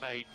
Mate.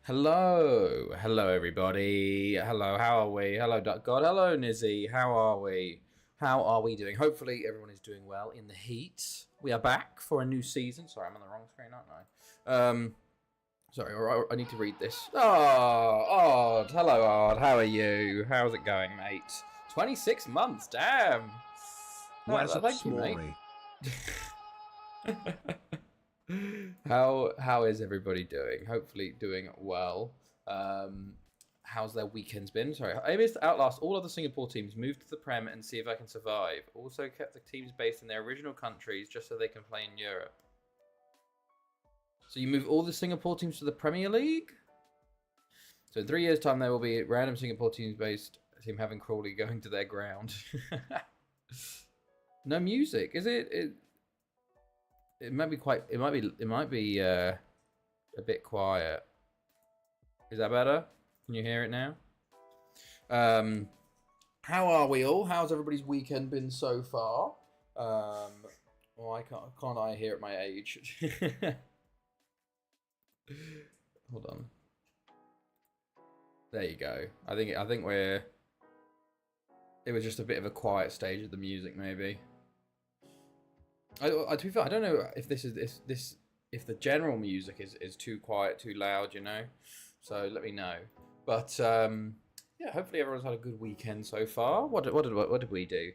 Hello everybody. Hello, how are we? Hello, Duck God. Hello, Nizzy. How are we? How are we doing? Hopefully, everyone is doing well in the heat. We are back for a new season. Sorry, I'm on the wrong screen, aren't I? Sorry, I need to read this. Oh, Odd. Hello, Odd. How are you? How's it going, mate? 26 months. Damn. Thank you, mate. How is everybody doing? Hopefully doing well. How's their weekends been? Sorry, I missed Outlast. All other Singapore teams moved to the Prem and see if I can survive. Also kept the teams based in their original countries just so they can play in Europe. So you move all the Singapore teams to the Premier League? So in 3 years' time, there will be random Singapore teams based team having Crawley going to their ground. No music, is it? It might be quite. It might be a bit quiet. Is that better? Can you hear it now? How are we all? How's everybody's weekend been so far? Well, can't I hear at my age? Hold on. There you go. I think we're. It was just a bit of a quiet stage of the music, maybe. To be fair, I don't know if if the general music is too quiet, too loud, you know. So let me know. But yeah, hopefully everyone's had a good weekend so far. What did we do?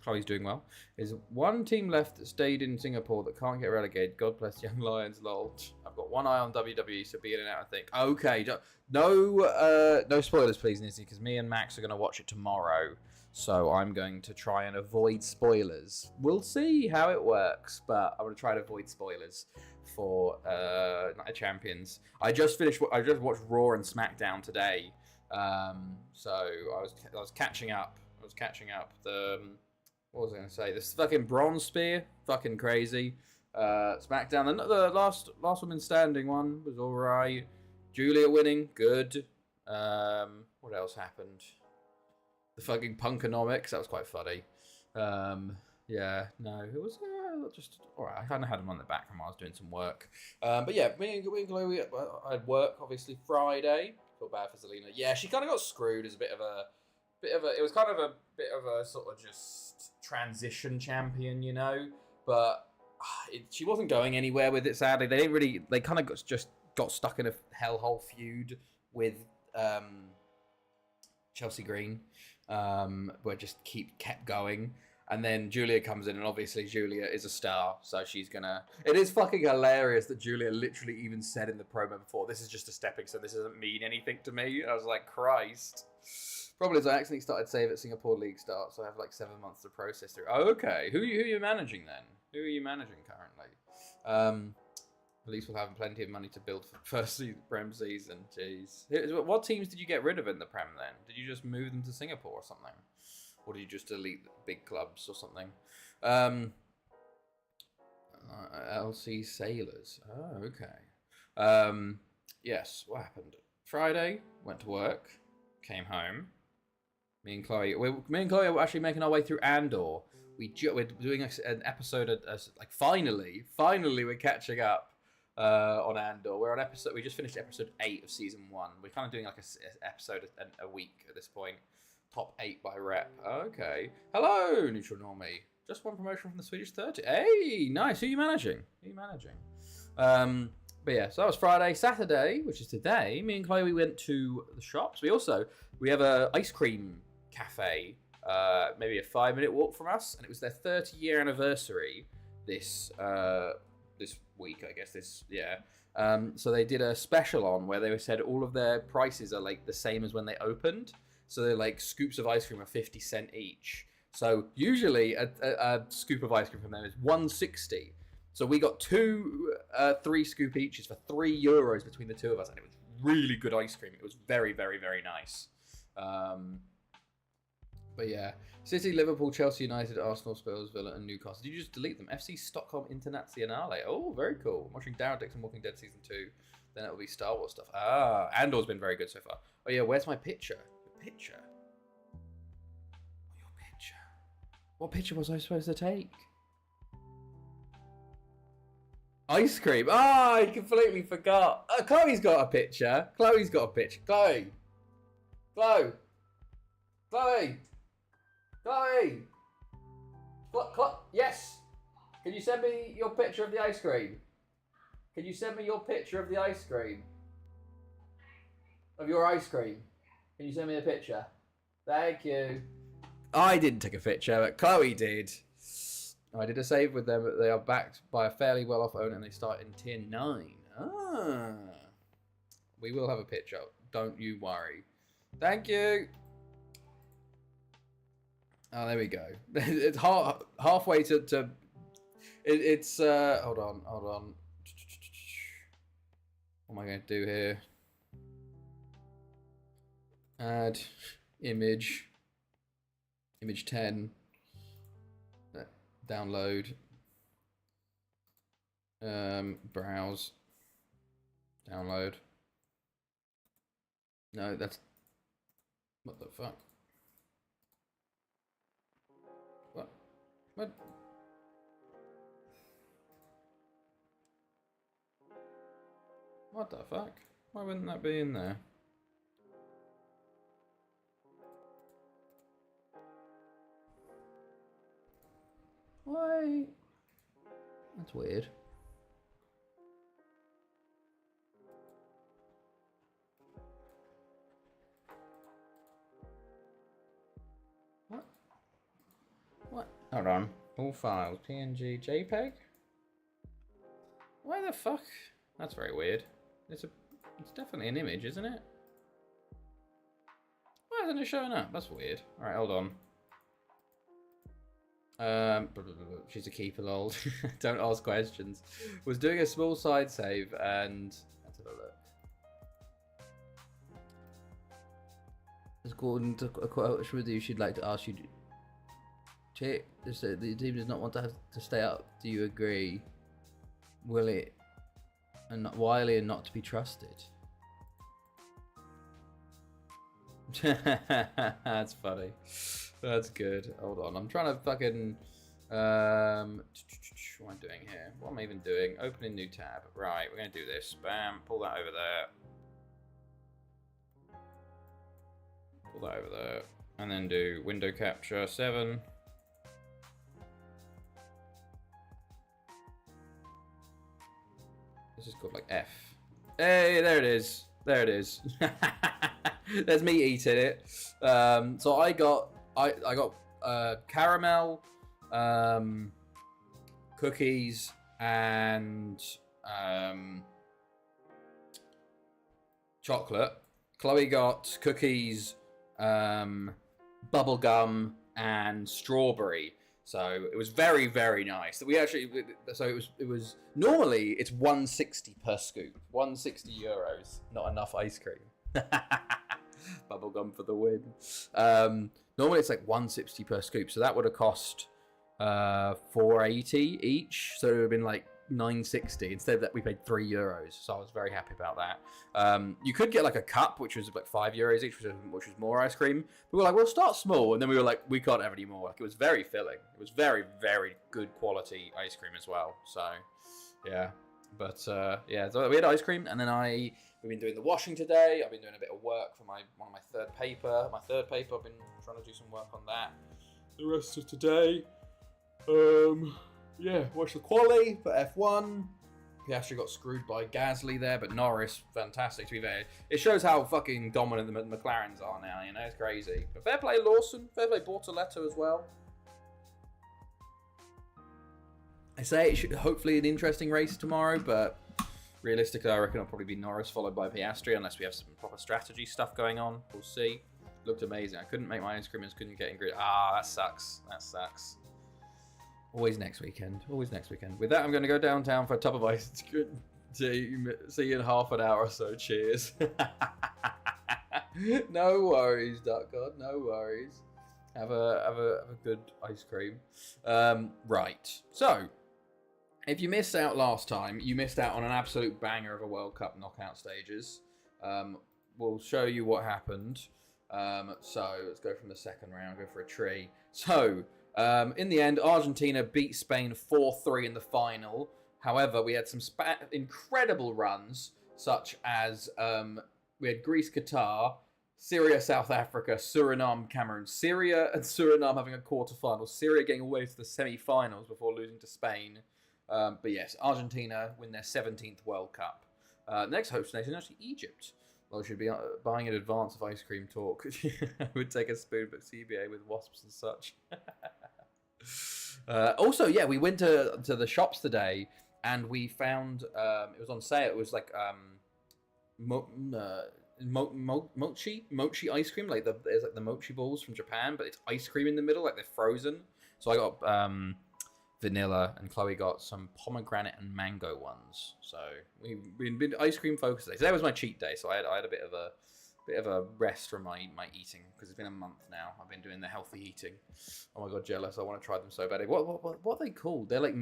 Chloe's doing well. There's one team left that stayed in Singapore that can't get relegated. God bless Young Lions, lol. I've got one eye on WWE, so be in and out, I think. Okay, no spoilers, please, Nizzy, because me and Max are going to watch it tomorrow. So I'm going to try and avoid spoilers. We'll see how it works, but I'm going to try to avoid spoilers for Night of Champions. I just watched Raw and SmackDown today, so I was catching up. What was I going to say? This fucking Bronze Spear, fucking crazy. SmackDown, the last woman standing one was all right. Julia winning, good. What else happened? The fucking Punkonomics, that was quite funny. Yeah, no, it was just alright. I kind of had him on the background while I was doing some work. But yeah, me and Chloe, I had work obviously Friday. Feel bad for Zelina. Yeah, she kind of got screwed as a bit of a. It was kind of a bit of a sort of just transition champion, you know. But she wasn't going anywhere with it. Sadly, they didn't really. They kind of just got stuck in a hellhole feud with Chelsea Green, where just kept going. And then Julia comes in, and obviously Julia is a star, so she's gonna. It is fucking hilarious that Julia literally even said in the promo before, "This is just a stepping stone. This doesn't mean anything to me." I was like, Christ. Problem is, I actually started save at Singapore League start, so I have like 7 months to process through. Oh, okay. Who are you managing then? Who are you managing currently? At least we'll have plenty of money to build for first Prem season. Jeez. What teams did you get rid of in the Prem then? Did you just move them to Singapore or something? Or did you just delete the big clubs or something? LC Sailors. Oh, okay. Yes, what happened? Friday, went to work, came home. Me and Chloe were actually making our way through Andor. We're doing an episode, like finally we're catching up on Andor. We're on episode. We just finished episode 8 of season 1. We're kind of doing like an episode a week at this point. Top 8 by rep. Okay. Hello, Neutral Normie. Just one promotion from the Swedish 30. Hey, nice. Who are you managing? But yeah, so that was Friday. Saturday, which is today, me and Chloe, we went to the shops. We have a ice cream cafe, maybe a 5-minute walk from us, and it was their 30-year anniversary this week, I guess. So they did a special on where they said all of their prices are like the same as when they opened. So they're like scoops of ice cream are 50 cents each. So usually a scoop of ice cream from them is 160. So we got 3 scoop eaches for €3 between the two of us, and it was really good ice cream. It was very, very, very nice. But yeah, City, Liverpool, Chelsea United, Arsenal, Spurs, Villa, and Newcastle. Did you just delete them? FC Stockholm Internazionale. Oh, very cool. I'm watching Darren Dixon Walking Dead Season 2. Then it'll be Star Wars stuff. Andor's been very good so far. Oh yeah, where's my picture? Picture? Your picture? What picture was I supposed to take? Ice cream. I completely forgot. Chloe's got a picture. Chloe. Yes. Can you send me your picture of the ice cream? Of your ice cream. Can you send me a picture? Thank you. I didn't take a picture, but Chloe did. I did a save with them, but they are backed by a fairly well-off owner, and they start in tier 9. We will have a picture. Don't you worry. Thank you. Oh, there we go. It's halfway to it's hold on. What am I going to do here? Add image 10, download, browse, download. No, that's, what the fuck? What? What the fuck? Why wouldn't that be in there? Why? That's weird. What? Hold on. All files. PNG, JPEG? Why the fuck? That's very weird. It's definitely an image, isn't it? Why isn't it showing up? That's weird. Alright, hold on. She's a keeper, lol. Don't ask questions. Was doing a small side save and let's have a look. According to a quote with you, she'd like to ask you. Check. The team does not want to have to stay up. Do you agree? Will it and not wily and not to be trusted? That's funny. That's good. Hold on. I'm trying to fucking... what am I doing here? What am I even doing? Opening new tab. Right, we're going to do this. Bam. Pull that over there. Pull that over there. And then do window capture 7. What's this called? Like F. Hey, there it is. There it is. There's me eating it. So I got caramel, cookies, and chocolate. Chloe got cookies, bubble gum, and strawberry. So it was very, very nice. We actually, so it was normally it's 160 per scoop, 160 euros. Not enough ice cream. Bubblegum for the win. Normally it's like 160 per scoop, so that would have cost 480 each. So it would have been like 960. Instead of that, we paid €3. So I was very happy about that. You could get like a cup, which was like €5 each, which was more ice cream. We were like, we'll start small, and then we were like, we can't have any more. Like, it was very filling. It was very, very good quality ice cream as well. So yeah, but yeah, so we had ice cream, and then we've been doing the washing today. I've been doing a bit of work for one of my third paper. I've been trying to do some work on that. The rest of today, yeah, watch the quali for F1. Piastri got screwed by Gasly there, but Norris, fantastic to be fair. It shows how fucking dominant the McLarens are now, you know, it's crazy. But fair play Lawson, fair play Bortoletto as well. I say it should hopefully an interesting race tomorrow, but realistically, I reckon it'll probably be Norris followed by Piastri unless we have some proper strategy stuff going on. We'll see. Looked amazing. I couldn't make my ice cream and couldn't get in grid. Ah, that sucks. That sucks. Always next weekend. Always next weekend. With that, I'm going to go downtown for a tub of ice cream. See you in half an hour or so. Cheers. No worries, Duck God. No worries. Have a good ice cream. Right. So, if you missed out last time, you missed out on an absolute banger of a World Cup knockout stages. We'll show you what happened. So, let's go from the second round. Go for a tree. So, in the end, Argentina beat Spain 4-3 in the final. However, we had some incredible runs, such as we had Greece, Qatar, Syria, South Africa, Suriname, Cameroon. Syria and Suriname having a quarter-final. Syria getting all the way to the semi-finals before losing to Spain. But yes, Argentina win their 17th World Cup. Next host nation is actually Egypt. Well, I should be buying in advance of ice cream talk. I would take a spoon, but CBA with wasps and such. Also, yeah, we went to the shops today, and we found it was on sale. It was like mochi ice cream. Like there's like the mochi balls from Japan, but it's ice cream in the middle, like they're frozen. So I got vanilla, and Chloe got some pomegranate and mango ones. So we've been ice cream focused today. So that was my cheat day. So I had a bit of a rest from my eating, because it's been a month now. I've been doing the healthy eating. Oh my god, jealous! I want to try them so badly. What are they called? They're like,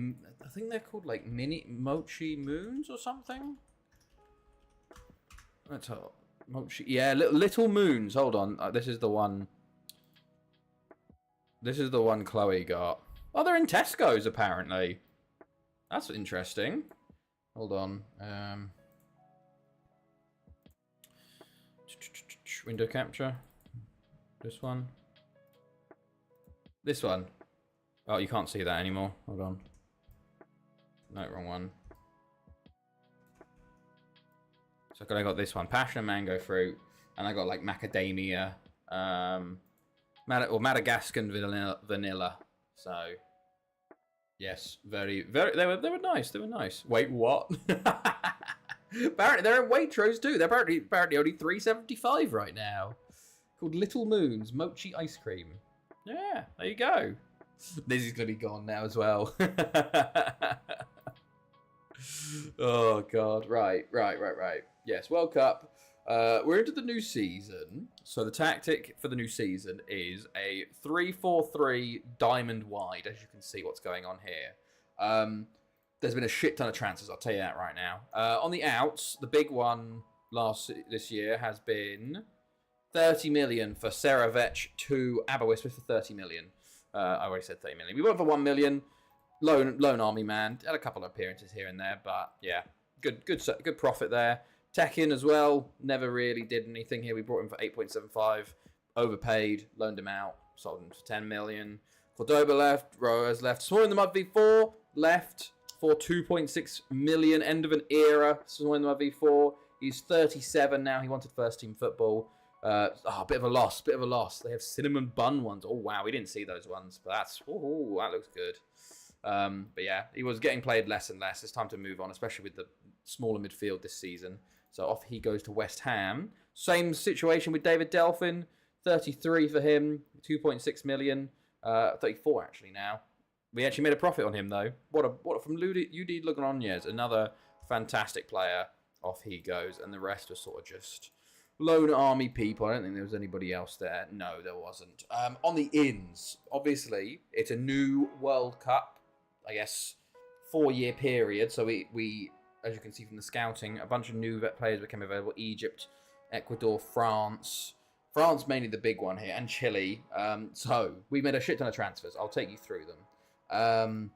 I think they're called like mini mochi moons or something. Let's have mochi. Yeah, little moons. Hold on, this is the one. This is the one Chloe got. Oh, they're in Tesco's apparently. That's interesting. Hold on. Window capture. This one. This one. Oh, you can't see that anymore. Hold on. No, wrong one. So I got this one. Passion and mango fruit. And I got like macadamia. Madagascan vanilla. So, yes, very. They were nice. They were nice. Wait, what? Apparently, they're in Waitrose too. They're apparently only $3.75 right now. Called Little Moons Mochi Ice Cream. Yeah, there you go. This is gonna be gone now as well. Oh god. Right. Yes, World Cup. We're into the new season. So the tactic for the new season is a 3-4-3 diamond wide, as you can see what's going on here. There's been a shit ton of transfers, I'll tell you that right now. On the outs, the big one this year has been 30 million for Saravesh to Aberystwyth for 30 million. I already said 30 million. We went for 1 million. Lone army man. Had a couple of appearances here and there, but yeah, good profit there. Tekin as well, never really did anything here. We brought him for 8.75, overpaid, loaned him out, sold him for 10 million. Cordoba left, Roas left. Sworn in the Mud V4 left 4, 2.6 million, end of an era. So in the V4. He's 37 now. He wanted first team football. Bit of a loss. They have cinnamon bun ones. Oh, wow. We didn't see those ones. But that looks good. But yeah, he was getting played less and less. It's time to move on, especially with the smaller midfield this season. So off he goes to West Ham. Same situation with David Delphin. 33 for him. 2.6 million. 34 actually now. We actually made a profit on him though. What from UD Logroñez, another fantastic player. Off he goes, and the rest are sort of just lone army people. I don't think there was anybody else there. No, there wasn't. On the ins, obviously, it's a new World Cup, I guess, 4-year period. So we, as you can see from the scouting, a bunch of new players became available. Egypt, Ecuador, France. France mainly the big one here, and Chile. So we made a shit ton of transfers. I'll take you through them.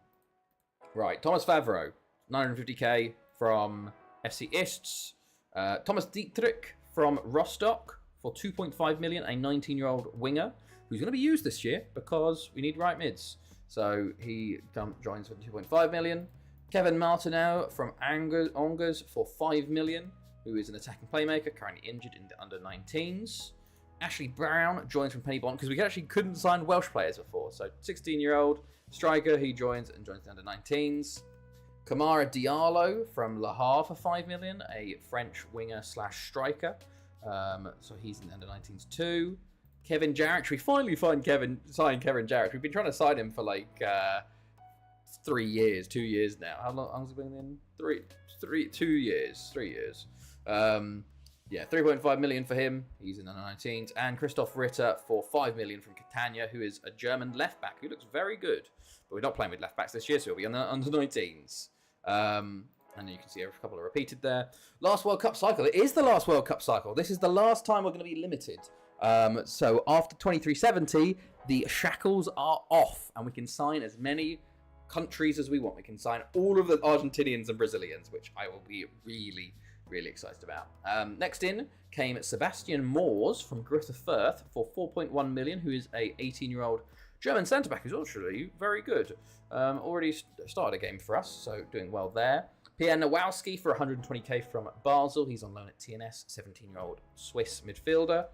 Right, Thomas Favreau, 950k from FC Ists. Thomas Dietrich from Rostock for 2.5 million, a 19-year-old winger who's going to be used this year because we need right mids. So he joins for 2.5 million. Kevin Martineau from Angers for 5 million, who is an attacking playmaker, currently injured in the under-19s. Ashley Brown joins from Penny Bond because we actually couldn't sign Welsh players before. So 16-year-old striker, he joins the under-19s. Kamara Diallo from Le Havre for 5 million, a French winger / striker. So he's in the under-19s too. Kevin Jarrett, we finally signed Kevin Jarrett. We've been trying to sign him for like 2 years now. How long has he been in? 2 years. 3 years. 3.5 million for him. He's in the under-19s. And Christoph Ritter for 5 million from Catania, who is a German left back who looks very good. But we're not playing with left backs this year, so he'll be on the under-19s. And you can see a couple are repeated there. Last World Cup cycle. It is the last World Cup cycle. This is the last time we're going to be limited. So after 2370, the shackles are off, and we can sign as many countries as we want. We can sign all of the Argentinians and Brazilians, which I will be really, really excited about. Next in came Sebastian Moors from Greuther Fürth for 4.1 million, who is a 18-year-old German centre-back who's actually very good. Already started a game for us, so doing well there. Pierre Nowalski for 120k from Basel. He's on loan at TNS, 17-year-old Swiss midfielder.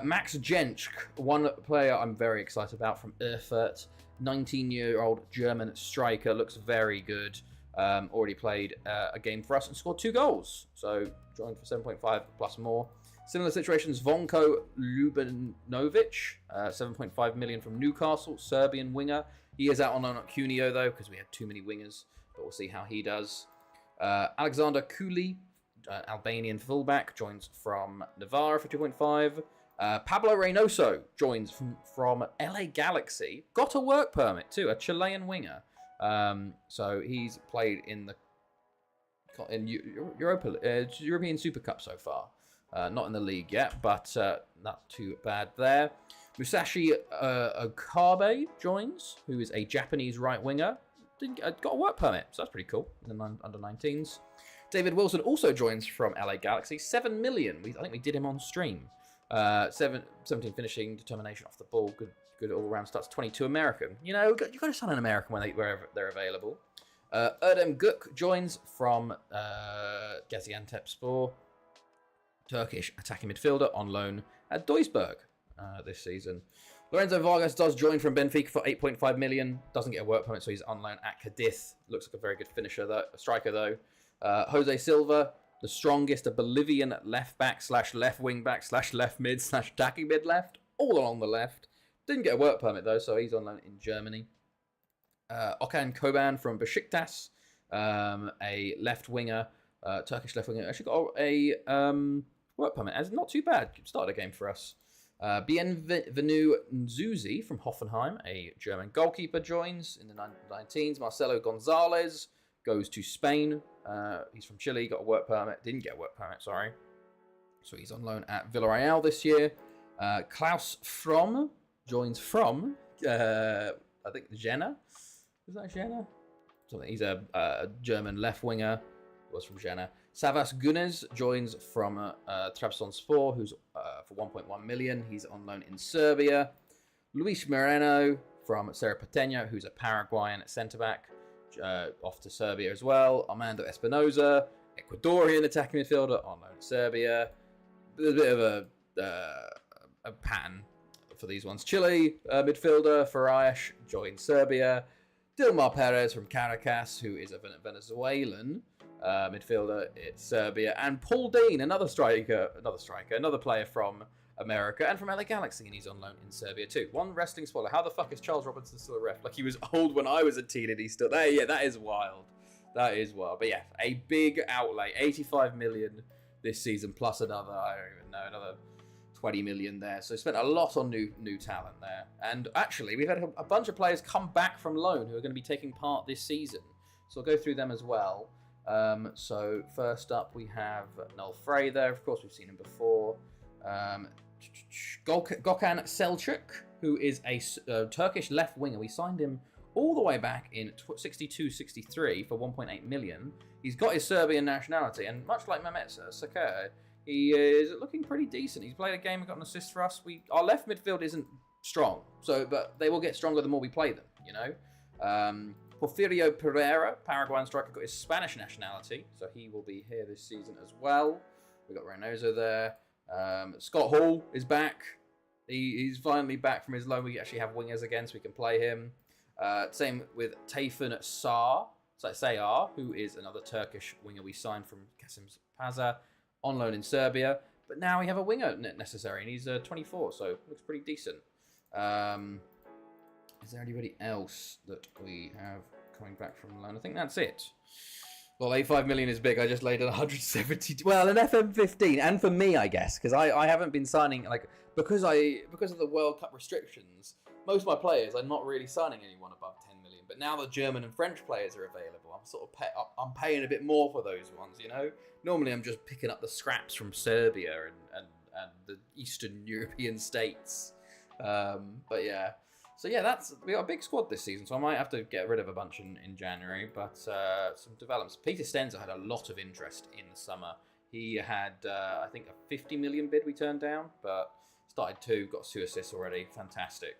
Max Jentsch, one player I'm very excited about from Erfurt. 19-year-old German striker, looks very good. Already played a game for us and scored 2 goals. So joined for 7.5 plus more. Similar situations, Vonko Ljubanovic, 7.5 million from Newcastle, Serbian winger. He is out on loan at Cuneo though, because we had too many wingers, but we'll see how he does. Alexander Kuli, Albanian fullback, joins from Navarra for 2.5. Pablo Reynoso joins from LA Galaxy. Got a work permit too, a Chilean winger. So he's played in European Super Cup so far. Not in the league yet, but not too bad there. Musashi Okabe joins, who is a Japanese right winger. Got a work permit, so that's pretty cool in the under-19s. David Wilson also joins from LA Galaxy. 7 million. I think we did him on stream. 17 finishing, determination off the ball. Good all-round starts. 22 American. You know, you got to sign an American wherever they're available. Erdem Guk joins from Gaziantepspor. Turkish attacking midfielder on loan at Duisburg this season. Lorenzo Vargas does join from Benfica for 8.5 million. Doesn't get a work permit, so he's on loan at Cadiz. Looks like a very good finisher, though, a striker, though. Jose Silva, the strongest, a Bolivian left back / left wing back / left mid / attacking mid left, all along the left. Didn't get a work permit, though, so he's on loan in Germany. Okan Koban from Besiktas, a left winger, Turkish left winger. Actually got a work permit, as not too bad. Started a game for us. Bienvenu Nzuzi from Hoffenheim, a German goalkeeper, joins in the 19s. Marcelo Gonzalez goes to Spain. He's from Chile, got a work permit. Didn't get a work permit, sorry. So he's on loan at Villarreal this year. Klaus Fromm joins from, I think, Jena. Is that Jena? He's a German left winger. Was from Jena. Savas Gunes joins from Trabzonspor, who's for 1.1 million. He's on loan in Serbia. Luis Moreno from Cerro Porteño, who's a Paraguayan centre-back. off to Serbia as well. Armando Espinoza, Ecuadorian attacking midfielder, on loan to Serbia. There's a bit of a pattern for these ones. Chile midfielder, Farayash, joins Serbia. Dilmar Perez from Caracas, who is a Venezuelan midfielder, it's Serbia. And Paul Dean, another player from America and from LA Galaxy, and he's on loan in Serbia too. One wrestling spoiler: how the fuck is Charles Robinson still a ref? Like, he was old when I was a teen and he's still there. Yeah, that is wild. That is wild. But yeah, a big outlay, 85 million this season, plus another, I don't even know, another 20 million there. So spent a lot on new talent there. And actually, we've had a bunch of players come back from loan who are going to be taking part this season. So I'll go through them as well. So first up, we have Noel Frey there. Of course, we've seen him before. Gökhan Selçuk, who is a Turkish left winger. We signed him all the way back in 62-63 for 1.8 million. He's got his Serbian nationality, and much like Mehmet Sakir, he is looking pretty decent. He's played a game and got an assist for us. Our left midfield isn't strong, but they will get stronger the more we play them, you know. Porfirio Pereira, Paraguayan striker, got his Spanish nationality, so he will be here this season as well. We've got Reynoso there. Scott Hall is back. He's finally back from his loan. We actually have wingers again, so we can play him. Same with Tayfun Sayar, who is another Turkish winger we signed from Kasimspasa on loan in Serbia. But now we have a winger necessary, and he's 24, so looks pretty decent. Is there anybody else that we have coming back from loan? I think that's it. Well, 85 million is big. I just laid an 170. Well, an FM15, and for me, I guess, because I haven't been signing, like, because of the World Cup restrictions. Most of my players, I'm not really signing anyone above 10 million. But now the German and French players are available, I'm paying a bit more for those ones. You know, normally I'm just picking up the scraps from Serbia and the Eastern European states. But yeah. So yeah, we got a big squad this season, so I might have to get rid of a bunch in January. But some developments. Peter Stenzer had a lot of interest in the summer. He had, I think, a 50 million bid we turned down, but started 2, got 2 assists already. Fantastic.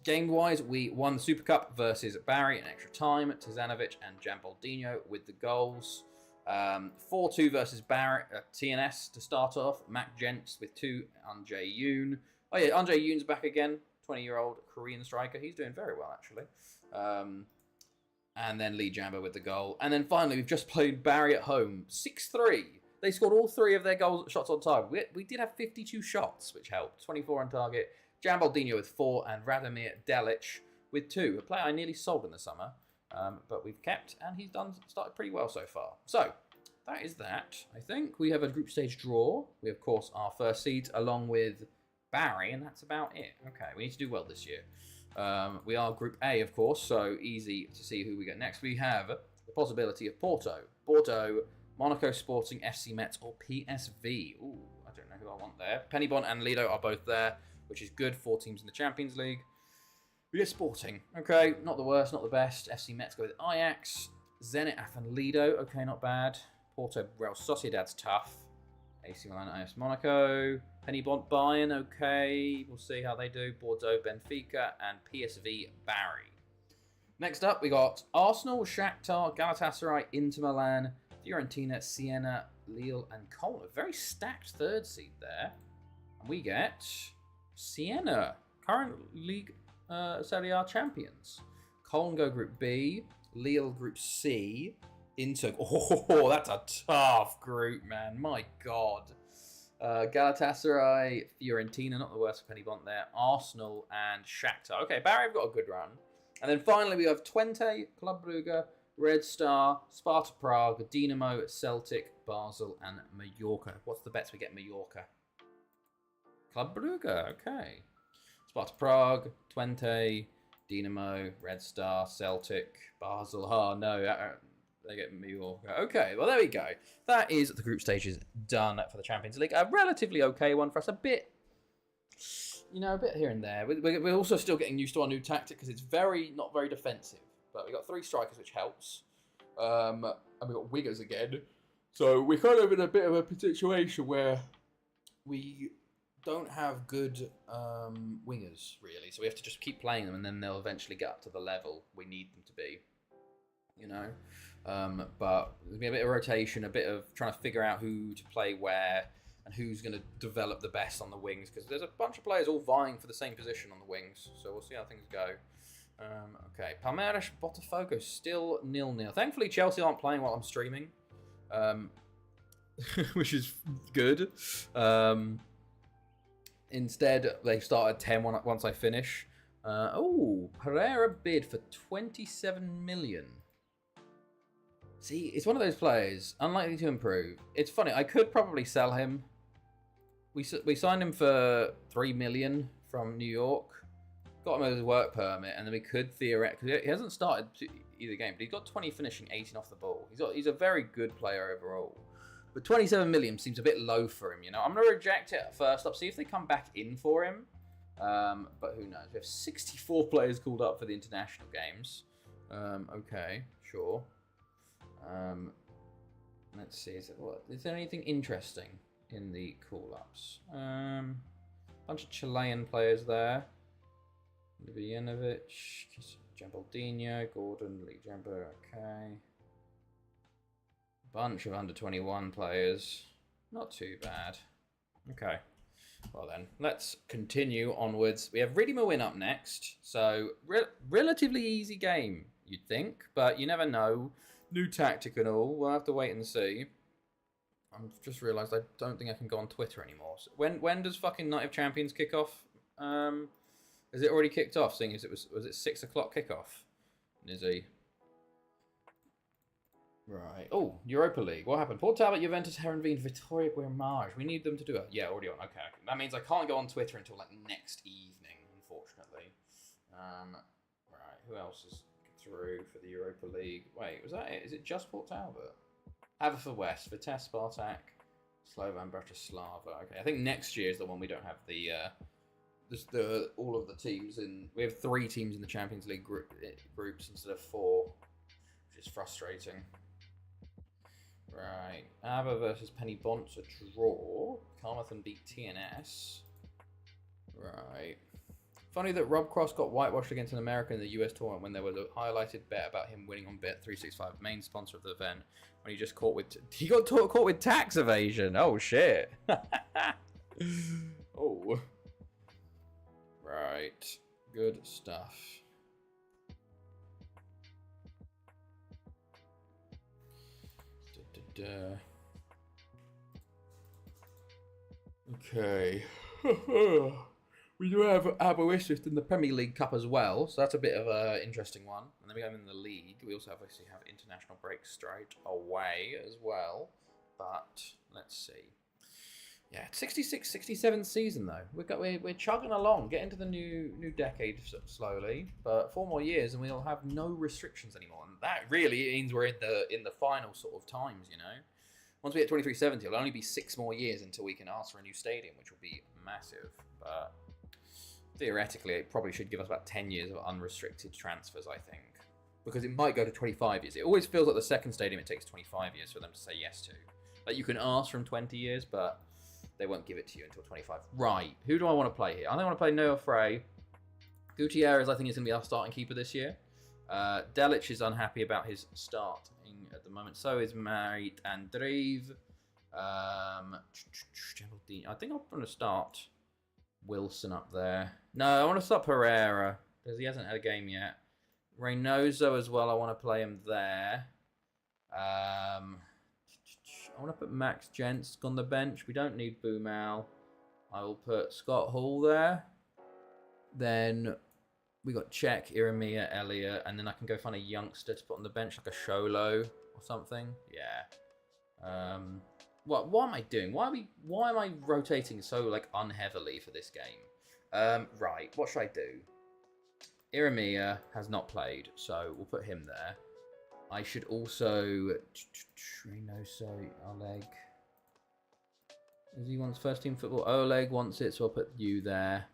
Game-wise, we won the Super Cup versus Barry in extra time. Tizanovic and Jambaldino with the goals. 4-2 versus Barry at TNS to start off. Mac Gents with 2. Anjae Yoon. Oh yeah, Anjae Yoon's back again. 20-year-old Korean striker. He's doing very well, actually. And then Lee Jamba with the goal. And then finally, we've just played Barry at home. 6-3. They scored all 3 of their shots on target. We did have 52 shots, which helped. 24 on target. Jambaldino with 4 and Radomir Delic with 2. A player I nearly sold in the summer, but we've kept, and he's started pretty well so far. So, that is that, I think. We have a group stage draw. We, of course, our first seeds along with Barry, and that's about it. Okay, we need to do well this year. We are Group A, of course, so easy to see who we get next. We have the possibility of Porto, Bordeaux, Monaco Sporting, FC Metz, or PSV. Ooh, I don't know who I want there. Penibon and Lido are both there, which is good. 4 teams in the Champions League. We get Sporting. Okay, not the worst, not the best. FC Metz go with Ajax. Zenit and Lido. Okay, not bad. Porto, Real Sociedad's tough. AC Milan, AS Monaco. Penibon, Bayern, okay. We'll see how they do. Bordeaux, Benfica, and PSV, Barry. Next up, we got Arsenal, Shakhtar, Galatasaray, Inter Milan, Fiorentina, Siena, Lille, and Cologne. A very stacked third seed there. And we get Siena, current League Serie A champions. Cologne go Group B, Lille Group C, Inter. Oh, that's a tough group, man. My God. Galatasaray, Fiorentina, not the worst for Penibon there. Arsenal and Shakhtar. Okay, Barry have got a good run. And then finally we have Twente, Club Brugge, Red Star, Sparta Prague, Dinamo, Celtic, Basel, and Mallorca. What's the bets we get Mallorca? Club Brugge, okay. Sparta Prague, Twente, Dinamo, Red Star, Celtic, Basel. Oh, no, they get Mallorca. Okay, well, there we go. That is the group stages done for the Champions League. A relatively okay one for us. A bit here and there. We're also still getting used to our new tactic because it's not very defensive. But we've got 3 strikers, which helps. And we've got wingers again. So we're kind of in a bit of a situation where we don't have good wingers, really. So we have to just keep playing them, and then they'll eventually get up to the level we need them to be. you know. But there'll be a bit of rotation, a bit of trying to figure out who to play where and who's going to develop the best on the wings, because there's a bunch of players all vying for the same position on the wings. So we'll see how things go. Okay, Palmeiras, Botafogo still 0-0. Thankfully, Chelsea aren't playing while I'm streaming, which is good. Instead, they start at 10 once I finish. Pereira bid for 27 million. See, it's one of those players, unlikely to improve. It's funny, I could probably sell him. We signed him for 3 million from New York. Got him as a work permit, and then we could theoretically... He hasn't started either game, but he's got 20 finishing, 18 off the ball. He's a very good player overall. But 27 million seems a bit low for him, you know. I'm going to reject it first up, see if they come back in for him. But who knows? We have 64 players called up for the international games. Okay, sure. Let's see. Is there anything interesting in the call-ups? Bunch of Chilean players there. Vijanovic, Jambaldinho, Gordon, Lee Jumbo. Okay. Bunch of under-21 players. Not too bad. Okay. Well then, let's continue onwards. We have Redeem a Win up next. So, relatively easy game, you'd think. But you never know. New tactic and all. We'll have to wait and see. I've just realised I don't think I can go on Twitter anymore. So when does fucking Night of Champions kick off? Has it already kicked off, seeing as it was it 6 o'clock kickoff? Nizzy. Right. Oh, Europa League. What happened? Port Talbot, Juventus, Herenveen, Vittoria Guimaraes. We need them to do it. Yeah, already on. Okay. That means I can't go on Twitter until like next evening, unfortunately. Right. Who else is through for the Europa League? Wait, was that it? Is it just Port Talbot? Haverford Vitesse, Spartak, Slovan Bratislava. Okay, I think next year is the one we don't have the all of the teams in. We have 3 teams in the Champions League groups instead of 4, which is frustrating. Right, Aber versus Penny Bonts, a draw. Carmarthen beat TNS. Right. Funny that Rob Cross got whitewashed against an American in the US tournament when there was a highlighted bet about him winning on Bet365, main sponsor of the event, when he just caught with tax evasion. Oh shit. Oh. Right. Good stuff. Okay. We do have Aberystwyth in the Premier League Cup as well, so that's a bit of an interesting one. And then we go in the league. We also obviously have international break straight away as well. But let's see. Yeah, 66, 67th season though. We're chugging along, getting to the new decade slowly. But 4 more years and we'll have no restrictions anymore. And that really means we're in the final sort of times, you know. Once we hit 2370, it'll only be 6 more years until we can ask for a new stadium, which will be massive. But theoretically, it probably should give us about 10 years of unrestricted transfers, I think. Because it might go to 25 years. It always feels like the second stadium, it takes 25 years for them to say yes to. Like, you can ask from 20 years, but they won't give it to you until 25. Right, who do I want to play here? I think I want to play Noah Frey. Gutierrez, I think, is going to be our starting keeper this year. Delic is unhappy about his starting at the moment. So is Marit Andreev. I think I'm going to start Wilson up there. No, I want to start Pereira because he hasn't had a game yet. Reynoso as well. I want to play him there. I want to put Max Jensk on the bench. We don't need Boomal. I will put Scott Hall there. Then we got Czech, Iramia, Elliot, and then I can go find a youngster to put on the bench, like a Sholo or something. Yeah. What am I doing? Why am I rotating so like unheavily for this game? Right. What should I do? Iramia has not played, so we'll put him there. I should also Reynoso, Oleg. Does he wants first team football? Oleg wants it, so I'll put you there.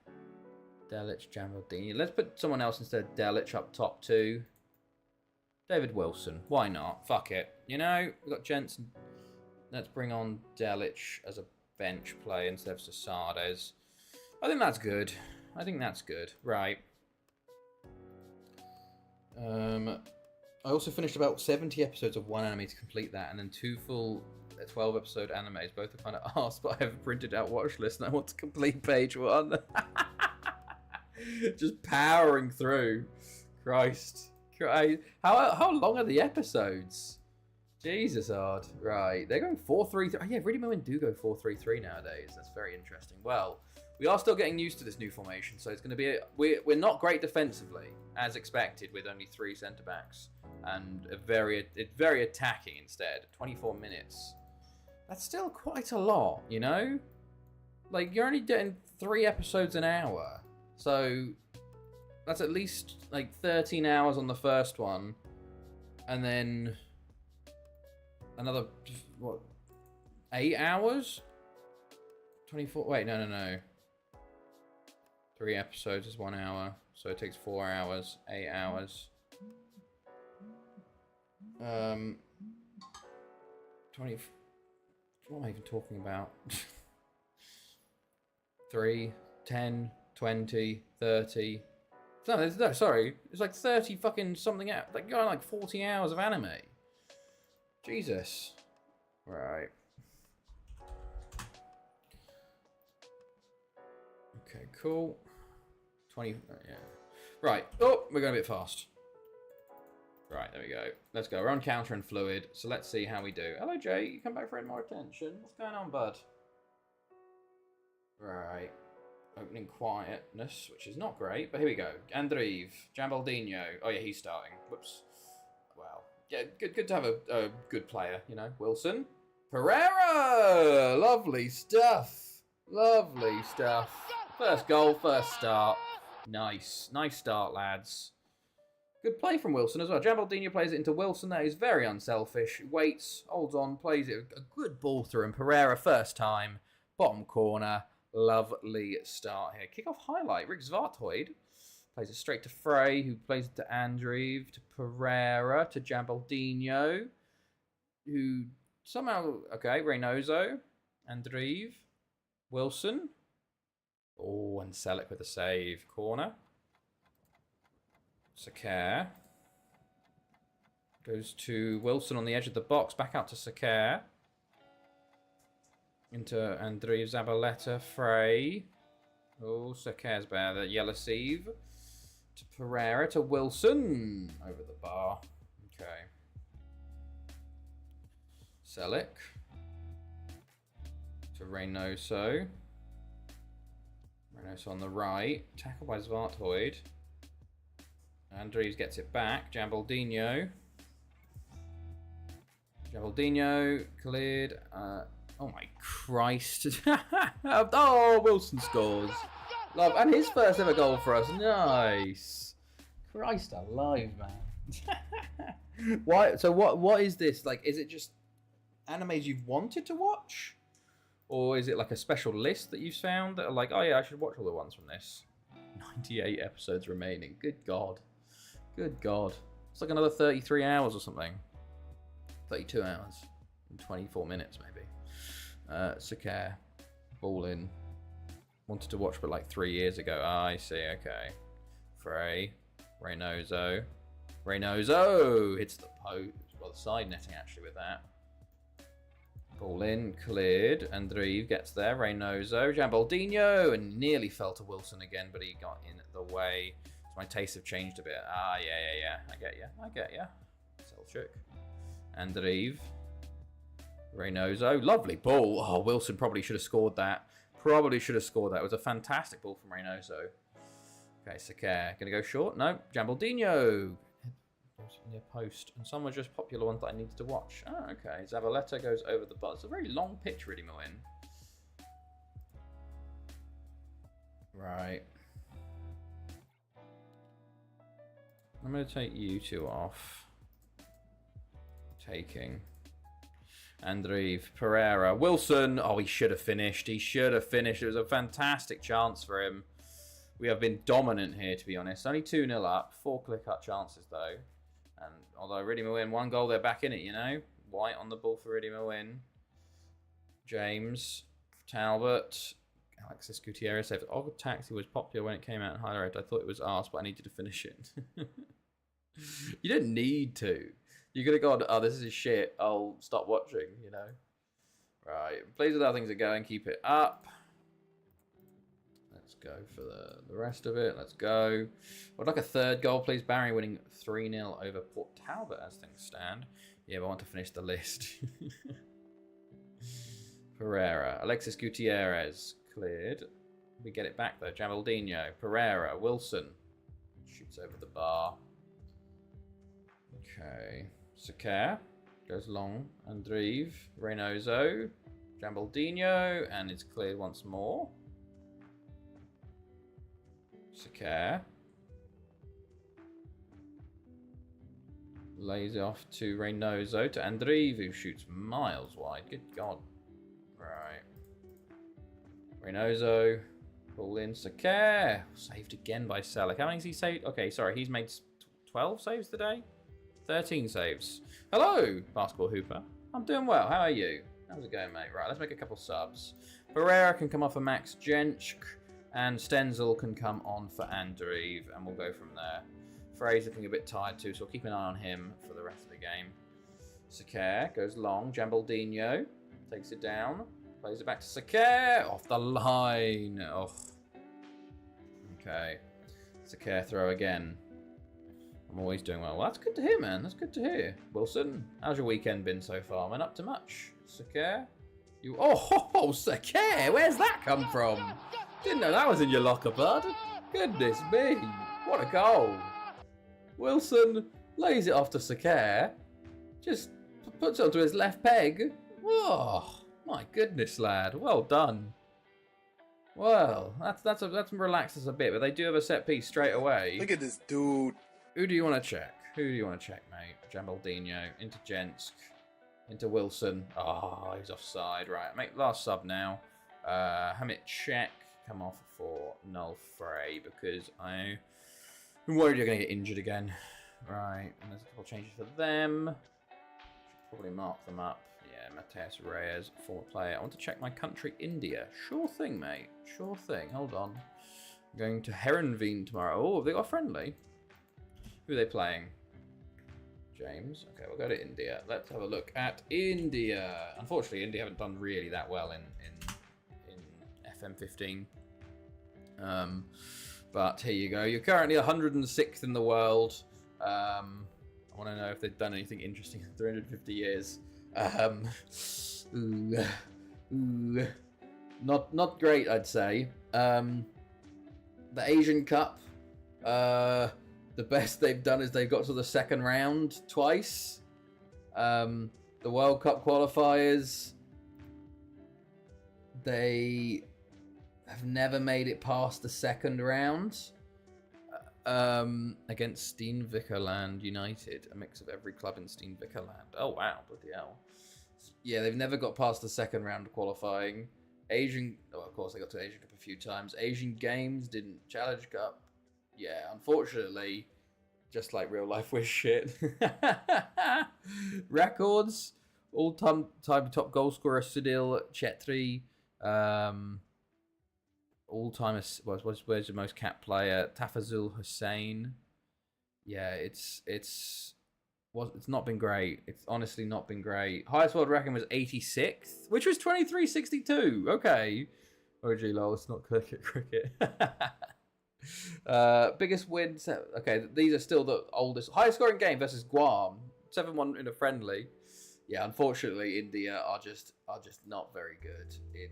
Delic, Jamaldini. Let's put someone else instead of Delic up top too. David Wilson. Why not? Fuck it. You know, we've got Jensen. Let's bring on Delic as a bench play instead of Sasades. I think that's good. I also finished about 70 episodes of one anime to complete that, and then 2 full 12 episode animes. Both are kind of arse, but I have a printed out watch list and I want to complete page 1. Just powering through. Christ. How long are the episodes? Jesus, odd. Right. They're going 4-3-3. Oh, yeah, Really Moen do go 4-3-3 nowadays. That's very interesting. Well, we are still getting used to this new formation, so it's going to be... We're not great defensively, as expected, with only 3 centre-backs. And very attacking instead. 24 minutes. That's still quite a lot, you know? Like, you're only getting 3 episodes an hour. So, that's at least, like, 13 hours on the first one. And then... another, what, 8 hours? 24, wait, no. 3 episodes is 1 hour, so it takes 4 hours, 8 hours. 20, what am I even talking about? 3, 10, 20, 30. No, sorry, it's like 30 fucking something out, like, going like 40 hours of anime. Jesus. Right. Okay, cool. 20, yeah. Right. Oh, we're going a bit fast. Right, there we go. Let's go. We're on counter and fluid, so let's see how we do. Hello, Jay. You come back for more attention. What's going on, bud? Right. Opening quietness, which is not great, but here we go. Andrive, Jambaldinho. Oh, yeah, he's starting. Whoops. Wow. Yeah, good to have a good player, you know. Wilson. Pereira! Lovely stuff. Lovely stuff. First goal, first start. Nice. Nice start, lads. Good play from Wilson as well. Jambaldinho plays it into Wilson. That is very unselfish. Waits, holds on, plays it. A good ball through. And Pereira, first time. Bottom corner. Lovely start here. Kick-off highlight. Rick Zvartoid plays it straight to Frey, who plays it to Andrive, to Pereira, to Jambaldinho, who somehow... Okay, Reynoso, Andrive, Wilson. Oh, and Selleck with a save. Corner. Sakar. Goes to Wilson on the edge of the box. Back out to Sakar. Into Andriy Zabaleta, Frey. Oh, Sakar's bad. Yelasiv. To Pereira, to Wilson. Over the bar. Okay. Selleck. To Reynoso. Reynoso on the right. Tackled by Zvartoid. Andrews gets it back. Jambaldinho. Jambaldinho cleared. Oh my Christ. Oh, Wilson scores. Love. And his first ever goal for us. Nice. Christ alive, man. Why? So what is this? Like, is it just animes you've wanted to watch? Or is it like a special list that you've found that are like, oh yeah, I should watch all the ones from this? 98 episodes remaining. Good God. Good God. It's like another 33 hours or something. 32 hours. And 24 minutes, maybe. Sakar. Ball in. Wanted to watch, but like 3 years ago. Ah, I see. Okay. Frey. Reynoso. Reynoso! Hits the post. Well, the side netting, actually, with that. Ball in. Cleared. Andrive gets there. Reynoso. Jambaldinho. And nearly fell to Wilson again, but he got in the way. My tastes have changed a bit. Ah, yeah. I get ya. Selchuk. Andrive. Reynoso. Lovely ball. Oh, Wilson probably should have scored that. It was a fantastic ball from Reynoso. Okay, Sakar. Gonna go short? No. Jambaldinho. Near post. And some were just popular ones that I needed to watch. Oh, okay. Zabaleta goes over the bar. It's a very long pitch, really, Moen. Right. I'm going to take you two off. Taking. Andrive, Pereira, Wilson. Oh, he should have finished. It was a fantastic chance for him. We have been dominant here, to be honest. Only 2-0 up. 4 clear-cut chances, though. And although Really Moen, 1 goal, they're back in it, you know. White on the ball for Really Moen. James, Talbot, Alexis Gutierrez said, "Oh, Taxi was popular when it came out in Highlight. I thought it was arse, but I needed to finish it." You didn't need to. You could have gone, oh, this is shit. I'll stop watching, you know. Right. Pleased with how things are going. Keep it up. Let's go for the rest of it. Let's go. Would like a third goal, please. Barry winning 3-0 over Port Talbot as things stand. Yeah, but I want to finish the list. Pereira. Alexis Gutierrez. Cleared. We get it back, though. Jamaldinho. Pereira. Wilson. Shoots over the bar. Okay. Sakar. Goes long. Andrive. Reynoso. Jamaldinho. And it's cleared once more. Sakar. Lays off to Reynoso. To Andrive, who shoots miles wide. Good God. Right. Reynoso. Pull in. Sakar. Saved again by Selleck. How many has he saved? Okay, sorry. He's made 12 saves today? 13 saves. Hello, Basketball Hooper. I'm doing well. How are you? How's it going, mate? Right, let's make a couple subs. Pereira can come off for Max Jench, and Stenzel can come on for Andrive, and we'll go from there. Frey's looking a bit tired too, so we'll keep an eye on him for the rest of the game. Sakar goes long. Jamaldinho takes it down. Plays it back to Sakar. Off the line. Oh. Okay. Sakar throw again. I'm always doing well. Well, that's good to hear, man. That's good to hear. Wilson, how's your weekend been so far? Am I up to much? Sakar? You... Oh, Sakar! Where's that come from? Didn't know that was in your locker, bud. Goodness me. What a goal. Wilson lays it off to Sakar. Just puts it onto his left peg. Oh, my goodness, lad. Well done. Well, that's relaxed us a bit, but they do have a set piece straight away. Look at this dude. Who do you want to check? Who do you want to check, mate? Jamaldinho into Jensk, into Wilson. Oh, he's offside. Right, make last sub now. Hamit check. Come off for Null Frey because I'm worried you're going to get injured again. Right, and there's a couple changes for them. Should probably mark them up. Yeah, Mateus Reyes, former player. I want to check my country, India. Sure thing, mate. Sure thing. Hold on. I'm going to Heronveen tomorrow. Oh, have they got a friendly? Who are they playing? James. Okay, we'll go to India. Let's have a look at India. Unfortunately, India haven't done really that well in FM15. But here you go. You're currently 106th in the world. I want to know if they've done anything interesting in 350 years. Not great, I'd say. The Asian Cup. The best they've done is they got to the second round twice. The World Cup qualifiers, they have never made it past the second round against Steenvikerland United, a mix of every club in Steenvikerland. Oh, wow, bloody hell. Yeah, they've never got past the second round of qualifying. Of course, they got to Asian Cup a few times. Asian Games didn't. Challenge Cup. Yeah, unfortunately, just like real life, we're shit. Records, all-time top goal scorer Sudhil Chetri. All-time, where's the most capped player? Tafazul Hussain. Yeah, it's not been great. It's honestly not been great. Highest world record was 86th, which was 23.62. Okay. Oh, gee, lol, it's not cricket. Biggest wins. Okay, these are still the oldest. Highest scoring game versus Guam, 7-1 in a friendly. Yeah, unfortunately, India are just not very good in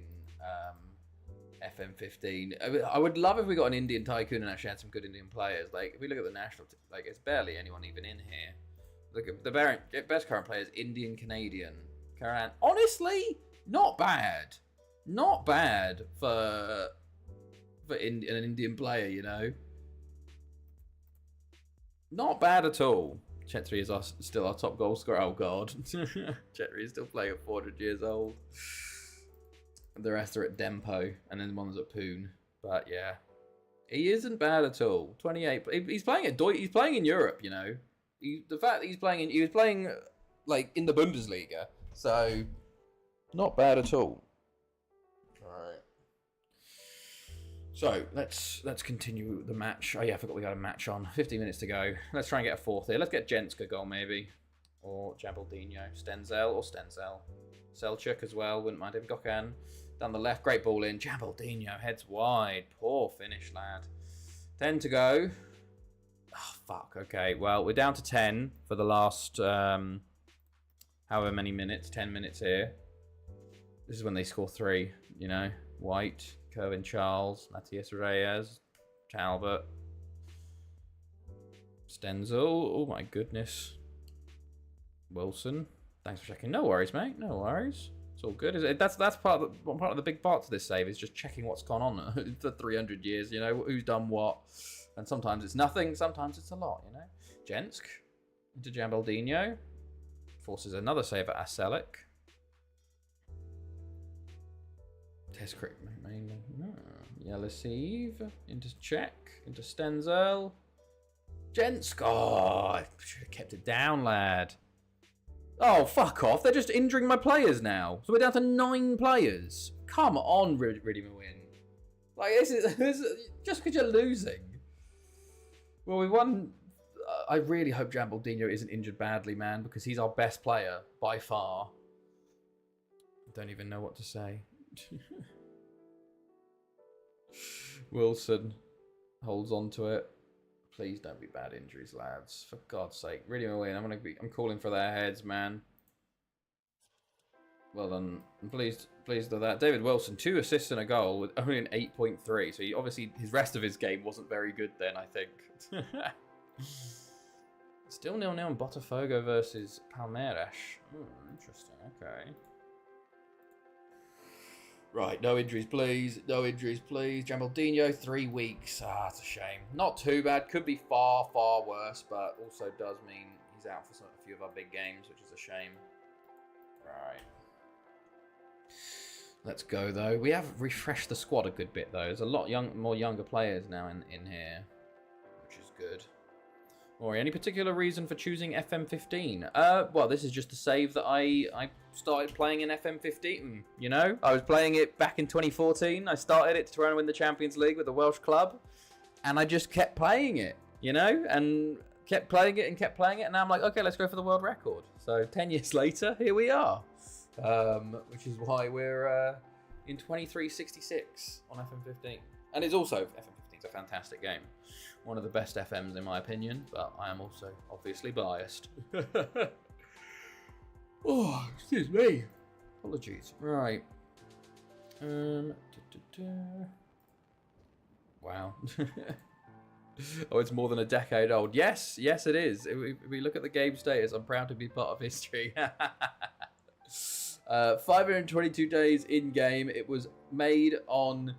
FM15. I would love if we got an Indian tycoon and actually had some good Indian players. Like if we look at the national, it's barely anyone even in here. Look at the best current player is Indian Canadian. Karan, honestly, not bad. Not bad for an Indian player, you know. Not bad at all. Chetri is still our top goal scorer. Oh, God. Chetri is still playing at 400 years old. The rest are at Dempo, and then one's at Poon. But, yeah. He isn't bad at all. 28. He's playing at he's playing in Europe, you know. The fact that he was playing, like, in the Bundesliga. So, not bad at all. So let's continue the match. Oh yeah, I forgot we got a match on. 15 minutes to go. Let's try and get a fourth here. Let's get Jenska goal maybe, or Jabaldinho, Stenzel. Selchuk as well. Wouldn't mind him. Gökhan down the left. Great ball in. Jabaldinho heads wide. Poor finish, lad. 10 to go. Oh fuck. Okay. Well, we're down to 10 for the last however many minutes. 10 minutes here. This is when they score 3. You know, White. Kerwin Charles, Matthias Reyes, Talbot, Stenzel. Oh my goodness. Wilson. Thanks for checking. No worries, mate. No worries. It's all good. That's part of the big part to this save is just checking what's gone on for 300 years. You know, who's done what, and sometimes it's nothing, sometimes it's a lot. You know, Jensk into Jabaldinho forces another save at Aselik. Test cricket mainly. Yelisiv into Czech, into Stenzel. Jensk. Oh, I should have kept it down, lad. Oh, fuck off. They're just injuring my players now. So we're down to 9 players. Come on, Riddy Mawin. Like, this is just because you're losing. Well, we won. I really hope Jabaldinho isn't injured badly, man, because he's our best player by far. Don't even know what to say. Wilson holds on to it. Please don't be bad injuries, lads. For God's sake. Really win. I'm calling for their heads, man. Well done. I'm pleased with that. David Wilson, 2 assists and a goal with only an 8.3. So obviously his rest of his game wasn't very good then, I think. Still 0-0 in Botafogo versus Palmeiras. Interesting. Okay. Right, no injuries, please. No injuries, please. Jabaldinho, 3 weeks. Ah, it's a shame. Not too bad. Could be far, far worse, but also does mean he's out for a few of our big games, which is a shame. Right. Let's go, though. We have refreshed the squad a good bit, though. There's a lot more younger players now in here, which is good. Or any particular reason for choosing FM15? Well, this is just a save that I started playing in FM15. You know, I was playing it back in 2014. I started it to try and win the Champions League with the Welsh club, and I just kept playing it. You know, and kept playing it, and now I'm like, okay, let's go for the world record. So 10 years later, here we are, which is why we're in 2366 on FM15, and it's also FM15 is a fantastic game. One of the best FMs in my opinion, but I am also obviously biased. Oh, excuse me. Apologies. Right. Wow. Oh, it's more than a decade old. Yes, it is. If we look at the game status, I'm proud to be part of history. 522 days in game. It was made on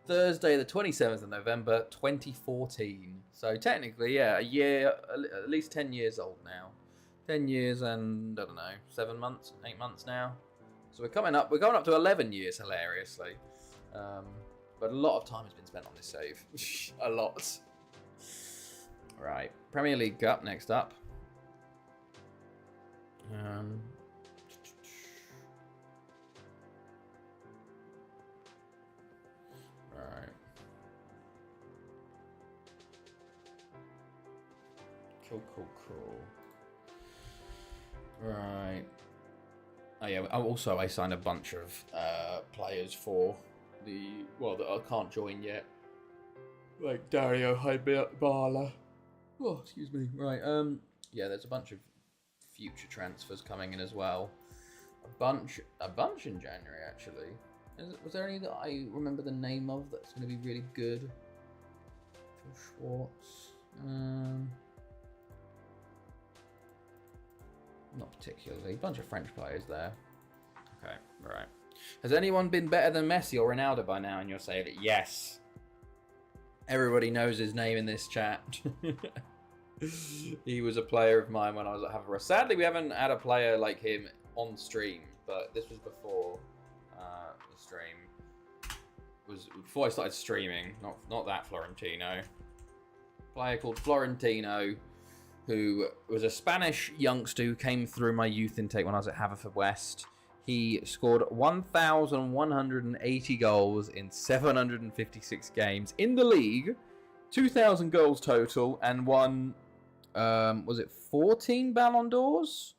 Thursday, the 27th of November, 2014. So technically, yeah, a year, at least 10 years old now. 10 years and, I don't know, 7 months, 8 months now. So we're going up to 11 years, hilariously. But a lot of time has been spent on this save. A lot. Right, Premier League Cup next up. Right. Cool. Right. Oh yeah. Also, I signed a bunch of players for that I can't join yet, like Dario Hybala. Oh, excuse me. Right. Yeah. There's a bunch of future transfers coming in as well. A bunch in January actually. Was there any that I remember the name of that's going to be really good? Phil Schwartz. Not particularly. A bunch of French players there. Okay, right. Has anyone been better than Messi or Ronaldo by now? And you'll say that yes. Everybody knows his name in this chat. He was a player of mine when I was at Haverford. Sadly, we haven't had a player like him on stream, but this was before the stream. Was before I started streaming. Not that Florentino. Player called Florentino, who was a Spanish youngster who came through my youth intake when I was at Haverford West. He scored 1,180 goals in 756 games in the league, 2,000 goals total, and won, was it 14 Ballon d'Ors?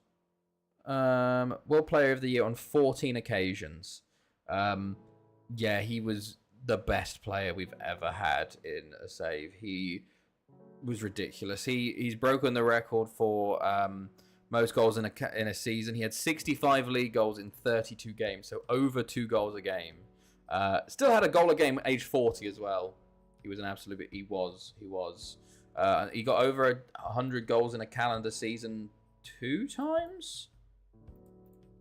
World Player of the Year on 14 occasions. Yeah, he was the best player we've ever had in a save. He was ridiculous. He's broken the record for most goals in a season. He had 65 league goals in 32 games, so over 2 goals a game. Still had a goal a game at age 40 as well. He was an absolute. He was. He got over 100 goals in a calendar season 2 times,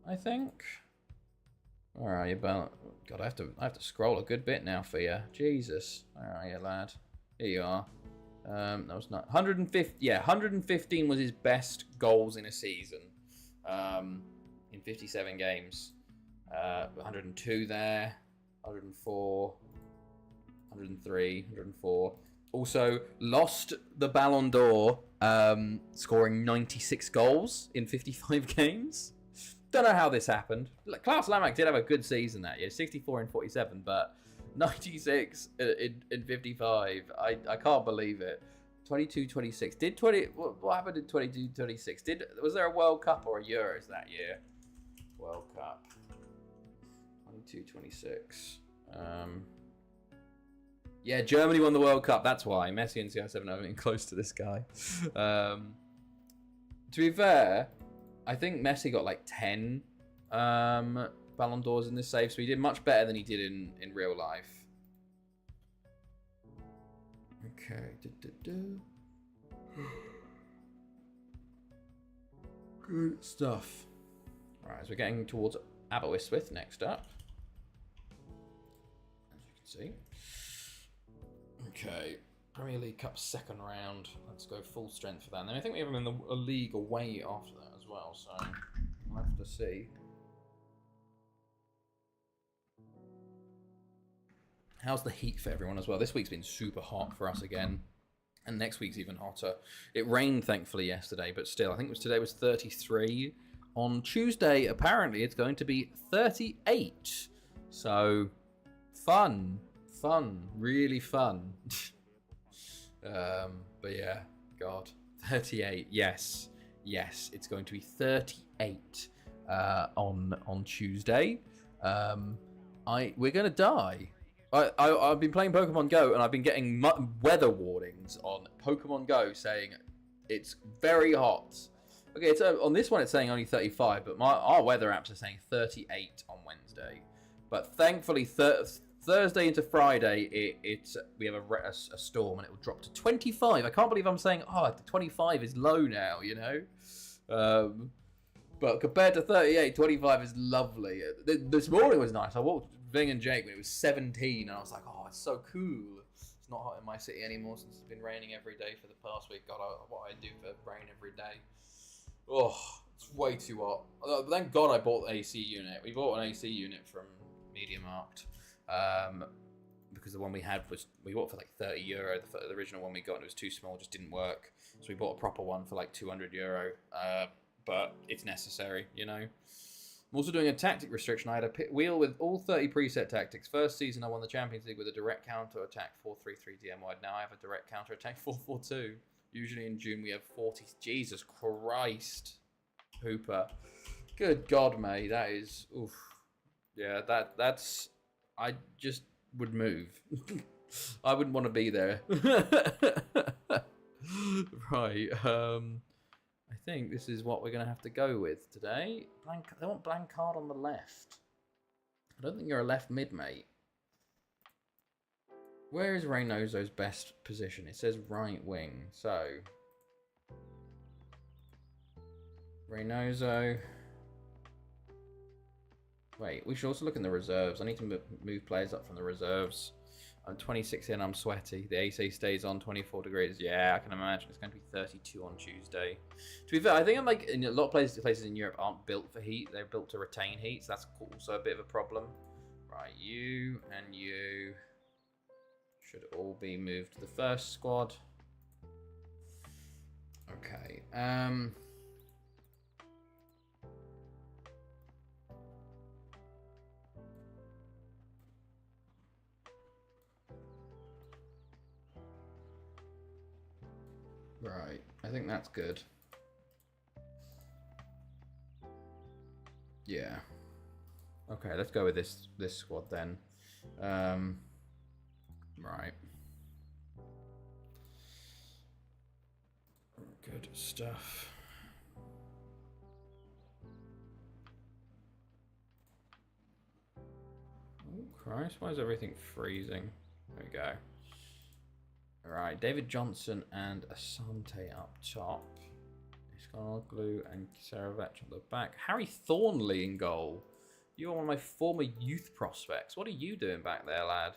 I think. All right, about. God, I have to scroll a good bit now for you. Jesus. All right, you lad. Here you are. That was not 150. Yeah, 115 was his best goals in a season. In 57 games. 102 there. 104. 103. 104. Also lost the Ballon d'Or, scoring 96 goals in 55 games. Don't know how this happened. Klaus Llamack did have a good season that year, 64 in 47, but 96 in 55. I can't believe it. 22-26. What happened in 22-26? Was there a World Cup or a Euros that year? World Cup. 22-26. Yeah, Germany won the World Cup. That's why Messi and CR7 are getting close to this guy. To be fair, I think Messi got like 10 Ballon d'Ors in this save, so he did much better than he did in real life. Okay. Good stuff. Alright, so we're getting towards Aberystwyth next up. As you can see. Okay. Premier League Cup second round. Let's go full strength for that. And then I think we have them in a league away after that as well, so we'll have to see. How's the heat for everyone as well? This week's been super hot for us again. And next week's even hotter. It rained, thankfully, yesterday, but still, I think today was 33. On Tuesday, apparently, it's going to be 38. So, fun, really fun. But yeah, God, 38. Yes, it's going to be 38 on Tuesday. We're gonna die. I've been playing Pokemon Go and I've been getting weather warnings on Pokemon Go saying it's very hot. Okay, on this one it's saying only 35, but our weather apps are saying 38 on Wednesday. But thankfully Thursday into Friday we have a storm and it will drop to 25. I can't believe I'm saying 25 is low now, you know. But compared to 38, 25 is lovely. This morning was nice. I walked Ving and Jake when it was 17, and I was like, oh, it's so cool. It's not hot in my city anymore since it's been raining every day for the past week. God, what I do for rain every day. Oh, it's way too hot. Thank God I bought the AC unit. We bought an AC unit from MediaMarkt. Because the one we had we bought for like €30. The original one we got, and it was too small, just didn't work. So we bought a proper one for like €200. But it's necessary, you know. I'm also doing a tactic restriction. I had a wheel with all 30 preset tactics. First season, I won the Champions League with a direct counter attack 4-3-3 DM wide. Now I have a direct counter attack 4-4-2. Usually in June we have 40. Jesus Christ, Hooper. Good God, mate. That is oof. Yeah, that's. I just would move. I wouldn't want to be there. Right. I think this is what we're going to have to go with today. They want blank card on the left. I don't think you're a left mid, mate. Where is Reynoso's best position? It says right wing. So, Reynoso. Wait, we should also look in the reserves. I need to move players up from the reserves. I'm 26 in, I'm sweaty. The AC stays on 24 degrees. Yeah, I can imagine. It's going to be 32 on Tuesday. To be fair, I think in a lot of places in Europe aren't built for heat. They're built to retain heat, so that's also a bit of a problem. Right, you and you should all be moved to the first squad. Okay. Right. I think that's good. Yeah. Okay, let's go with this squad then. Right. Good stuff. Oh, Christ, why is everything freezing? There we go. Alright, David Johnson and Asante up top. Glue and Saravesh on the back. Harry Thornley in goal. You are one of my former youth prospects. What are you doing back there, lad?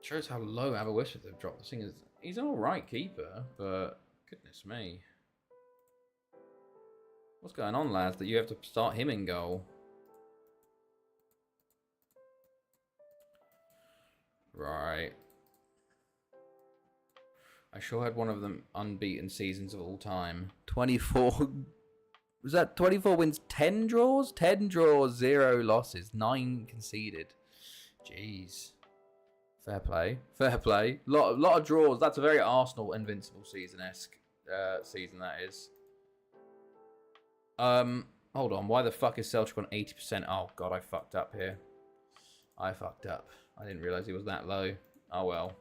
Shows how low Aberystwyth have dropped. The thing is, he's an alright keeper, but goodness me. What's going on, lads, that you have to start him in goal? Right. I sure had one of them unbeaten seasons of all time. 24... Was that 24 wins, 10 draws? 10 draws, 0 losses, 9 conceded. Jeez. Fair play. Fair play. Lot of draws. That's a very Arsenal invincible season-esque season, that is. Hold on. Why the fuck is Celtic on 80%? Oh, God, I fucked up here. I fucked up. I didn't realise he was that low. Oh, well.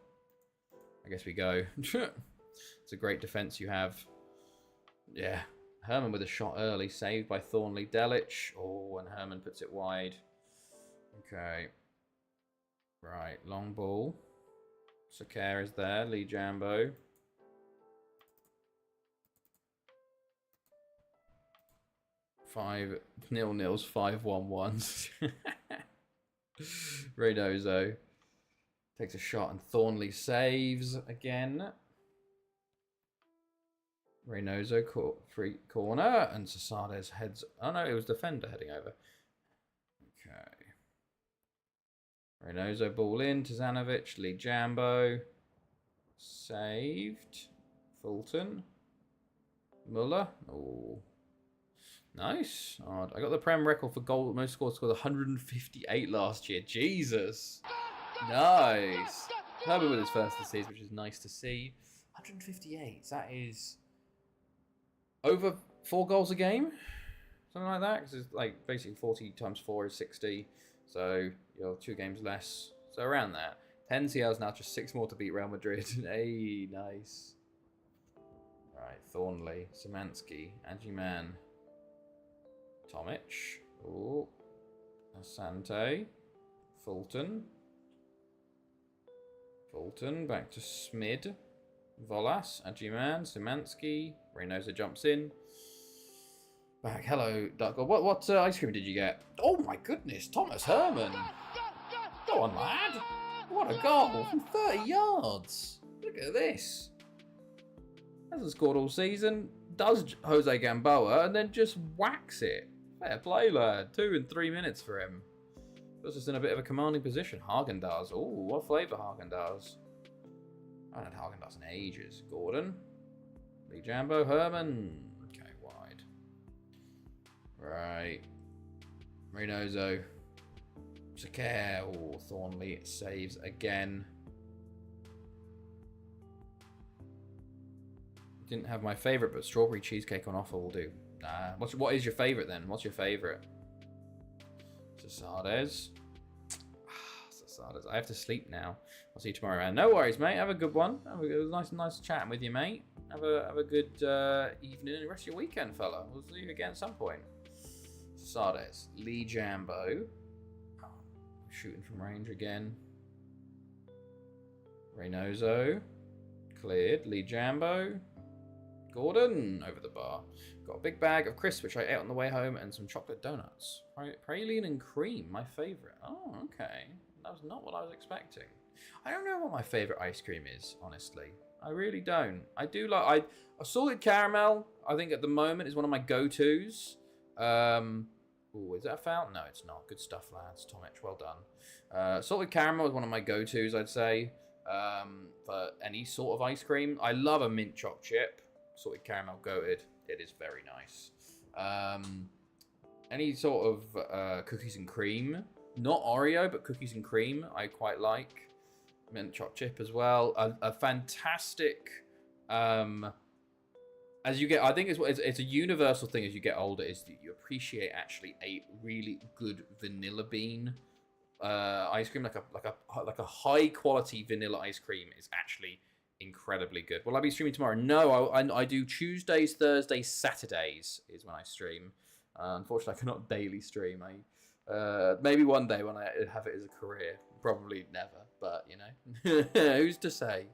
I guess we go. It's a great defence you have. Yeah. Herman with a shot early. Saved by Thornley. Delic. Oh, and Herman puts it wide. Okay. Right. Long ball. Sakar is there. Lee Jambo. Five 0-0s, 5-1-1s. Reynoso takes a shot and Thornley saves again. Reynoso caught free corner and Sasades heads. Oh no, it was defender heading over. Okay. Reynoso ball in. Tizanovic, Lee Jambo. Saved. Fulton. Muller. Oh. Nice. Oh, I got the Prem record for goal. Most scores scored 158 last year. Jesus. Nice. Herbert with his first assist, which is nice to see. 158. That is over 4 goals a game, something like that. Because it's like basically 40 times 4 is 60. So you're 2 games less. So around that. 10 CLs now, just 6 more to beat Real Madrid. Hey, nice. Right, Thornley, Szymanski, Ajiman. Tomic. Oh. Asante. Fulton. Fulton. Back to Smid. Volas. Ajiman. Szymanski. Reynoso jumps in. Back. Hello, Duck. What ice cream did you get? Oh my goodness. Thomas Herman. Go on, lad. What a goal from 30 yards. Look at this. Hasn't scored all season. Does Jose Gamboa and then just whacks it. Fair play, lad. 2 and 3 minutes for him. Puts us in a bit of a commanding position. Hagen-Dazs. Oh, what flavour Hagen-Dazs? I haven't had Hagen-Dazs in ages. Gordon. Lee Jambo. Herman. Okay, wide. Right. Reynoso. Sakar. Oh, Thornley saves again. Didn't have my favourite, but strawberry cheesecake on offer will do. What is your favourite then? What's your favourite? Sasades. Sasades. I have to sleep now. I'll see you tomorrow, man. No worries, mate. Have a good one. It was nice chatting with you, mate. Have a good evening and the rest of your weekend, fella. We'll see you again at some point. Sasades. Lee Jambo. Oh, shooting from range again. Reynoso. Cleared. Lee Jambo. Gordon over the bar. Got a big bag of crisps which I ate on the way home and some chocolate donuts. Praline and cream, my favourite. Oh, okay. That was not what I was expecting. I don't know what my favourite ice cream is, honestly. I really don't. I do like... A salted caramel, I think at the moment, is one of my go-tos. Ooh, is that a fountain? No, it's not. Good stuff, lads. Tomic, well done. Salted caramel is one of my go-tos, I'd say. For any sort of ice cream. I love a mint choc chip. Salted caramel goated. It is very nice. Any sort of cookies and cream. Not Oreo, but cookies and cream I quite like. mint choc chip as well. A fantastic. As you get, I think it's a universal thing as you get older, is that you appreciate actually a really good vanilla bean ice cream, like a high quality vanilla ice cream is actually incredibly good. Will I be streaming tomorrow? No, I do Tuesdays, Thursdays, Saturdays is when I stream. Unfortunately, I cannot daily stream. Maybe one day when I have it as a career. Probably never, but you know, who's to say?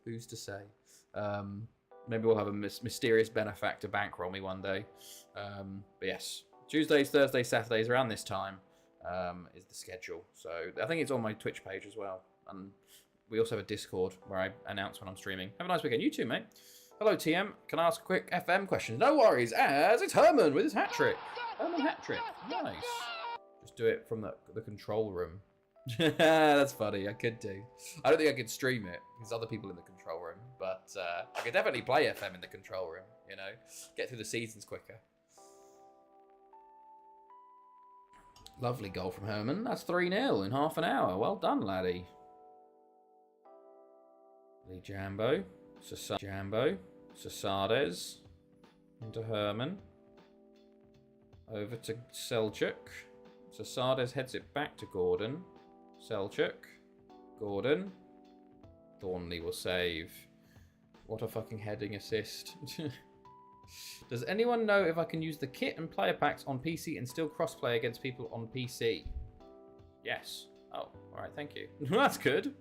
Who's to say? Maybe we'll have a mysterious benefactor bankroll me one day. But yes, Tuesdays, Thursdays, Saturdays around this time is the schedule. So I think it's on my Twitch page as well. And we also have a Discord where I announce when I'm streaming. Have a nice weekend. You too, mate. Hello, TM. Can I ask a quick FM question? No worries, as it's Herman with his hat trick. Herman hat trick. Nice. Just do it from the control room. That's funny. I could do. I don't think I could stream it. There's other people in the control room. But I could definitely play FM in the control room, you know. Get through the seasons quicker. Lovely goal from Herman. That's 3-0 in half an hour. Well done, laddie. Lee Jambo. Sasades. Into Herman. Over to Selchuk. Sasades heads it back to Gordon. Selchuk. Gordon. Thornley will save. What a fucking heading assist. Does anyone know if I can use the kit and player packs on PC and still crossplay against people on PC? Yes. Oh, alright, thank you. That's good.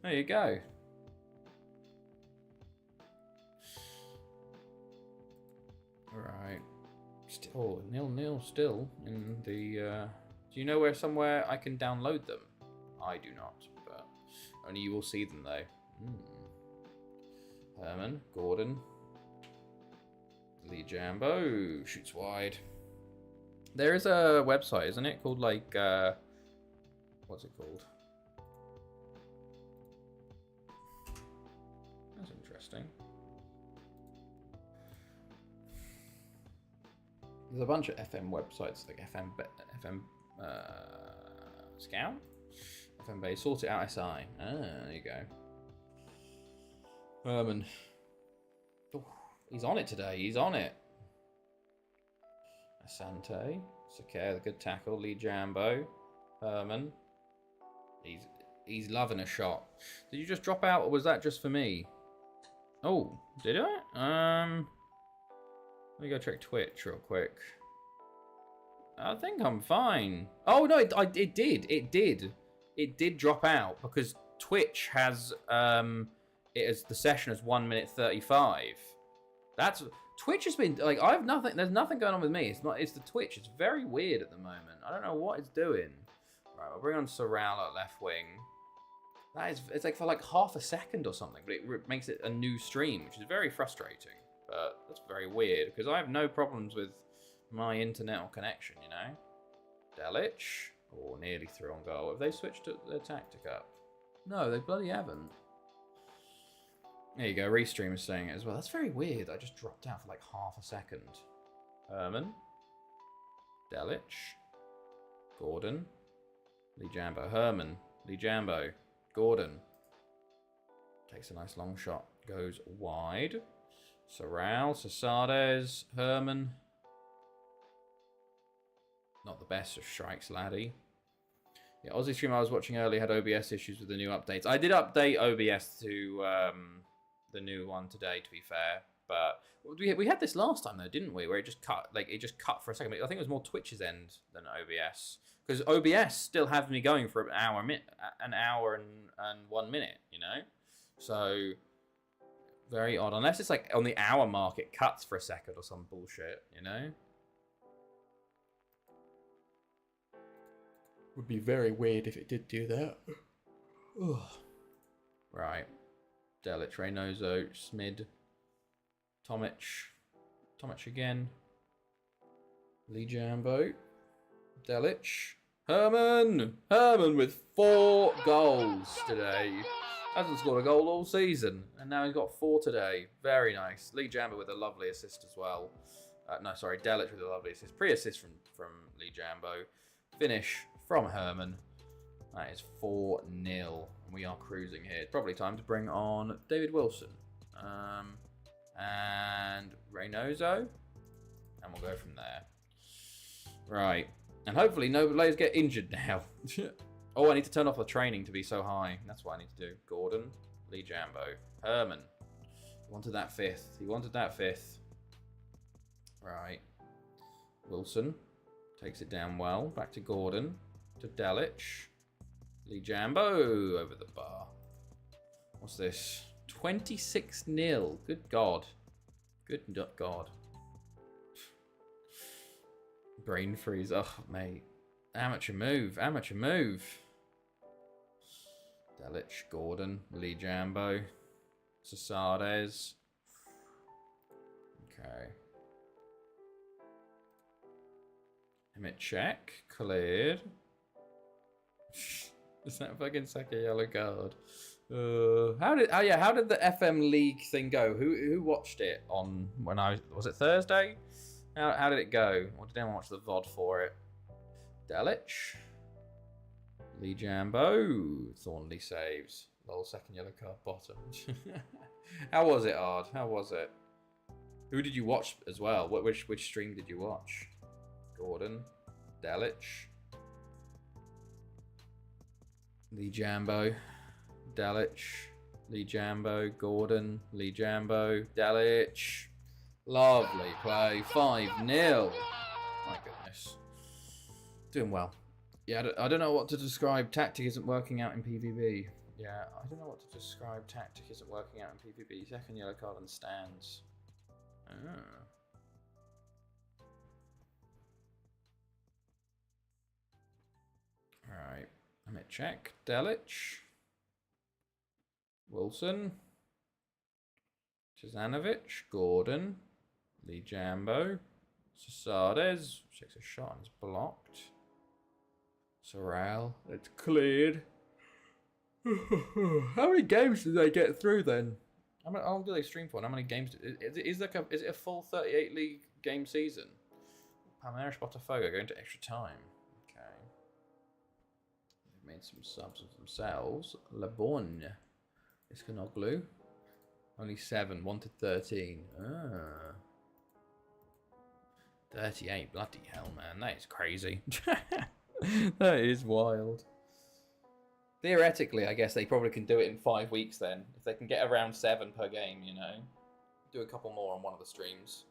There you go. Alright. Still 0-0 still in the... Do you know where somewhere I can download them? I do not, but only you will see them though. Herman, Gordon. Lee Jambo shoots wide. There is a website, isn't it? Called like what's it called? That's interesting. There's a bunch of FM websites like FM Scout, FM Bay, Sort It Out SI. There you go. Herman. Oh, he's on it today. He's on it. Asante. Sakare, the good tackle. Lee Jambo. Herman. He's loving a shot. Did you just drop out, or was that just for me? Oh, did I? Let me go check Twitch real quick. I think I'm fine. Oh no, it did drop out because Twitch has the session as 1 minute 35. That's Twitch has been like there's nothing going on with me. It's the Twitch. It's very weird at the moment. I don't know what it's doing. Right, we'll bring on Sorrell at left wing. It's like for like half a second or something, but it makes it a new stream, which is very frustrating. But that's very weird because I have no problems with my internet or connection, you know. Delic, nearly through on goal. Have they switched their tactic up? No, they bloody haven't. There you go. Restream is saying it as well. That's very weird. I just dropped out for like half a second. Herman, Delic, Gordon, Lee Jambo. Herman, Lee Jambo, Gordon. Takes a nice long shot. Goes wide. Sorrell, Sasades, Herman. Not the best of strikes, laddie. Yeah, Aussie stream I was watching earlier had OBS issues with the new updates. I did update OBS to the new one today, to be fair. But we had this last time though, didn't we? Where it just cut for a second. I think it was more Twitch's end than OBS, because OBS still has me going for an hour and 1 minute. You know, so. Very odd. Unless it's like on the hour mark, it cuts for a second or some bullshit, you know? Would be very weird if it did do that. Ugh. Right. Delic, Reynoso, Smid, Tomic again. Lee Jambo. Delic. Herman with 4 goals today. Hasn't scored a goal all season, and now he's got 4 today. Very nice. Lee Jambo with a lovely assist as well. Delic with a lovely assist. Pre-assist from Lee Jambo. Finish from Herman. That is 4-0. We are cruising here. It's probably time to bring on David Wilson. And Reynoso. And we'll go from there. Right. And hopefully no players get injured now. Oh, I need to turn off the training to be so high. That's what I need to do. Gordon, Lee Jambo, Herman. He wanted that fifth. He wanted that fifth. Right. Wilson takes it down well. Back to Gordon. To Delic. Lee Jambo over the bar. What's this? 26-0. Good God. Good God. Brain freeze. Oh, mate. Amateur move. Amateur move. Delic, Gordon, Lee Jambo, Cesades. Okay. Emmett check. Cleared. Is that fucking second yellow card? How did the FM League thing go? Who watched it on was it Thursday? How did it go? Or did anyone watch the VOD for it? Delic. Lee Jambo. Thornley saves. Lol, second yellow card bottom. How was it, Ard? How was it? Who did you watch as well? Which stream did you watch? Gordon. Delic. Lee Jambo. Delic. Lee Jambo. Gordon. Lee Jambo. Delic. Lovely play. 5-0. My goodness. Doing well. Yeah, I don't know what to describe. Tactic isn't working out in PvP. Yeah, I don't know what to describe. Tactic isn't working out in PvP. Second yellow card and stands. Alright. I'm at check. Delic. Wilson. Cesanovic. Gordon. Lee Jambo. Cesades. Takes a shot and is blocked. Sorrel. It's cleared. How many games did they get through then? How long do they stream for? How many games? Is it a full 38 league game season? Palmeiras Botafogo going to extra time. Okay. They've made some subs of themselves. Leborgne. Iskanoglu. Only 7. Wanted 13. 38. Bloody hell, man. That is crazy. That is wild. Theoretically, I guess they probably can do it in 5 weeks then. If they can get around 7 per game, you know. Do a couple more on one of the streams.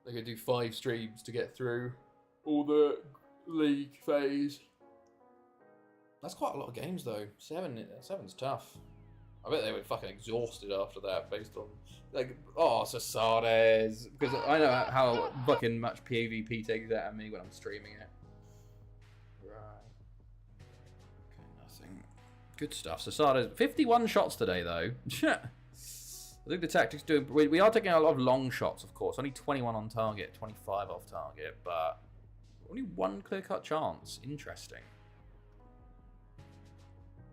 They could do 5 streams to get through all the league phase. That's quite a lot of games though. 7's tough. I bet they were fucking exhausted after that based on... Like, Cesades. Because I know how fucking much PvP takes out of me when I'm streaming it. Good stuff. Cesades, 51 shots today, though. I think the tactics doing... We are taking a lot of long shots, of course. Only 21 on target, 25 off target, but only 1 clear-cut chance. Interesting.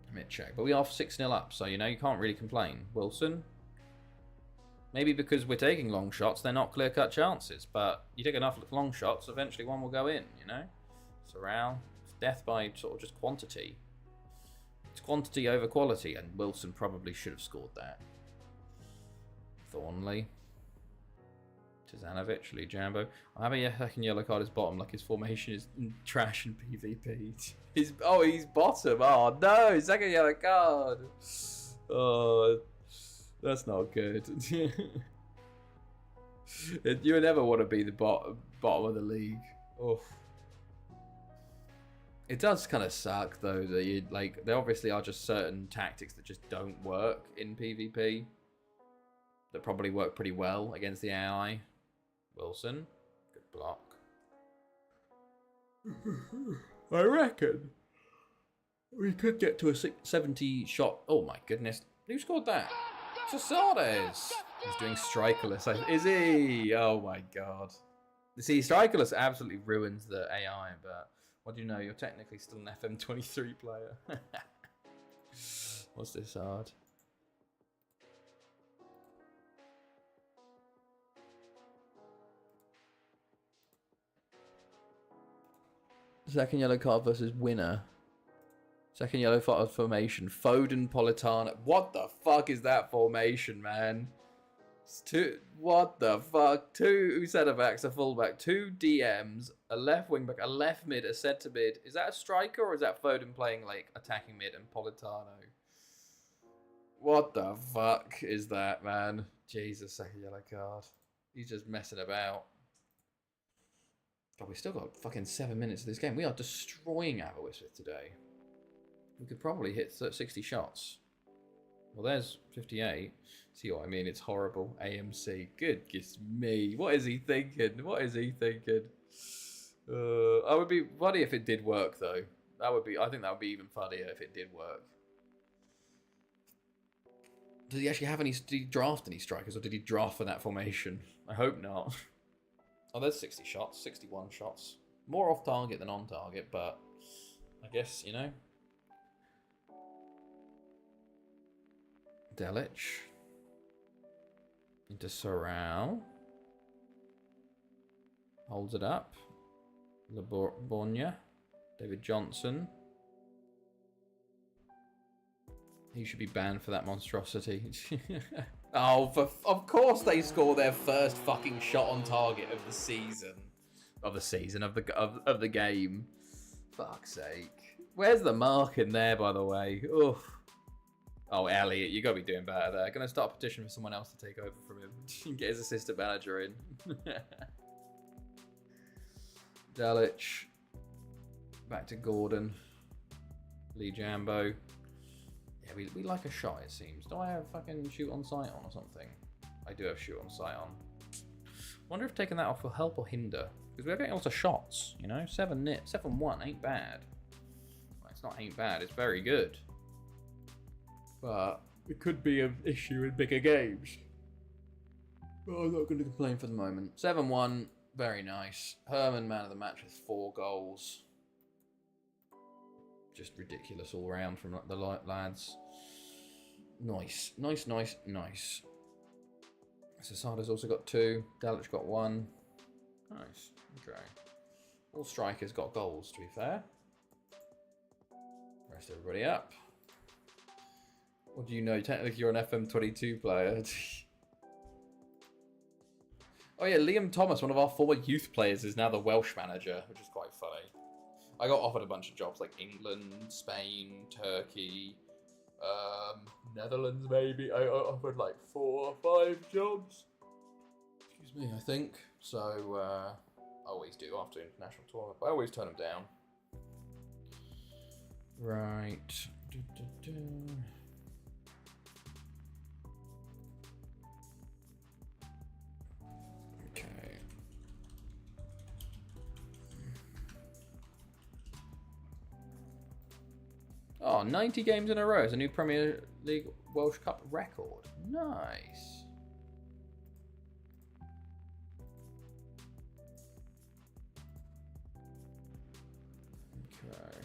Let me check. But we are 6-0 up, so, you know, you can't really complain. Wilson. Maybe because we're taking long shots, they're not clear-cut chances, but you take enough long shots, eventually one will go in, you know? Sorrel. It's death by sort of just quantity. It's quantity over quality, and Wilson probably should have scored that. Thornley. Cesanovic, Lee Jambo. I have a second yellow card is bottom, like his formation is trash in PvP. He's bottom. Oh no, second yellow card. Oh, that's not good. You never want to be the bottom of the league. Oh. It does kind of suck though that you like. There obviously are just certain tactics that just don't work in PvP. That probably work pretty well against the AI. Wilson, good block. I reckon we could get to a 70 shot. Oh my goodness, who scored that? Cesades. He's doing strikerless. Is he? Oh my god. See, strikerless absolutely ruins the AI, but. What do you know? You're technically still an FM23 player. What's this hard? Second yellow card versus winner. Second yellow formation. Foden, Politano. What the fuck is that formation, man? It's two. What the fuck? Two centre backs, a fullback, two DMs, a left wing back, a left mid, a centre mid. Is that a striker or is that Foden playing like attacking mid and Politano? What the fuck is that, man? Jesus, second yellow card. He's just messing about. God, we still got fucking 7 minutes of this game. We are destroying Aberystwyth today. We could probably hit 60 shots. Well, there's 58. See what I mean? It's horrible. AMC. Goodness me. What is he thinking? What is he thinking? I would be funny if it did work, though. That would be. I think that would be even funnier if it did work. Did he actually have any? Did he draft any strikers, or did he draft for that formation? I hope not. Oh, there's 60 shots, 61 shots. More off target than on target, but I guess, you know. Delic. Into Sorrel. Holds it up. Labornia. David Johnson. He should be banned for that monstrosity. Oh, of course they score their first fucking shot on target of the season. Of the game. Fuck's sake. Where's the mark in there, by the way? Oof. Oh, Elliot, you gotta be doing better there. Gonna start a petition for someone else to take over from him. Get his assistant manager in. Delic. Back to Gordon. Lee Jambo. Yeah, we like a shot, it seems. Do I have fucking shoot on sight on or something? I do have shoot on sight on. Wonder if taking that off will help or hinder. Because we're getting lots of shots, you know? 7-1 ain't bad. Well, it's not ain't bad, it's very good. But it could be an issue in bigger games. But I'm not going to complain for the moment. 7-1, very nice. Herman, man of the match with 4 goals. Just ridiculous all round from the lads. Nice. Sasada's also got 2. Dalic got 1. Nice. Okay. All strikers got goals, to be fair. Rest everybody up. What do you know? Technically, you're an FM22 player. Oh yeah, Liam Thomas, one of our former youth players, is now the Welsh manager, which is quite funny. I got offered a bunch of jobs like England, Spain, Turkey, Netherlands maybe. I offered like 4 or 5 jobs. Excuse me, I think. So, I always do after international tournament, but I always turn them down. Right. Okay. Oh, 90 games in a row is a new Premier League Welsh Cup record. Nice. Okay.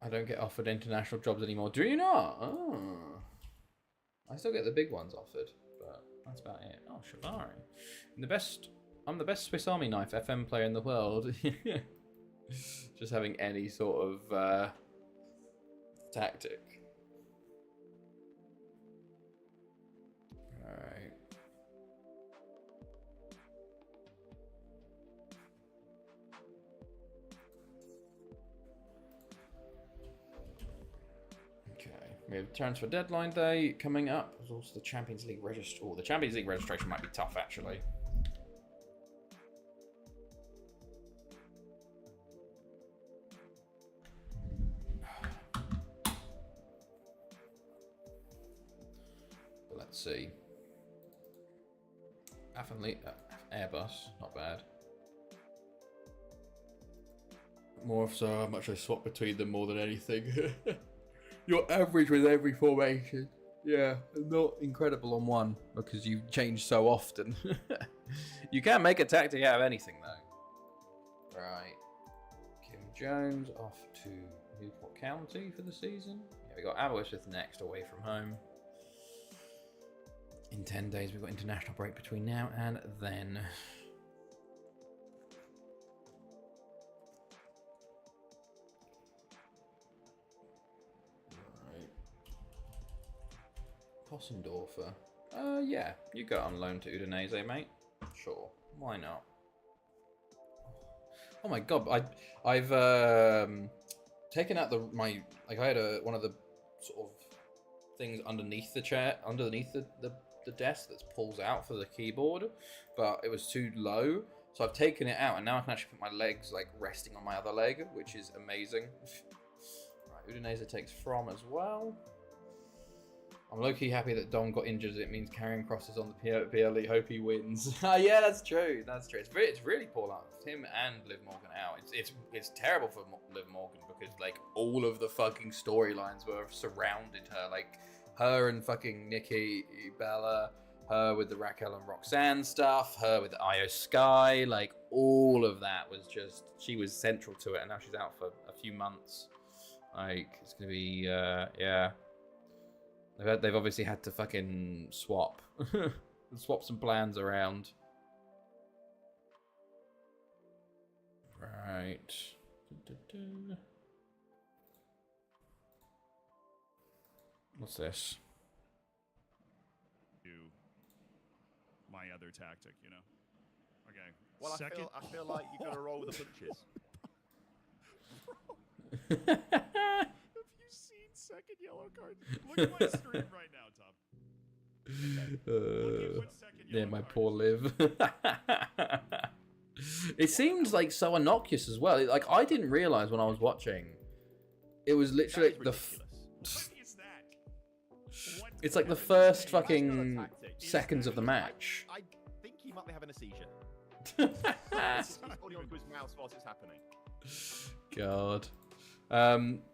I don't get offered international jobs anymore. Do you not? Oh. I still get the big ones offered, but that's about it. Oh, Shivari. I'm the best Swiss Army knife FM player in the world. Just having any sort of tactic. Alright. Okay. We have transfer deadline day coming up. There's also the Champions League registration. Oh, the Champions League registration might be tough, actually. Let's see. Airbus, not bad. More of so how much I swap between them more than anything. Your average with every formation. Yeah, not incredible on one because you change so often. You can't make a tactic out of anything though. Right. Kim Jones off to Newport County for the season. Yeah, we got Aberystwyth next away from home. In 10 days, we've got international break between now and then. Right. Possendorfer. Yeah, you go on loan to Udinese, mate. Sure, why not? Oh my god, I've taken out I had one of the sort of things underneath the chair, underneath the desk that pulls out for the keyboard, but it was too low, so I've taken it out, and now I can actually put my legs like resting on my other leg, which is amazing. Right, Udinese takes from as well. I'm low-key happy that Dom got injured. It means carrying crosses on the PLE. Hope he wins. Yeah, that's true. That's true. It's really poor luck. Him and Liv Morgan out. It's terrible for Liv Morgan because like all of the fucking storylines were surrounded her. Like her and fucking Nikki Bella, her with the Raquel and Roxanne stuff, her with the Io Sky. Like all of that was just, she was central to it, and now she's out for a few months. Like it's gonna be yeah. They've obviously had to fucking swap some plans around. Right. What's this? Do my other tactic, you know. Okay. Well, I feel like you've got to roll with the punches. Second yellow card. Look at my screen right now, Tom. Yeah, my poor Liv. It seems like so innocuous as well. Like I didn't realize when I was watching, it was literally What is that? It's like the first fucking seconds of the match. I think he might be having a seizure. He's holding onto his mouse whilst it's happening. God.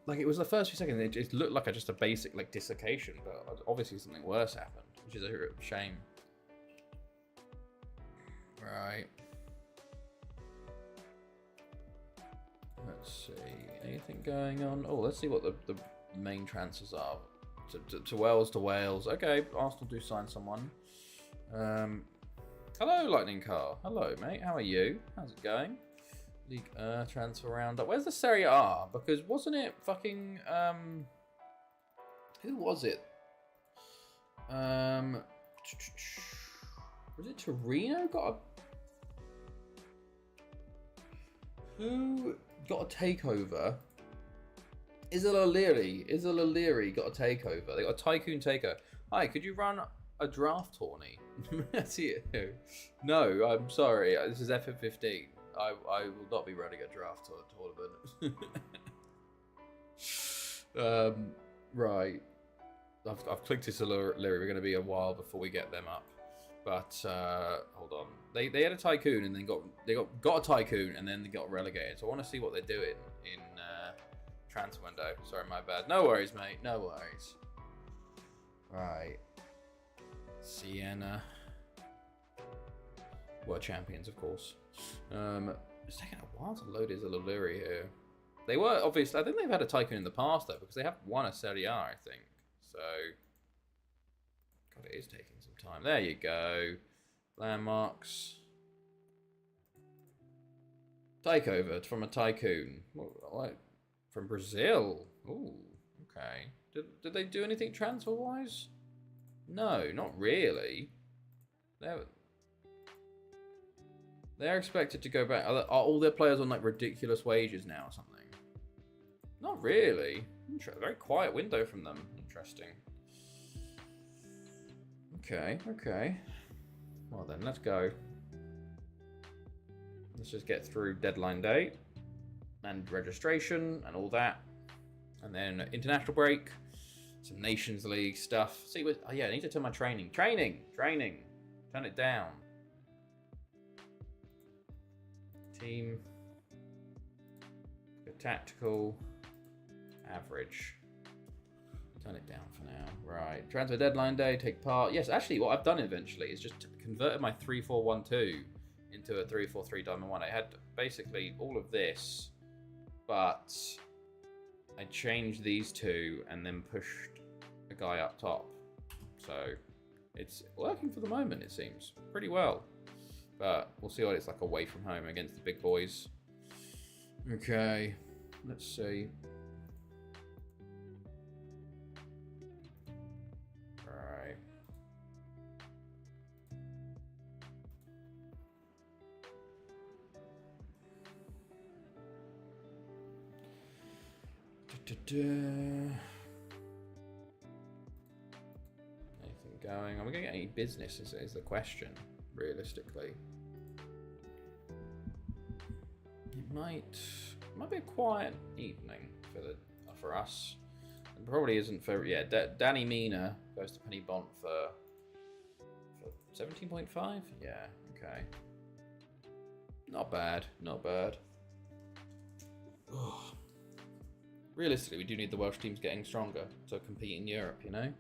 Like it was the first few seconds, it looked like just a basic like dislocation, but obviously something worse happened, which is a shame. Right. Let's see, anything going on? Oh, let's see what the main transfers are. To Wales. Okay, Arsenal do sign someone. Hello, Lightning Car. Hello, mate. How are you? How's it going? League transfer roundup. Where's the Serie A? Because wasn't it fucking who was it? Was it Torino who got a takeover? Isola Leary got a takeover. They got a tycoon taker. Hi, could you run a draft tourney? That's it. No, I'm sorry. This is F15. I will not be running a draft tournament. Right. I've clicked this Leary. We're going to be a while before we get them up. But hold on. They had a tycoon and then got a tycoon and then they got relegated. So I want to see what they're doing in transfer window. Sorry, my bad. No worries, mate. No worries. Right. Sienna. World champions, of course. It's taking a while to load Isola Leary here. They were obviously. I think they've had a tycoon in the past though, because they have won a Serie A, I think. So, God, it is taking some time. There you go. Landmarks. Takeover from a tycoon. What? From Brazil. Ooh, okay. Did they do anything transfer-wise? No, not really. They're expected to go back. Are all their players on like ridiculous wages now or something? Not really. Very quiet window from them. Interesting. Okay. Well then, let's go. Let's just get through deadline day and registration and all that, and then international break, some Nations League stuff. See what? Oh yeah, I need to turn my training. Turn it down. Team. Tactical. Average. Turn it down for now. Right. Transfer deadline day. Take part. Yes, actually, what I've done eventually is just converted my 3-4-1-2 into a 3-4-3 diamond 1. I had basically all of this, but I changed these two and then pushed a guy up top. So It's working for the moment, it seems. Pretty well. But we'll see what it's like away from home against the big boys. Okay, let's see. Alright. Anything going? Are we going to get any business is the question, realistically. It might be a quiet evening for us. It probably isn't for Danny Mina goes to Penny Bont for 17.5. Yeah, okay. Not bad. Ugh. Realistically, we do need the Welsh teams getting stronger to compete in Europe, you know?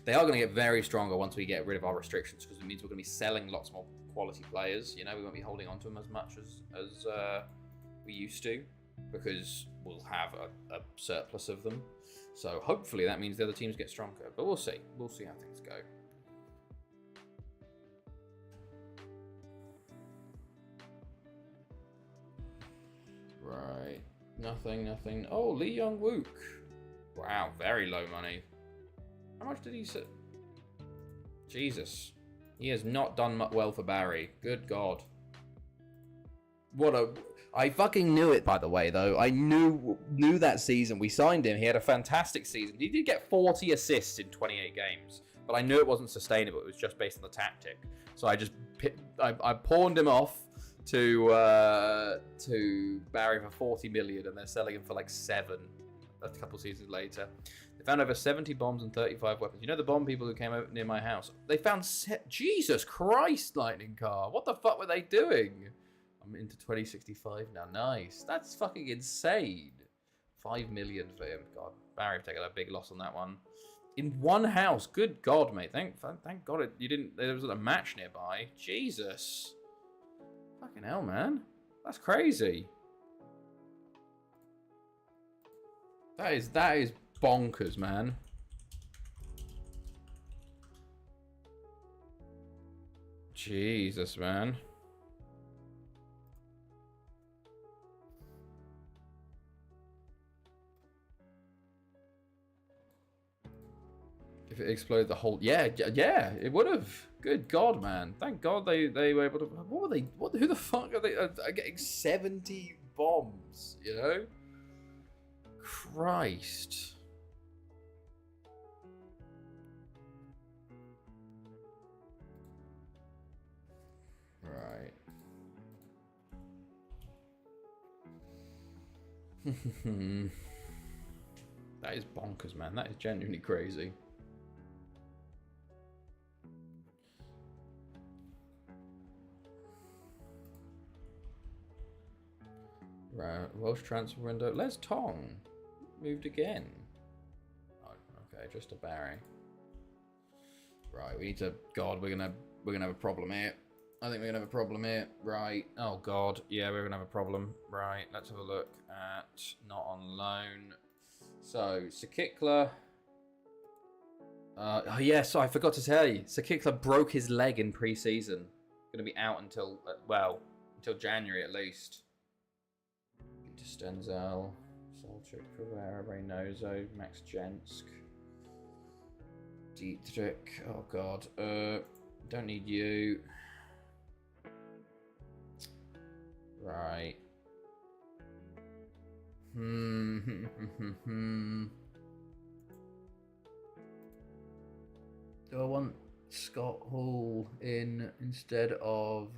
They are going to get very stronger once we get rid of our restrictions, because it means we're going to be selling lots more quality players, you know? We won't be holding on to them as much as we used to, because we'll have a surplus of them. So hopefully that means the other teams get stronger, but we'll see. We'll see how things go. Right. Nothing. Oh, Lee Young-wook. Wow, very low money. How much did he say? Jesus. He has not done much well for Barry. Good God. I fucking knew it, by the way, though. I knew that season. We signed him. He had a fantastic season. He did get 40 assists in 28 games. But I knew it wasn't sustainable. It was just based on the tactic. So I pawned him off to Barry for 40 million, and they're selling him for like 7 a couple seasons later. They found over 70 bombs and 35 weapons. You know the bomb people who came over near my house? They found Jesus Christ, Lightning Car. What the fuck were they doing? I'm into 2065 now. Nice. That's fucking insane. 5 million for him. God, Barry taking a big loss on that one. In one house. Good God, mate. Thank God there wasn't a match nearby. Jesus. Fucking hell, man. That's crazy. That is bonkers, man. Jesus, man. If it exploded the whole... Yeah, it would have. Good God, man. Thank God they were able to... What were they... Who the fuck are they getting 70 bombs, you know? Christ. Right. That is bonkers, man. That is genuinely crazy. Right, Welsh transfer window. Les Tong moved again. Oh, okay, just a Barry. Right, we need to. God, we're gonna have a problem here. I think we're gonna have a problem here. Right. Oh God, yeah, we're gonna have a problem. Right. Let's have a look at not on loan. So Sakikla. Oh yes, I forgot to tell you. Sakikla broke his leg in pre-season. Gonna be out until until January at least. Stenzel, Solchuk, Pereira, Reynoso, Max Jensk, Dietrich. Oh God, don't need you. Right. Do I want Scott Hall in instead of?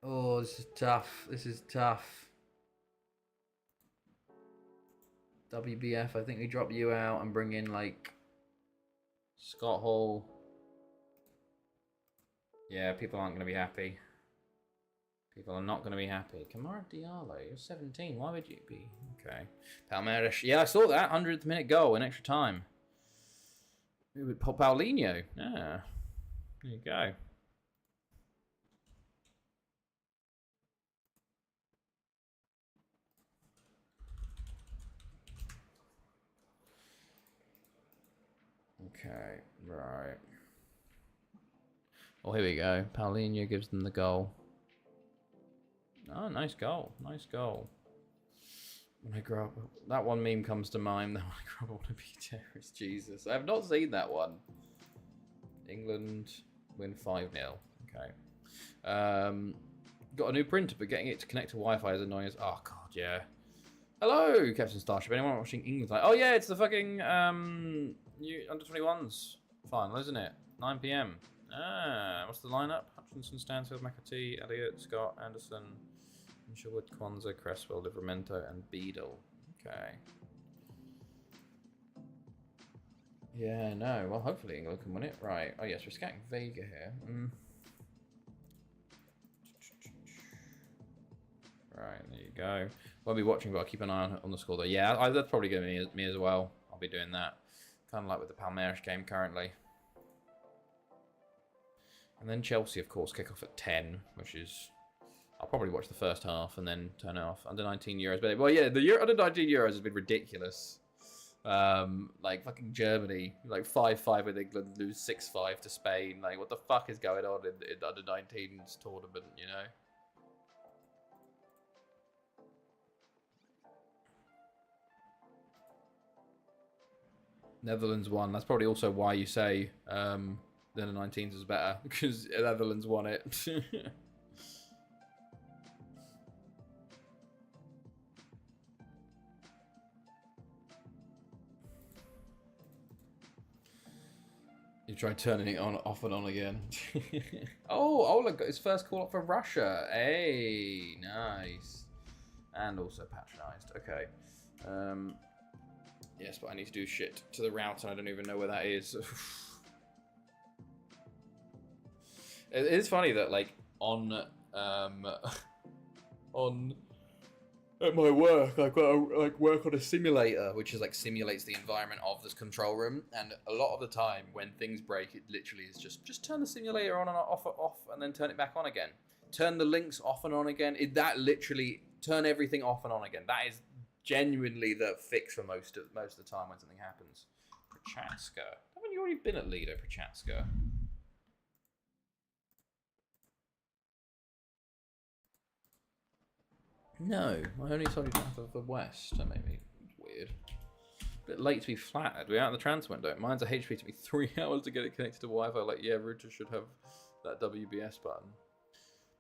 Oh, this is tough. WBF, I think we drop you out and bring in, like, Scott Hall. Yeah, people aren't going to be happy. People are not going to be happy. Kamara Diallo, you're 17. Why would you be? Okay. Palmeiras. Yeah, I saw that. 100th minute goal in extra time. Paulinho. Yeah. There you go. Okay, right. Oh, here we go. Paulinho gives them the goal. Oh, nice goal. Nice goal. When I grow up, that one meme comes to mind. That when I grow up, I want to be a terrorist. Jesus. I have not seen that one. England win 5-0. Okay. Got a new printer, but getting it to connect to Wi-Fi is annoying as... Oh, God, yeah. Hello, Captain Starship. Anyone watching England? Oh, yeah, it's the fucking new under-21s final, isn't it? 9 p.m. Ah, what's the lineup? Hutchinson, Stansfield, McAtee, Elliott, Scott, Anderson, Sherwood, Kwanzaa, Cresswell, Livramento, and Beadle. Okay. Yeah, no. Well, hopefully England can win it. Right. Oh, yes, we're scouting Vega here. Right, there you go. Won't be watching, but I'll keep an eye on the score, though. Yeah, that's probably going to be me as well. I'll be doing that. Kind of like with the Palmeiras game currently. And then Chelsea, of course, kick off at 10, which is... I'll probably watch the first half and then turn it off. Under 19 Euros. But, well, yeah, the under 19 Euros has been ridiculous. Like, fucking Germany. Like, 5-5 with England, lose 6-5 to Spain. Like, what the fuck is going on in the under 19s tournament, you know? Netherlands won. That's probably also why you say the under 19s is better. Because Netherlands won it. You try turning it on, off and on again. Oh, Ola got his first call up for Russia. Hey, nice. And also patronised. Okay. Yes, but I need to do shit to the router. I don't even know where that is. It is funny that, like, on at my work, I've got to work on a simulator, which is like simulates the environment of this control room. And a lot of the time, when things break, it literally is just turn the simulator on and off, and then turn it back on again. Turn the links off and on again. That literally turn everything off and on again. That is genuinely the fix for most of the time when something happens. Prochaska. Haven't you already been at Lido, Prochaska? No, I only told you north of the west. That made me weird. A bit late to be flattered. We're out of the transfer window. Mine's a HP to be 3 hours to get it connected to Wi-Fi. Like, yeah, router should have that WBS button.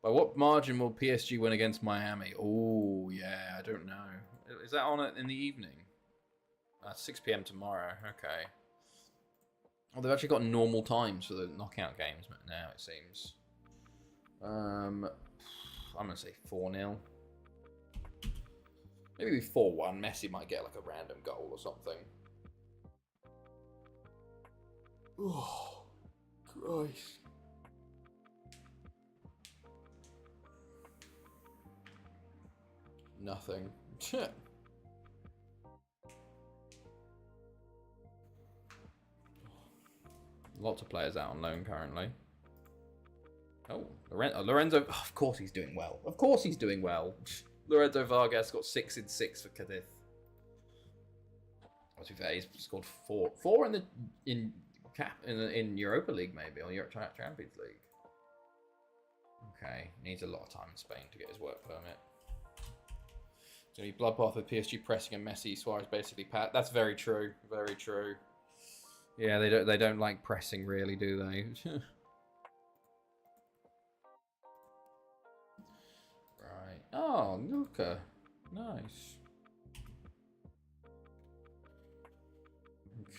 By what margin will PSG win against Miami? Oh, yeah, I don't know. Is that on in the evening? 6 p.m. tomorrow. Okay. Oh, they've actually got normal times for the knockout games now, it seems. I'm going to say 4-0. Maybe 4-1. Messi might get like a random goal or something. Oh, Christ. Nothing. Lots of players out on loan currently. Oh, Lorenzo. Oh, of course he's doing well. Of course he's doing well. Lorenzo Vargas got 6 in 6 for Cadiz. To be fair, he's scored 4 in Europa League maybe, or Europe Champions League. Okay, needs a lot of time in Spain to get his work permit. It's gonna be bloodbath with PSG pressing and Messi. Suarez basically pat. That's very true. Very true. Yeah, they don't like pressing really, do they? Right. Oh, Luca. Nice.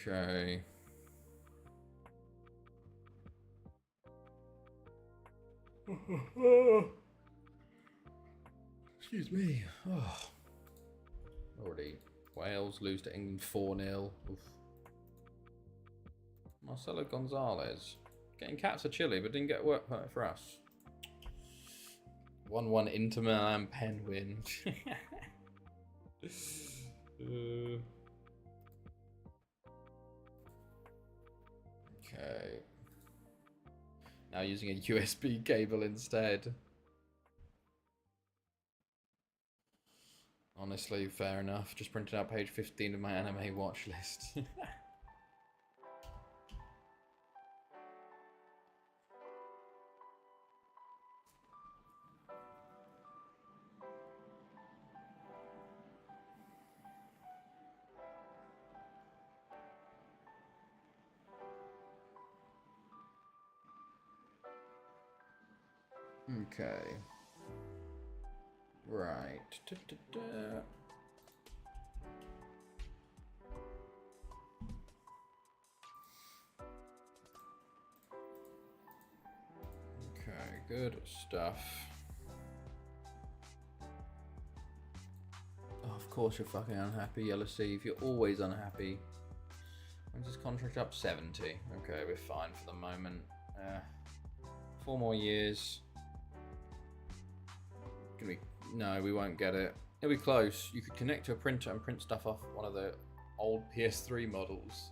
Okay. Excuse me. Oh. Already. Wales lose to England 4-0. Oof. Marcelo Gonzalez. Getting caps for Chile, but didn't get work permit for us. 1-1 Inter Milan pen win. Okay. Now using a USB cable instead. Honestly, fair enough. Just printed out page 15 of my anime watch list. Okay. Right. Da-da-da. Okay, good stuff. Oh, of course you're fucking unhappy, Yellow Steve. You're always unhappy. When's his contract up? 70. Okay, we're fine for the moment. 4 more years. Can we? No, we won't get it. It'll be close. You could connect to a printer and print stuff off one of the old PS3 models.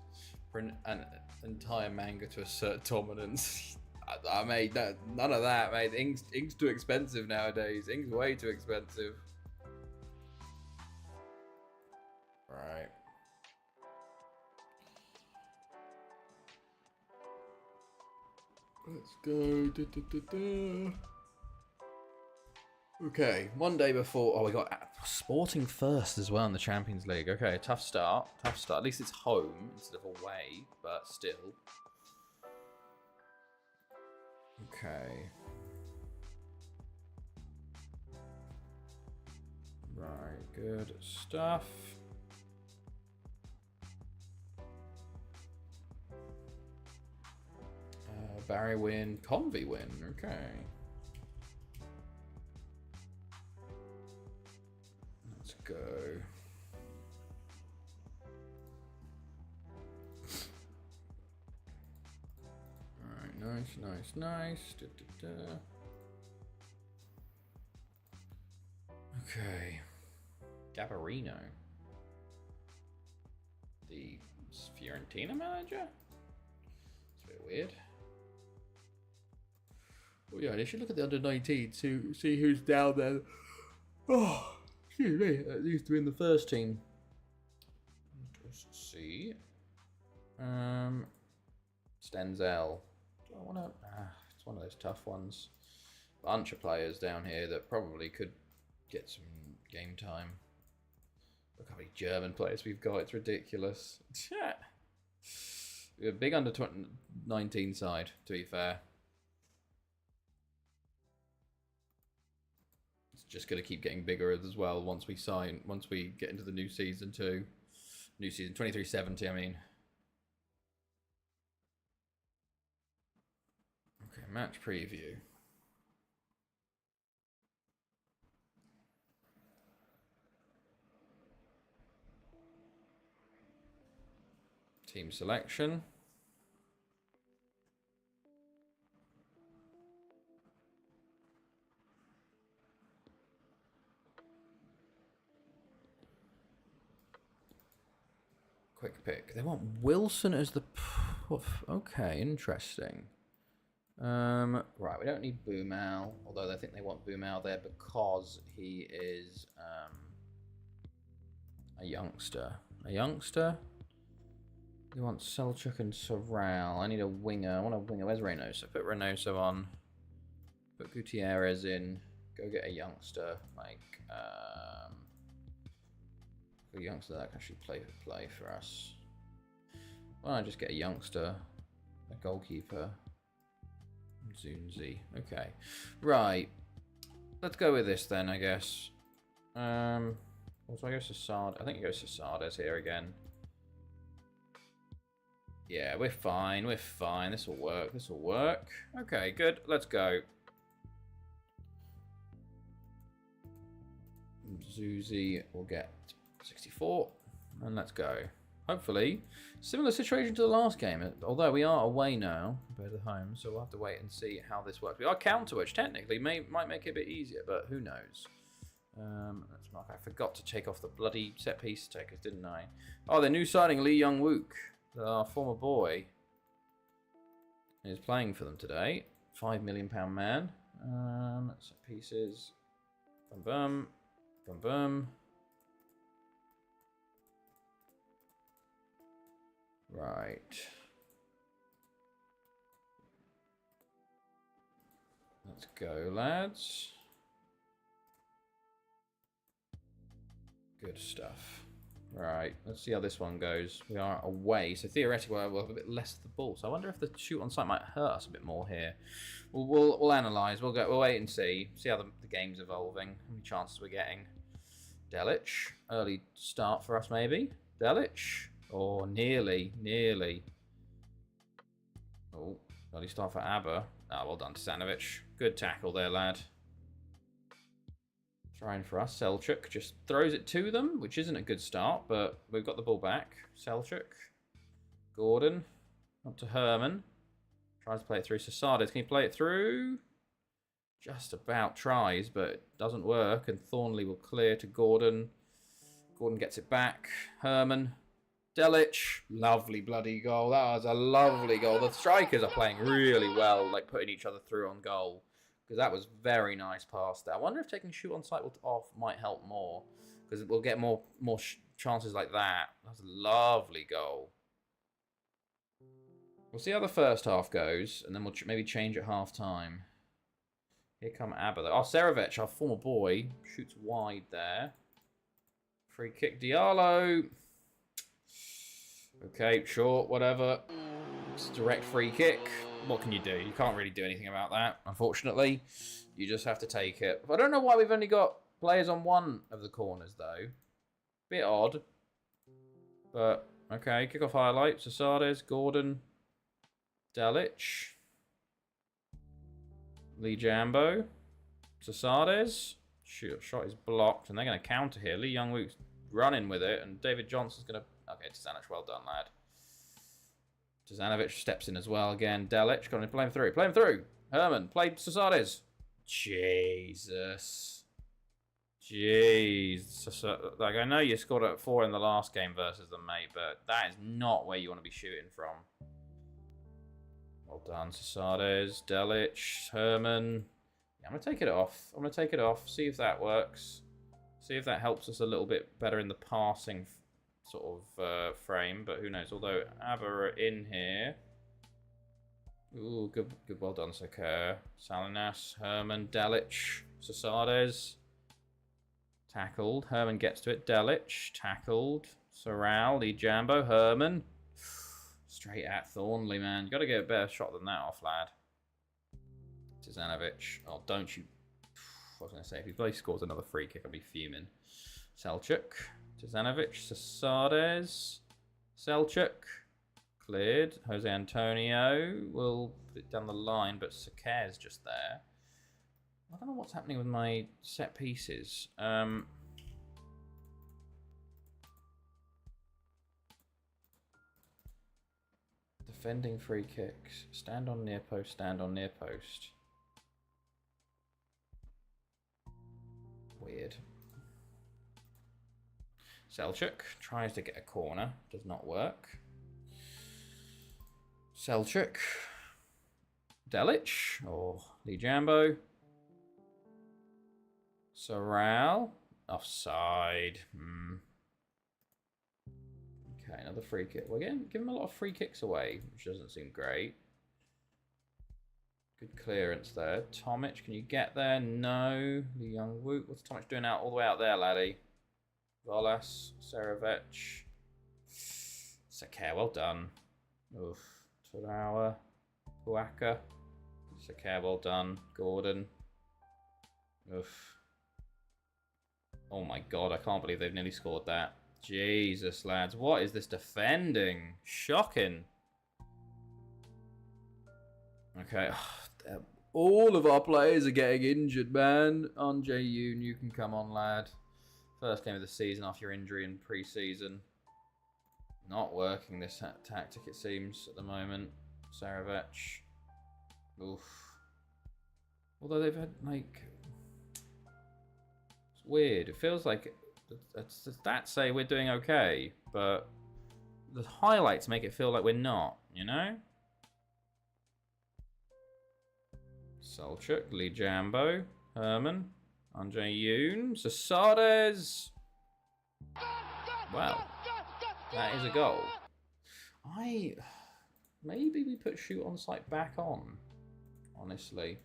Print an entire manga to assert dominance. I made that. None of that, mate. Ink's too expensive nowadays. Ink's way too expensive. Right. Let's go. Da, da, da, da. Okay, one day before. Oh, we got Sporting first as well in the Champions League. Okay, tough start. Tough start. At least it's home instead of away, but still. Okay. Right, good stuff. Barry win, Convy win. Okay. Let's go. Alright, nice. Da, da, da. Okay. Gabarino. The Fiorentina manager? It's a bit weird. Well, yeah, they should look at the under-19 to see who's down there. Oh, excuse me. At least we're in the first team. Let's see. Stenzel. Do I want to? It's one of those tough ones. Bunch of players down here that probably could get some game time. Look how many German players we've got. It's ridiculous. We're a big under-19 side, to be fair. Just going to keep getting bigger as well once we get into the new season too. New season 23-70, I mean. Okay, match preview. Team selection. Quick pick. They want Wilson as the... Okay, interesting. Right, we don't need Boomal, although I think they want Boomal there because he is a youngster. A youngster? They want Selchuk and Sorrell. I need a winger. I want a winger. Where's Reynoso? Put Reynoso on. Put Gutierrez in. Go get a youngster like... a youngster that can actually play for us. Why don't I just get a youngster, a goalkeeper, Zunzi. Okay, right. Let's go with this then, I guess. Also, I go Sasard. I think it goes Sasardes here again. Yeah, we're fine. We're fine. This will work. This will work. Okay, good. Let's go. Zuzi will get 64, and let's go. Hopefully, similar situation to the last game, although we are away now compared to home, so we'll have to wait and see how this works. We are counter, which technically might make it a bit easier, but who knows. Let's mark. I forgot to take off the bloody set piece takers, didn't I? Oh, the new signing, Lee Young-wook, our former boy, is playing for them today. £5 million man. Set pieces. Boom, boom, boom, boom. Right. Let's go, lads. Good stuff. Right, let's see how this one goes. We are away, so theoretically we'll have a bit less of the ball. So I wonder if the shoot on sight might hurt us a bit more here. We'll analyse. We'll wait and see how the game's evolving. How many chances we're getting. Delic, early start for us maybe. Delic, or nearly. Oh, early start for ABBA. Ah, well done to Stanovic. Good tackle there, lad. Trying for us. Selchuk just throws it to them, which isn't a good start, but we've got the ball back. Selchuk. Gordon. Up to Herman. Tries to play it through. Sasades, can he play it through? Just about tries, but it doesn't work. And Thornley will clear to Gordon. Gordon gets it back. Herman. Delic. Lovely bloody goal. That was a lovely goal. The strikers are playing really well, like putting each other through on goal. Because that was very nice pass there. I wonder if taking shoot on sight off might help more. Because we'll get more chances like that. That's a lovely goal. We'll see how the first half goes. And then we'll maybe change at half time. Here come ABBA though. Oh, Serovic, our former boy, shoots wide there. Free kick, Diallo. Okay, short, whatever. It's a direct free kick. What can you do? You can't really do anything about that, unfortunately. You just have to take it. I don't know why we've only got players on one of the corners, though. Bit odd. But, okay, kick-off highlights. Sasades, Gordon, Delic, Lee Jambo, Sasades. Shoot, shot is blocked, and they're going to counter here. Lee Youngwook's running with it, and David Johnson's going to... Okay, Tizanovic, well done, lad. Tizanovic steps in as well again. Delic, got to play him through. Play him through. Herman, play Sasades. Jesus. Jeez. Like, I know you scored at 4 in the last game versus them, mate, but that is not where you want to be shooting from. Well done, Sasades, Delic, Herman. Yeah, I'm going to take it off. See if that works. See if that helps us a little bit better in the passing sort of frame, but who knows. Although ABBA are in here. Ooh, good, well done, Sakir. Salinas, Herman, Delic, Sasades. Tackled. Herman gets to it. Delic, tackled. Sorrell, Lee Jambo, Herman. Straight at Thornley, man. You got to get a better shot than that off, lad. Tizanovic. Oh, don't you... I was going to say, if he both scores another free kick, I'll be fuming. Selchuk. Tizanovic. Sasades. Selchuk. Cleared. Jose Antonio will put it down the line, but Sakir's just there. I don't know what's happening with my set pieces. Defending free kicks. Stand on near post, stand on near post. Weird. Selchuk tries to get a corner. Does not work. Selchuk. Delic. Or Lee Jambo. Sorrell. Offside. Okay, another free kick. We're giving him a lot of free kicks away, which doesn't seem great. Good clearance there. Tomic, can you get there? No. Lee Youngwook. What's Tomic doing out all the way out there, laddie? Volas, Serovic. Sakir, well done. Oof. Turawa. Puaka. Sakir, well done. Gordon. Oof. Oh my god, I can't believe they've nearly scored that. Jesus, lads. What is this defending? Shocking. Okay. All of our players are getting injured, man. Anjay Yoon, you can come on, lad. First game of the season after your injury in pre-season. Not working this tactic, it seems, at the moment. Serovic. Oof. Although they've had, like... It's weird. It feels like... The stats say we're doing okay, but the highlights make it feel like we're not, you know? Selchuk, Lee Jambo, Herman, Anjay Yoon, Sasades. Well, that is a goal. Maybe we put shoot on sight back on, honestly.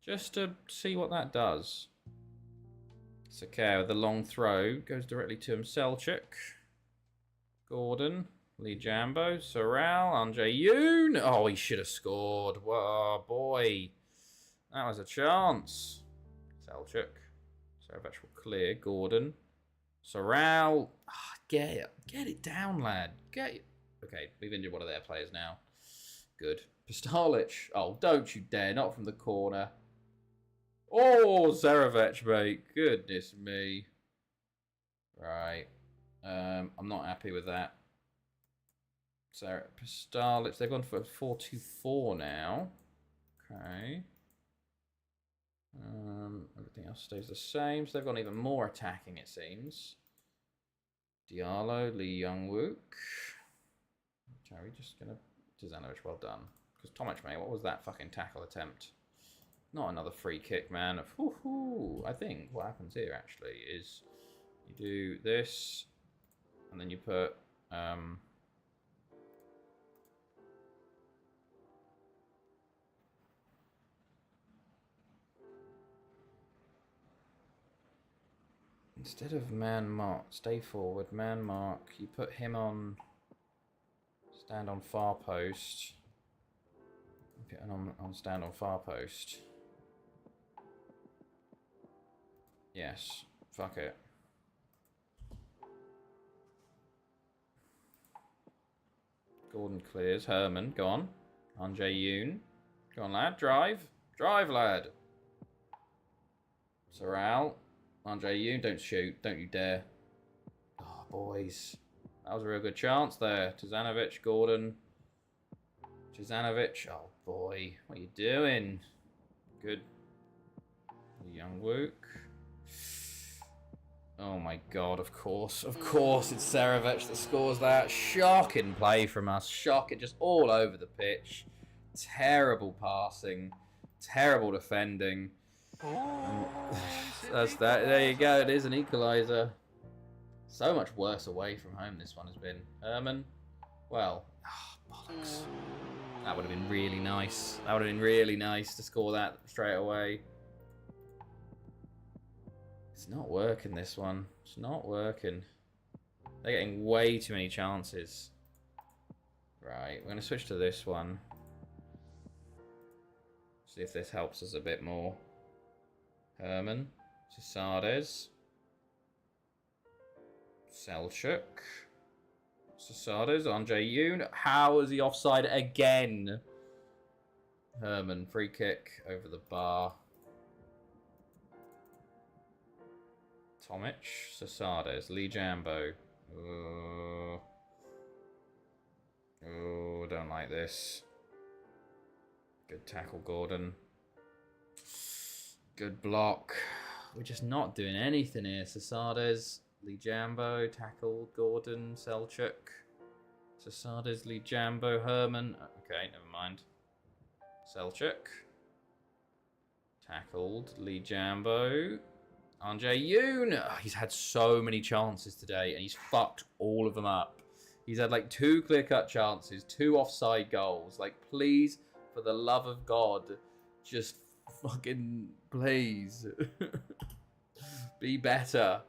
Just to see what that does. Sakay with the long throw goes directly to him. Selchuk, Gordon, Lee Jambo, Sorrel, Andre Yoon. Oh, he should have scored. Whoa, boy. That was a chance. Selchuk. Saravac will clear. Gordon. Sorrel. Oh, get it down, lad. Get it. Okay, we've injured one of their players now. Good. Pistalic. Oh, don't you dare. Not from the corner. Oh, Zarevich, mate. Goodness me. Right. I'm not happy with that. So, Pistalic. They've gone for 4-2-4 now. Okay. Everything else stays the same. So they've gone even more attacking, it seems. Diallo, Lee Youngwook. Are we just going to... Tizanovic, well done. Because Tomic, mate, what was that fucking tackle attempt? Not another free kick, man. I think what happens here, actually, is you do this, and then you put... instead of man mark, stay forward, man mark, you put him on... stand on far post. Get on stand on far post. Yes. Fuck it. Gordon clears. Herman, go on. Andre Yoon. Go on, lad. Drive. Drive, lad. Sorrel. Andre Yoon, don't shoot. Don't you dare. Oh, boys. That was a real good chance there. Tizanovic, Gordon. Tizanovic. Oh, boy. What are you doing? Good. Youngwook. Oh, my God. Of course. Of course it's Zarevich that scores that. Shocking play from us. Shocking. Just all over the pitch. Terrible passing. Terrible defending. That's that. There you go. It is an equaliser. So much worse away from home this one has been. Herman. Well. Oh, bollocks. That would have been really nice. That would have been really nice to score that straight away. It's not working, this one. It's not working. They're getting way too many chances. Right, we're going to switch to this one. See if this helps us a bit more. Herman. Sasades. Selchuk. Sasades. Andre Yoon. How is he offside again? Herman. Free kick over the bar. Tomic. Sasades. Lee Jambo. Oh, don't like this. Good tackle, Gordon. Good block. We're just not doing anything here. Sasades, Lee Jambo, tackled, Gordon, Selchuk. Sasades, Lee Jambo, Herman. Okay, never mind. Selchuk. Tackled, Lee Jambo. Andre Yoon. Oh, he's had so many chances today and he's fucked all of them up. He's had like 2 clear-cut chances, 2 offside goals. Like, please, for the love of God, just fucking please. Be better.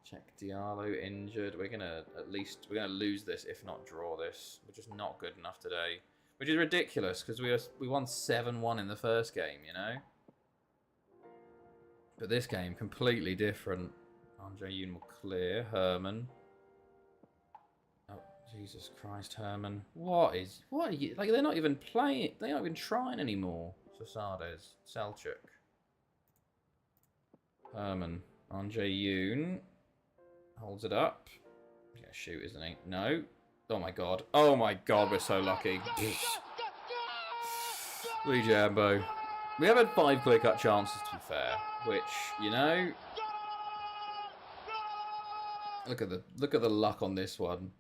Check Diallo injured. We're gonna lose this, if not draw this. We're just not good enough today. Which is ridiculous because we won 7-1 in the first game, you know? But this game, completely different. Andre Yoon will clear. Herman. Oh, Jesus Christ, Herman. What are you... Like, they're not even playing... They're not even trying anymore. Sasades. Selchuk. Herman. Andre Yoon. Holds it up. He's going to shoot, isn't he? No. Oh, my God. Oh, my God, we're so lucky. Lee Jambo. We have had 5 clear-cut chances, to be fair. Which, you know... Look at the luck on this one.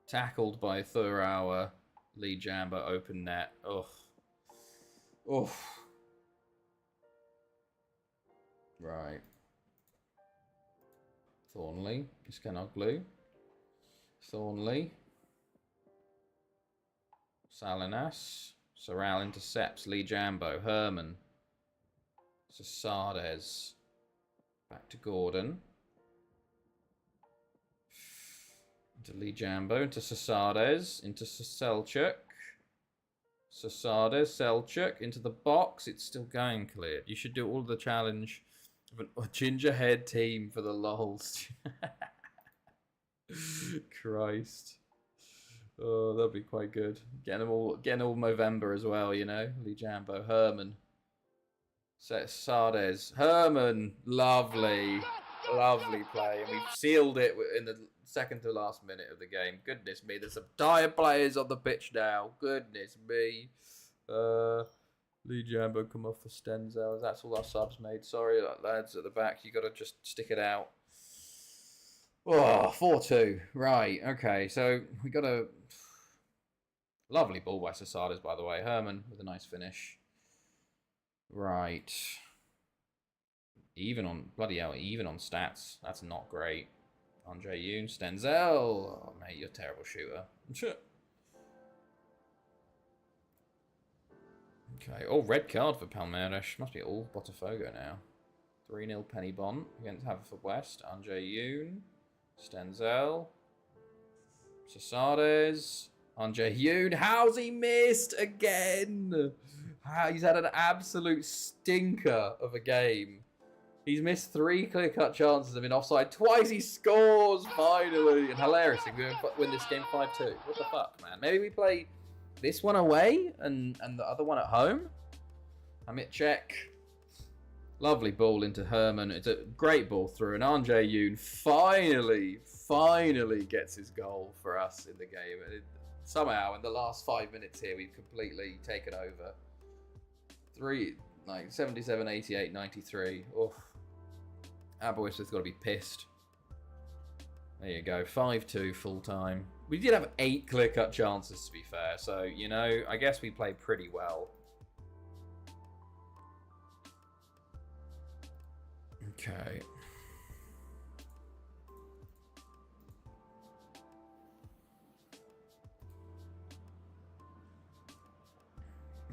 Tackled by Thurauer. Lee Jambo, open net. Ugh. Ugh. Right. Thornley. Iskanoglu. Thornley. Salinas. Sorrel intercepts. Lee Jambo. Herman. Sasades. Back to Gordon. Into Lee Jambo, into Sasades, into Selchuk. Sasades, Selchuk, into the box. It's still going cleared. You should do all the challenge of a gingerhead team for the lols. Christ. Oh, that'd be quite good. Getting all Movember as well, you know. Lee Jambo, Herman. Sades, Herman, lovely. Lovely play. And we've sealed it in the second to last minute of the game. Goodness me, there's some tired players on the pitch now. Goodness me. Lee Jambo come off for Stenzel. That's all our subs made. Sorry, lads at the back. You got to just stick it out. Oh, 4-2. Right, okay. So we got a lovely ball by Sasades, by the way. Herman with a nice finish. Right. Even on, bloody hell, even on stats. That's not great. Andre Yoon, Stenzel. Oh, mate, you're a terrible shooter. Okay. Oh, red card for Palmeiras. Must be all Botafogo now. 3-0 Penny Bont against Haverford Andre Yoon, Stenzel, Sasades, Andre Yoon. How's he missed again? He's had an absolute stinker of a game. He's missed 3 clear-cut chances of an offside. Twice he scores, finally. And hilarious, we're going to win this game 5-2. What the fuck, man? Maybe we play this one away and the other one at home? Amit check. Lovely ball into Herman. It's a great ball through. And Andre Yoon finally gets his goal for us in the game. And somehow, in the last 5 minutes here, we've completely taken over. 77, 88, 93. Oof. Our boys has got to be pissed. There you go. 5-2 full time. We did have 8 clear-cut chances, to be fair. So, you know, I guess we played pretty well. Okay.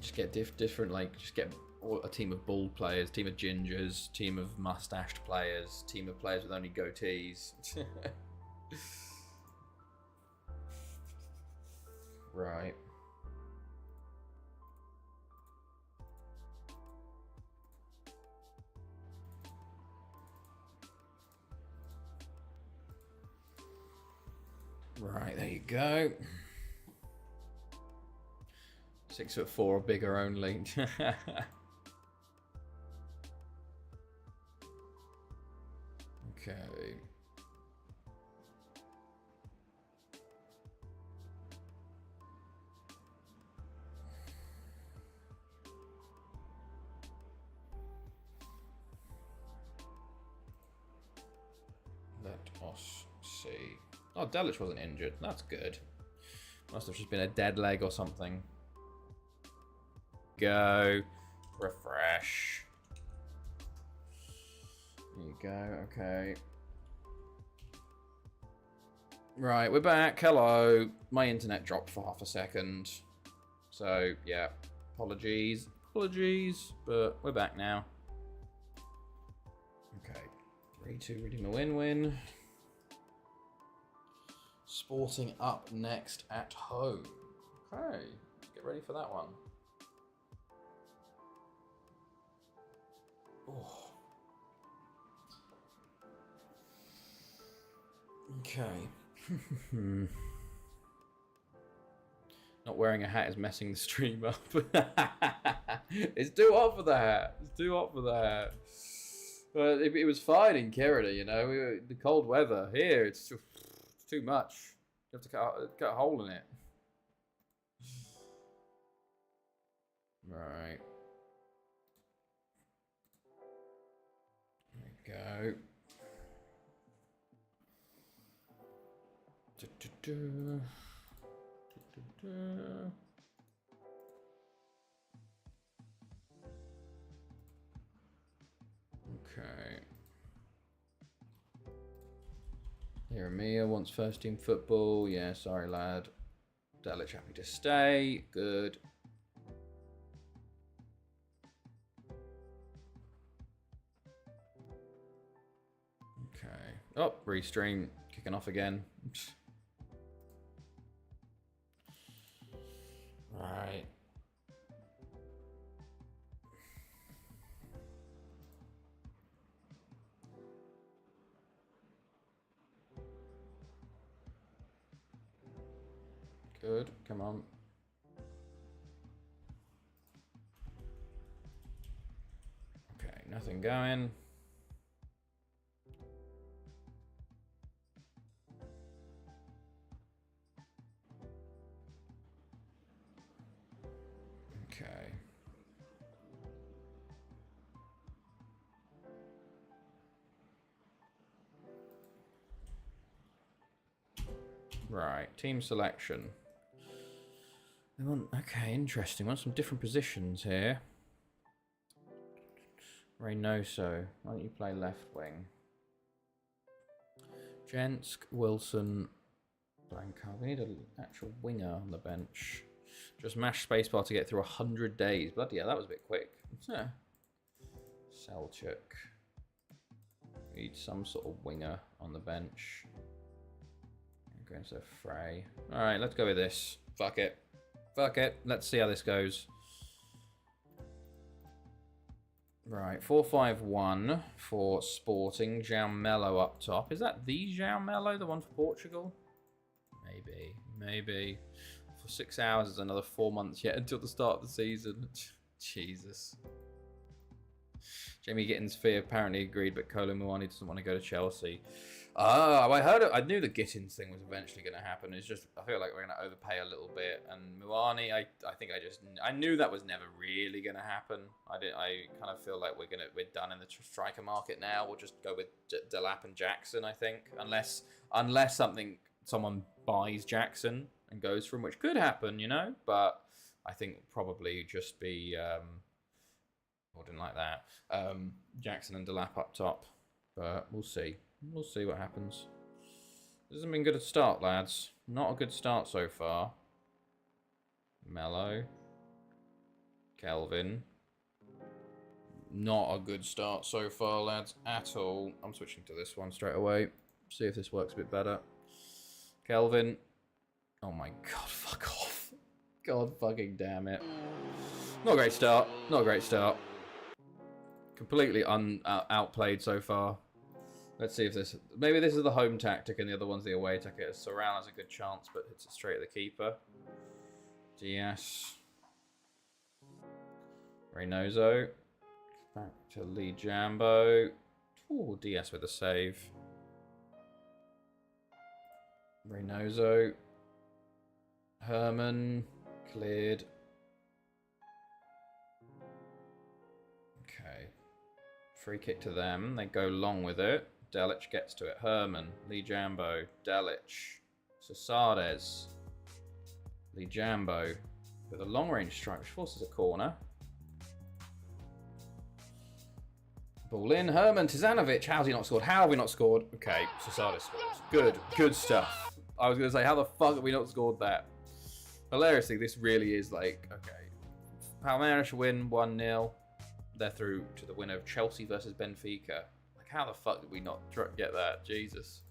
Just get different, like, just get a team of bald players, team of gingers, team of mustached players, team of players with only goatees. Right. Right, there you go. 6'4" or bigger only. Okay. Let us see. Oh, Delic wasn't injured. That's good. Must have just been a dead leg or something. Go. Refresh. There you go. Okay. Right, we're back. Hello. My internet dropped for half a second. So, yeah. Apologies. Apologies. But we're back now. Okay. 3-2 reading the win-win. Sporting up next at home. Okay. Let's get ready for that one. Oh. Okay. Not wearing a hat is messing the stream up. It's too hot for the hat. It's too hot for the hat. But it was fine in Canada, you know. The cold weather here, it's too much. You have to cut a hole in it. Right. There we go. Okay. Jeremiah wants first team football. Yeah, sorry, lad. Delic happy to stay. Good. Okay. Oh, restream kicking off again. Right. Good. Come on. Okay, nothing going. Okay. Right, team selection. Okay, interesting. Want some different positions here. Reynoso, why don't you play left wing? Jensk, Wilson, Blanca. We need an actual winger on the bench. Just mash spacebar to get through 100 days. Bloody hell, that was a bit quick. Selchuk. Need some sort of winger on the bench. Going to Frey. Alright, let's go with this. Fuck it. Fuck it. Let's see how this goes. Right, 4-5-1 for Sporting. João Melo up top. Is that the João Melo, the one for Portugal? Maybe. Maybe. For 6 hours, it's another 4 months yet until the start of the season. Jesus. Jamie Gittins' apparently agreed, but Kolo Muani doesn't want to go to Chelsea. Oh, I heard it. I knew the Gittins thing was eventually going to happen. It's just, I feel like we're going to overpay a little bit. And Muani, I think I knew that was never really going to happen. I kind of feel like we're done in the striker market now. We'll just go with Delap and Jackson, I think, unless someone buys Jackson and goes from, which could happen, you know. But I think probably just be, wouldn't like that. Jackson and Delap up top, but we'll see. We'll see what happens. This hasn't been good at start, lads. Not a good start so far. Mello. Kelvin. Not a good start so far, lads, at all. I'm switching to this one straight away. See if this works a bit better. Kelvin. Oh my god, fuck off. God fucking damn it. Not a great start. Not a great start. Completely outplayed so far. Let's see if this... Maybe this is the home tactic and the other one's the away tactic. Sorrel has a good chance, but hits it straight at the keeper. Diaz. Reynoso. Back to Lee Jambo. Ooh, Diaz with a save. Reynoso. Herman. Cleared. Okay. Free kick to them. They go long with it. Delic gets to it. Herman. Lee Jambo. Delic. Sasades. Lee Jambo. With a long range strike, which forces a corner. Ball in. Herman. Tizanovic. How's he not scored? How have we not scored? Okay. Sasades scores. Good. Good stuff. I was going to say, how the fuck have we not scored that? Hilariously, this really is like, okay. Palmeiras win 1-0. They're through to the win of Chelsea versus Benfica. Like, how the fuck did we not get that? Jesus.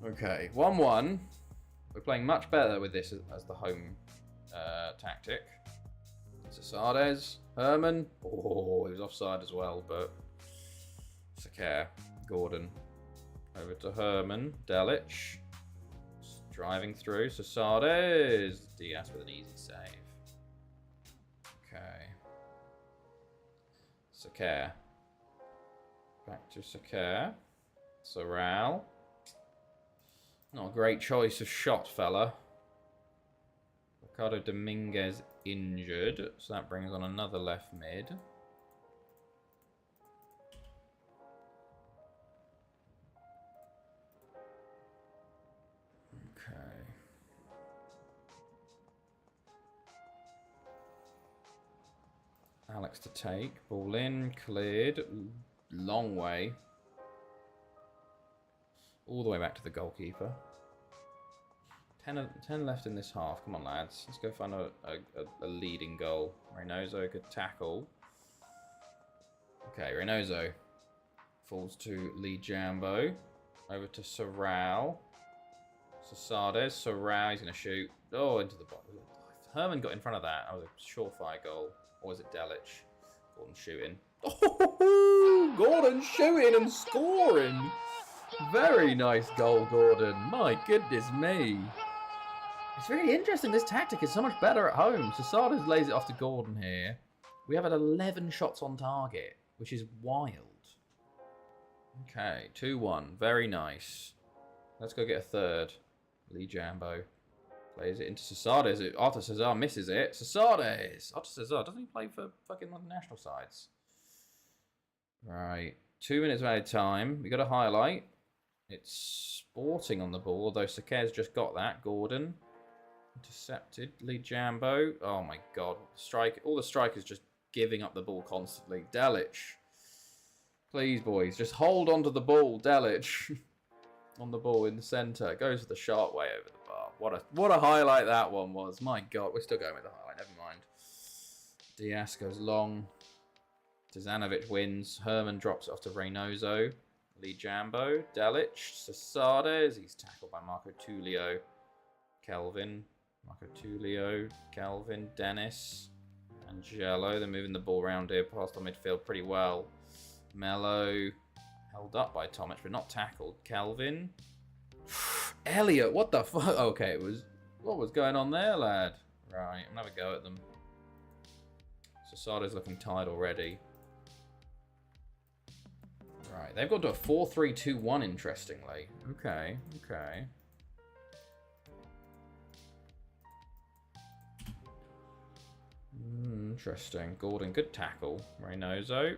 Okay, 1-1. We're playing much better with this as the home tactic. Sasades, Herman. Oh, he was offside as well, but Sakar, Gordon. Over to Herman, Delic. Driving through, Sasades. Diaz with an easy save. Okay. Sakar. Back to Sakar. Sorrel. Not a great choice of shot, fella. Ricardo Dominguez injured, so that brings on another left mid. Okay. Alex to take. Ball in, cleared. Long way. All the way back to the goalkeeper. 10 left in this half. Come on, lads. Let's go find a leading goal. Reynoso, good tackle. Okay, Reynoso. falls to Lee Jambo. Over to Sorrel. Sasades. Sorrel, he's going to shoot. Oh, into the box. Herman got in front of that. That was a surefire goal. Or was it Delic? Gordon shooting. Oh, Gordon shooting and scoring. Very nice goal, Gordon. My goodness me. It's really interesting. This tactic is so much better at home. Sasades lays it off to Gordon here. We have had 11 shots on target, which is wild. Okay, 2-1. Very nice. Let's go get a third. Lee Jambo plays it into Sasades. Arthur Cesar misses it. Sasades! Arthur Cesar, doesn't he play for fucking national sides? Right. 2 minutes of added time. We got a highlight. It's Sporting on the ball, although Sake's just got that. Gordon. Intercepted. Lee Jambo. Oh my god. All the strikers just giving up the ball constantly. Delic. Please, boys, just hold on to the ball. Delic. On the ball in the centre. Goes with the sharp way over the bar. What a highlight that one was. My god. We're still going with the highlight. Never mind. Diaz goes long. Tizanovic wins. Herman drops it off to Reynoso. Lee Jambo. Delic. Sasades. He's tackled by Marco Tullio. Kelvin. Marco Tullio. Kelvin. Dennis. Angelo. They're moving the ball around here. Past on midfield pretty well. Mello. Held up by Tomic, but not tackled. Kelvin. Elliot. What the fuck? Okay, what was going on there, lad? Right, I'm going to have a go at them. Sasado's looking tired already. Right, they've gone to a 4-3-2-1, interestingly. Okay. Interesting. Gordon, good tackle. Reynoso.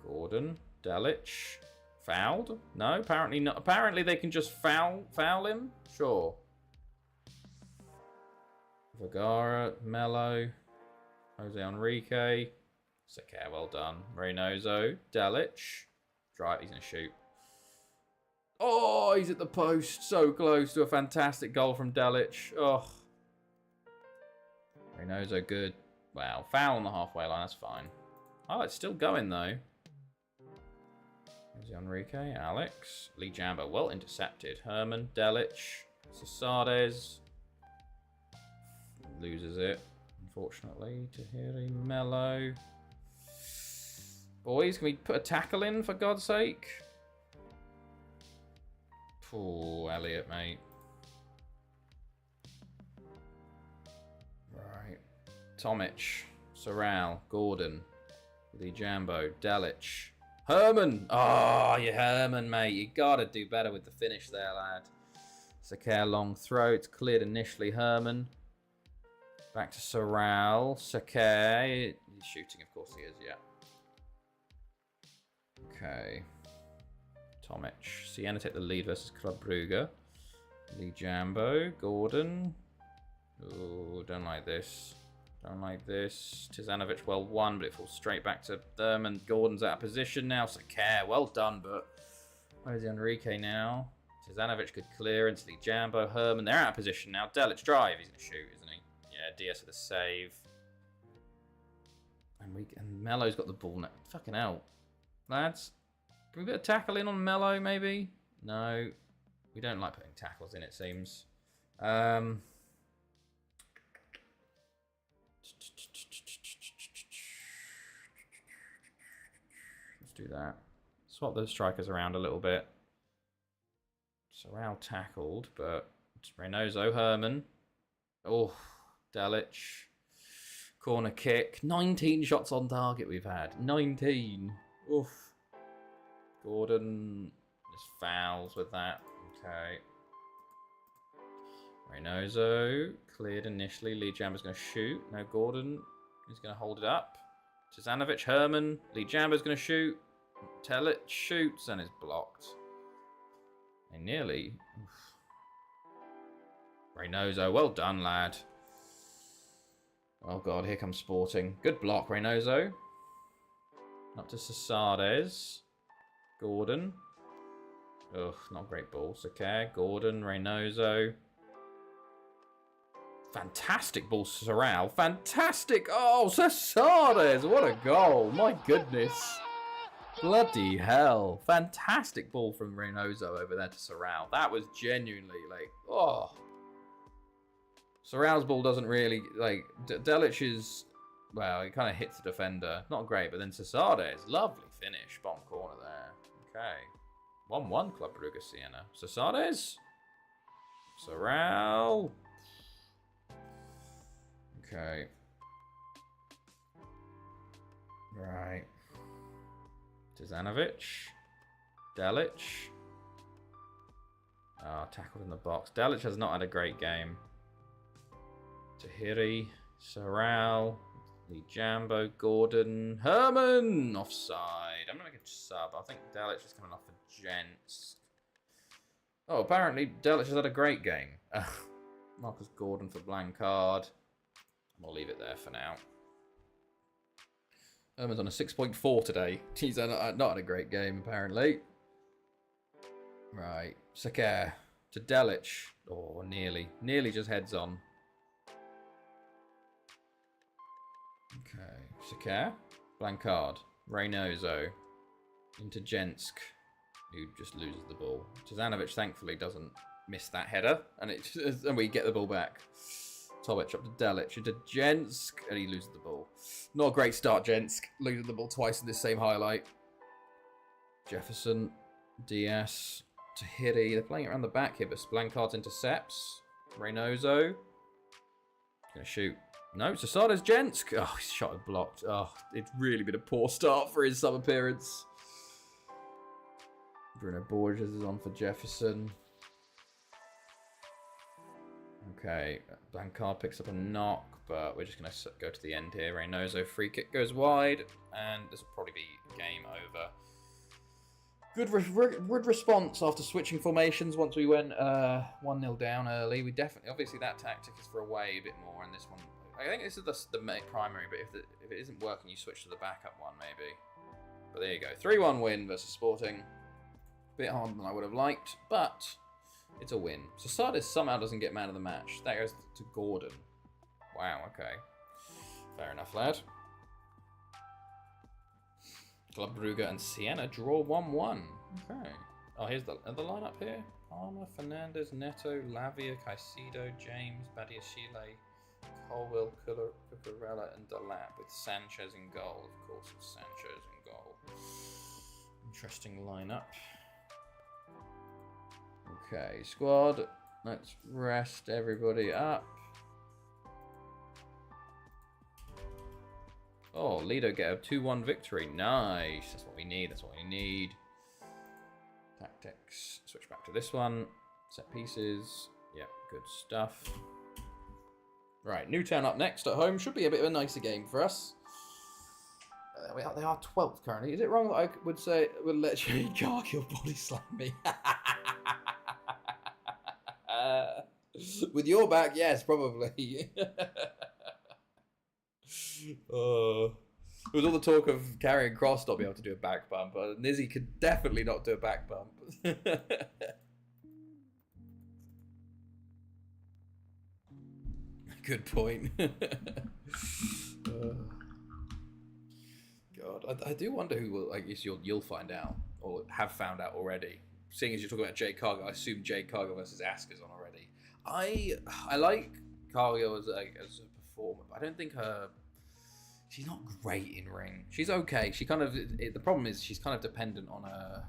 Gordon. Delic. Fouled? No, apparently not. Apparently they can just foul him? Sure. Vergara. Mello. Jose Enrique. Saker, well done. Reynoso. Delic. Drive, he's going to shoot. Oh, he's at the post. So close to a fantastic goal from Delic. Oh. Reynoso, good. Wow, foul on the halfway line, that's fine. Oh, it's still going though. Jose Enrique, Alex. Lee Jambo, well intercepted. Herman, Delic. Sasades. Loses it, unfortunately. Tahiri, Mello. Boys, can we put a tackle in, for God's sake? Poor Elliot, mate. Right. Tomic. Sorrel. Gordon. Lee Jambo. Delic. Herman! Oh, you Herman, mate. You gotta do better with the finish there, lad. Saker, long throw. It's cleared initially. Herman. Back to Sorrel. Saker. He's shooting, of course he is, yeah. Okay. Tomic. Siena take the lead versus Club Brugge. Lee Jambo. Gordon. Oh, don't like this. Don't like this. Tizanovic well won, but it falls straight back to them, and Gordon's out of position now. Saker, well done, but where's Enrique now? Tizanovic good clearance. Lee Jambo, Herman, they're out of position now. Delic drive, he's going to shoot, isn't he? Yeah, Diaz with a save. And Mello's got the ball now. Fucking hell. Lads, can we put a tackle in on Mello, maybe? No. We don't like putting tackles in, it seems. Let's do that. Swap those strikers around a little bit. Sorrel tackled, but it's Reynoso, Herman. Oh, Delic. Corner kick. 19 shots on target we've had. 19. Oof. Gordon just fouls with that. Okay. Reynoso cleared initially. Lee Jambo's going to shoot. No, Gordon is going to hold it up. Tizanovic, Herman. Lee Jambo's going to shoot. Delic shoots and is blocked. And nearly. Oof. Reynoso, well done, lad. Oh god, here comes Sporting. Good block, Reynoso. Up to Sasades. Gordon. Ugh, not a great ball. Saker, Gordon, Reynoso. Fantastic ball, Sorrel. Fantastic. Oh, Sasades. What a goal. My goodness. Bloody hell. Fantastic ball from Reynoso over there to Sorrel. That was genuinely like, oh. Sorrel's ball doesn't really, like, Delic is, well, he kind of hits the defender. Not great, but then Cesades, lovely finish. Bottom corner there. Okay. 1-1 Club Brugge Siena. Cesades. Sorrel. Okay. Right. Tizanovic. Delic. Ah, tackled in the box. Delic has not had a great game. Tahiri. Sorrel. Lee Jambo. Gordon. Herman. Offside. I'm going to make a sub. I think Delic is coming off for Gents. Oh, apparently Delic has had a great game. Marcus Gordon for Blancard. We'll leave it there for now. Herman's on a 6.4 today. He's not had a great game, apparently. Right. Sakir to Delic. Oh, nearly. Nearly just heads on. Okay. Sakir. Blancard. Reynoso. Into Jensk, who just loses the ball. Tizanovic, thankfully, doesn't miss that header. And we get the ball back. Tobic up to Delic, into Jensk, and he loses the ball. Not a great start, Jensk. Losing the ball twice in this same highlight. Jefferson, Diaz, Tahiri. They're playing it around the back here, but Blancard intercepts. Reynoso. Gonna shoot. No, Cesades Jensk. Oh, he's shot and blocked. Oh, it's really been a poor start for his sub appearance. Bruno Borges is on for Jefferson. Okay, Blancard picks up a knock, but we're just going to go to the end here. Reynoso free kick goes wide, and this will probably be game over. Good response after switching formations once we went 1-0 down early. We definitely, obviously that tactic is for away a bit more, and this one, I think this is the primary, but if it isn't working, you switch to the backup one maybe. But there you go, 3-1 win versus Sporting. Bit harder than I would have liked, but it's a win. So Sardis somehow doesn't get man of the match. That goes to Gordon. Wow, okay. Fair enough, lad. Club Brugge and Siena draw 1-1. Okay. Oh, here's the lineup here. Palmer, Fernandez, Neto, Lavia, Caicedo, James, Badiashile, Colwell, Cucurella, and Delap with Sanchez in goal. Of course, it's Sanchez in goal. Interesting lineup. Okay, squad. Let's rest everybody up. Oh, Lido get a 2-1 victory. Nice. That's what we need. That's what we need. Tactics. Switch back to this one. Set pieces. Yep, good stuff. Right, Newtown up next at home. Should be a bit of a nicer game for us. They are 12th currently. Is it wrong that I would say would let Jerry Cargill body slam me? With your back, yes, probably. There was all the talk of carrying Cross not being able to do a back bump, but Nizzy could definitely not do a back bump. Good point. God, I do wonder who will. I guess you'll find out, or have found out already. Seeing as you're talking about Jay Cargill, I assume Jay Cargill versus Ask is on already. I like Cargill as a performer, but I don't think she's not great in ring. She's okay. She kind of the problem is she's kind of dependent on her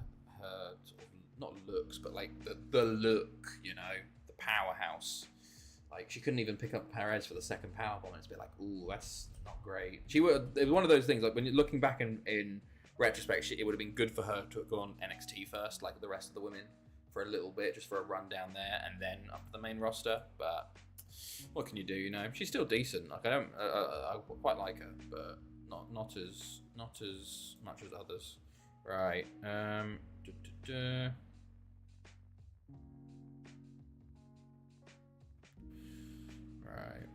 sort of, not looks, but like the look, you know, the powerhouse. Like she couldn't even pick up Perez for the second power bomb. It's a bit like, ooh, that's not great. It was one of those things like when you're looking back in retrospect, it would have been good for her to have gone NXT first, like the rest of the women, for a little bit, just for a run down there, and then up to the main roster. But what can you do? You know, she's still decent. Like I quite like her, but not as much as others. Right. Right.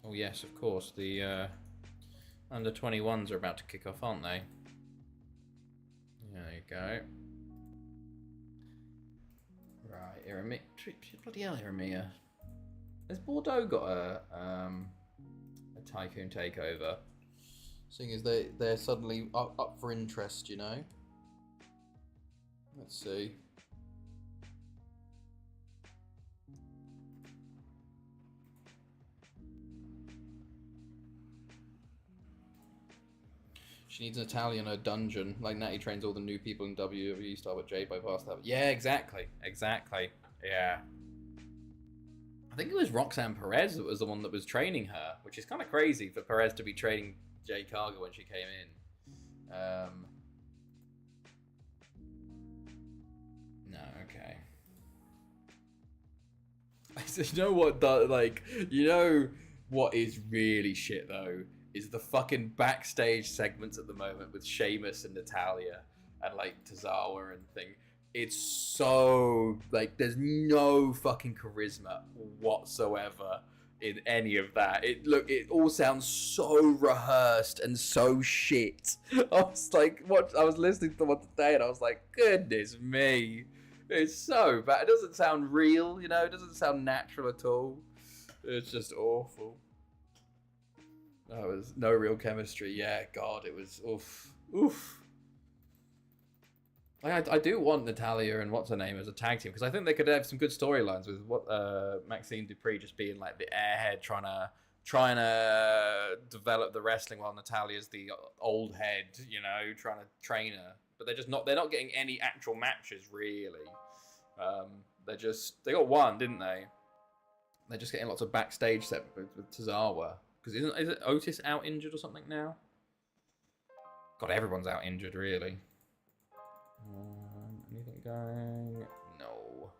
Oh yes, of course. The under 21s are about to kick off, aren't they? There you go. Right, Iremia. Bloody hell, Iremia. Has Bordeaux got a Tycoon takeover? Seeing as they're suddenly up for interest, you know. Let's see. She needs Natalia in her dungeon, like Natty trains all the new people in WWE style, but Jade bypassed that. Yeah, exactly. Yeah. I think it was Roxanne Perez that was the one that was training her, which is kind of crazy for Perez to be training Jade Cargill when she came in. No, okay. You know what is really shit though? Is the fucking backstage segments at the moment with Sheamus and Natalia and like Tozawa and thing. It's so like there's no fucking charisma whatsoever in any of that. It all sounds so rehearsed and so shit. I was listening to one today and I was like, goodness me. It's so bad. It doesn't sound real, you know, it doesn't sound natural at all. It's just awful. There was no real chemistry. Yeah, God, it was oof. I do want Natalia and what's her name as a tag team because I think they could have some good storylines with Maxine Dupree just being like the airhead trying to develop the wrestling while Natalia's the old head, you know, trying to train her. But they're not getting any actual matches really. They got one, didn't they? They're just getting lots of backstage set with Tozawa. Because is it Otis out injured or something now? God, everyone's out injured, really. Anything going? No.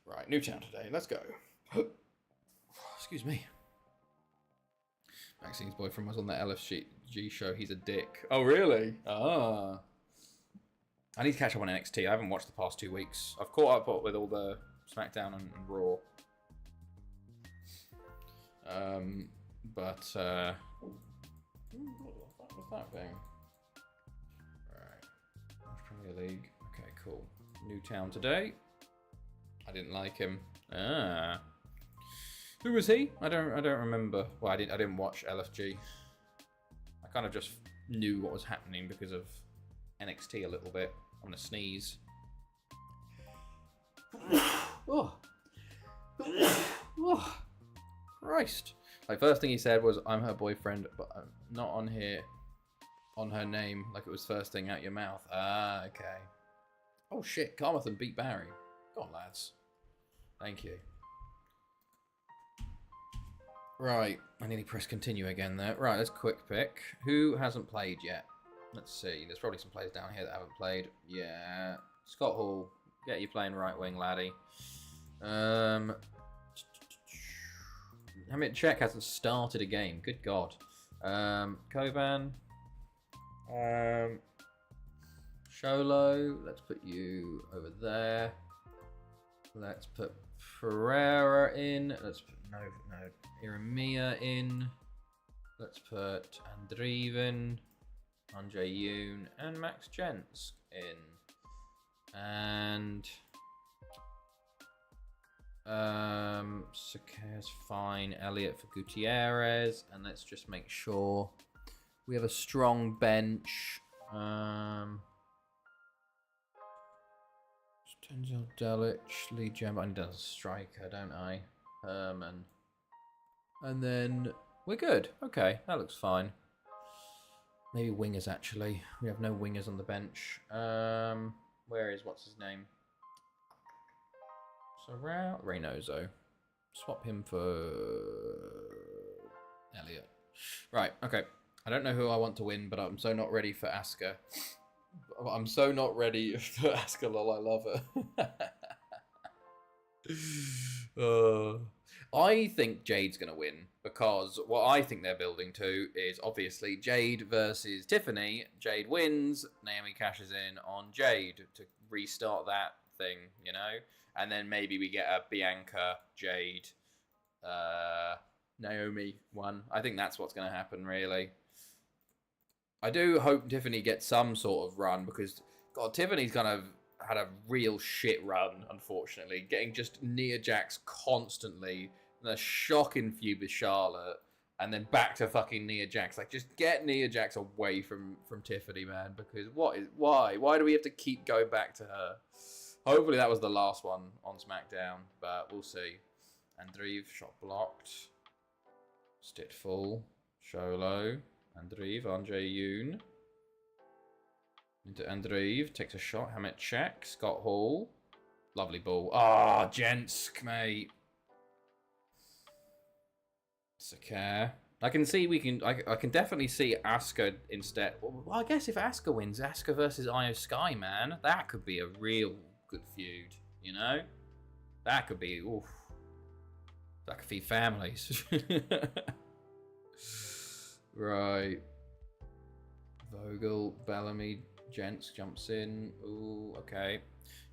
Right, Newtown today. Let's go. Excuse me. Maxine's boyfriend was on the LFG show. He's a dick. Oh, really? Ah. I need to catch up on NXT. I haven't watched the past 2 weeks. I've caught up with all the SmackDown and Raw. What's that thing? Alright. Premier League. Okay, cool. Newtown today. I didn't like him. Who was he? I don't remember. Well, I didn't watch LFG. I kind of just knew what was happening because of NXT a little bit. I'm gonna sneeze. Oh. Oh. Christ. Like, first thing he said was, I'm her boyfriend, but I'm not on here on her name, like it was first thing out your mouth. Ah, okay. Oh shit, Carmathan beat Barry. Go on, lads. Thank you. Right, I nearly pressed continue again there. Right, let's quick pick. Who hasn't played yet? Let's see, there's probably some players down here that haven't played. Yeah, Scott Hall, get you playing right wing, laddie. Hamid Czech hasn't started a game. Good God. Koban. Sholo. Let's put you over there. Let's put Pereira in. Let's put no Iremia in. Let's put Andreven, Andre Yoon, and Max Gents in. And Sake's fine. Elliot for Gutierrez, and let's just make sure we have a strong bench. Denzel Delic, Lee Jam. I need a striker, don't I? And then we're good. Okay, that looks fine. Maybe wingers actually. We have no wingers on the bench. Where is what's his name? So Reynoso. Swap him for Elliot. Right, okay. I don't know who I want to win, but I'm so not ready for Asuka. I'm so not ready for Asuka, lol, I love her. I think Jade's going to win, because what I think they're building to is obviously Jade versus Tiffany. Jade wins, Naomi cashes in on Jade to restart that thing, you know? And then maybe we get a Bianca, Jade, Naomi one. I think that's what's going to happen, really. I do hope Tiffany gets some sort of run, because, God, Tiffany's kind of had a real shit run, unfortunately. Getting just Nia Jax constantly, and a shocking feud with Charlotte, and then back to fucking Nia Jax. Like, just get Nia Jax away from Tiffany, man. Because why? Why do we have to keep going back to her? Hopefully that was the last one on SmackDown, but we'll see. Andreev, shot blocked. Stit full. Sholo. Andreev, Andre Yoon. Into Andreev, takes a shot. Hammett check. Scott Hall. Lovely ball. Ah, Jensk, mate. Sakar. I can see I can definitely see Asuka instead. Well, I guess if Asuka wins, Asuka versus Io Sky, man, that could be a real good feud, you know? That could be, oof. That could feed families. Right. Vogel, Bellamy, Jenks jumps in. Ooh, okay.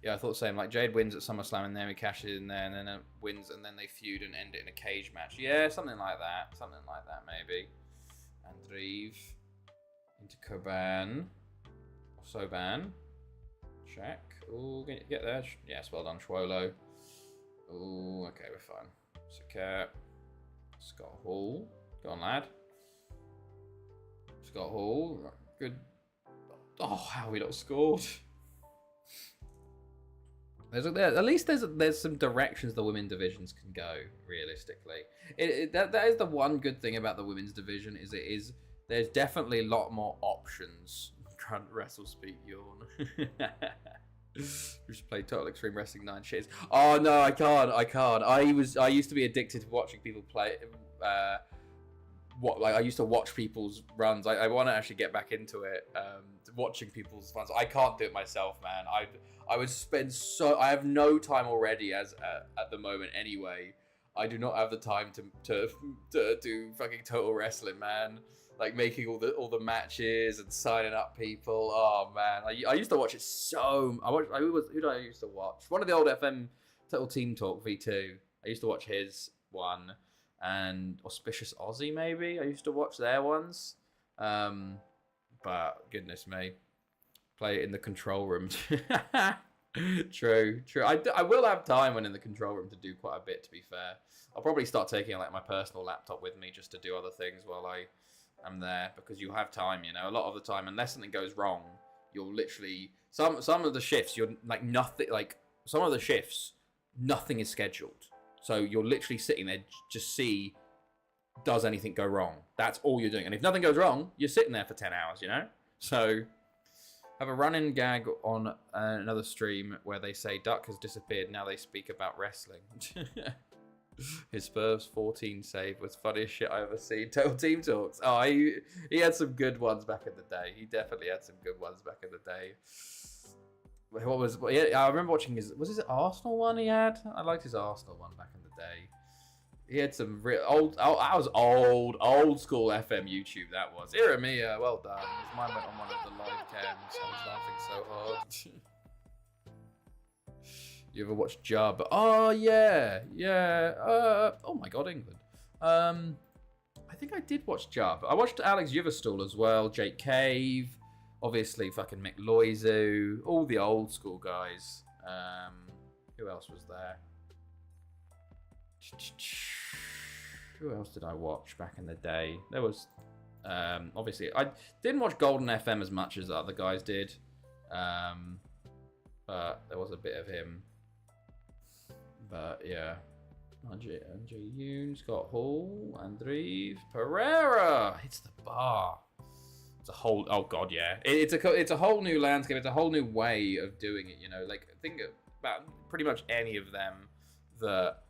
Yeah, I thought the same. Like, Jade wins at SummerSlam, and then we cash it in there, and then it wins, and then they feud and end it in a cage match. Yeah, something like that. Something like that, maybe. Andreev into Coban. Soban. Check. Ooh, get there. Yes, well done, Schwolo. Ooh, okay, we're fine. Sakar. Scott Hall. Go on, lad. Scott Hall. Good. Oh, how have we not scored? At least there's some directions the women's divisions can go, realistically. That is the one good thing about the women's division, there's definitely a lot more options. Can't wrestle speak yawn. Just play Total Extreme Wrestling 9 shits. Oh no, I can't. I used to be addicted to watching people play. I used to watch people's runs. I want to actually get back into it. Watching people's runs. I can't do it myself, man. I would spend I have no time already at the moment anyway. I do not have the time to do fucking Total Wrestling, man. Like making all the matches and signing up people. Oh man, I used to watch it so. Who did I used to watch? One of the old FM Total Team Talk V2. I used to watch his one, and Auspicious Aussie maybe. I used to watch their ones. But goodness me, play it in the control room. True. I will have time when in the control room to do quite a bit. To be fair, I'll probably start taking like my personal laptop with me just to do other things while I'm there, because you'll have time. You know, a lot of the time, unless something goes wrong, you'll literally some of the shifts you're like nothing. Like some of the shifts, nothing is scheduled, so you're literally sitting there just see. Does anything go wrong? That's all you're doing. And if nothing goes wrong, you're sitting there for 10 hours, you know? So, have a run-in gag on another stream where they say Duck has disappeared, now they speak about wrestling. His Spurs 14 save was funniest shit I ever seen. Total Team Talks. Oh, he had some good ones back in the day. He definitely had some good ones back in the day. I remember watching was his Arsenal one he had? I liked his Arsenal one back in the day. He had some real old school FM YouTube. That was Iramia. Well done. Mine went on one of the live cams. I was laughing so hard. You ever watched Jub? Oh yeah. Oh my God, England. I think I did watch Jub. I watched Alex Uverstall as well. Jake Cave, obviously fucking Mick Loizu, all the old school guys. Who else was there? Who else did I watch back in the day? There was, obviously, I didn't watch Golden FM as much as the other guys did, but there was a bit of him. But yeah, Andre Yoon, Scott Hall, Andreev, Pereira hits the bar. It's a whole, oh god, yeah, it's a whole new landscape. It's a whole new way of doing it. You know, like think about pretty much any of them that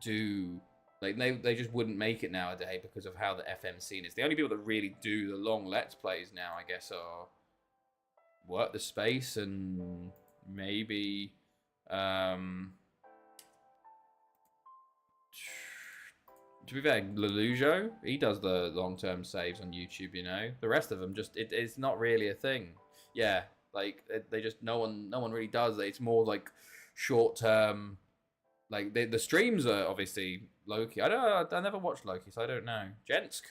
do like they just wouldn't make it nowadays because of how the FM scene is. The only people that really do the long let's plays now, I guess, are Work the Space and maybe to be fair, Lelujo, he does the long-term saves on YouTube, you know. The rest of them just it's not really a thing. Yeah, like they just no one really does it. It's more like short-term. Like the streams are obviously Loki. I never watched Loki, so I don't know. Jensk.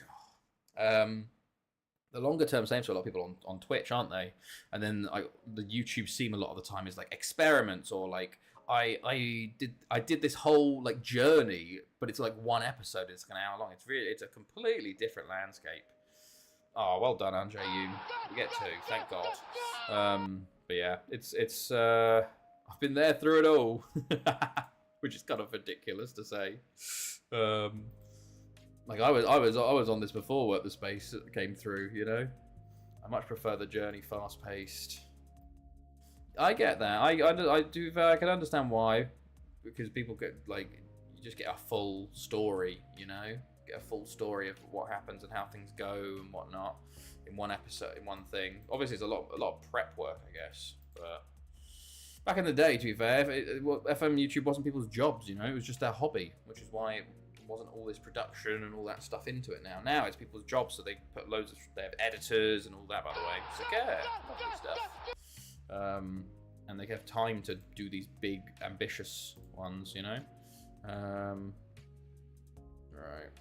The longer term saves for a lot of people on Twitch, aren't they? And then the YouTube scene a lot of the time is like experiments or like I did this whole like journey, but it's like one episode. It's like an hour long. It's a completely different landscape. Oh, well done, Andre. You get 2. Thank God. But yeah, it's I've been there through it all, which is kind of ridiculous to say. Like I was on this before Work the Space came through. You know, I much prefer the journey, fast paced. I get that. I do. I can understand why, because people get like you just get a full story. You know, get a full story of what happens and how things go and whatnot in one episode, in one thing. Obviously, it's a lot of prep work, I guess. But back in the day, to be fair, FM YouTube wasn't people's jobs. You know, it was just their hobby, which is why it wasn't all this production and all that stuff into it. Now it's people's jobs, so they put loads of they have editors and all that. By the way, so yeah, lovely stuff. And they have time to do these big, ambitious ones, you know. Right.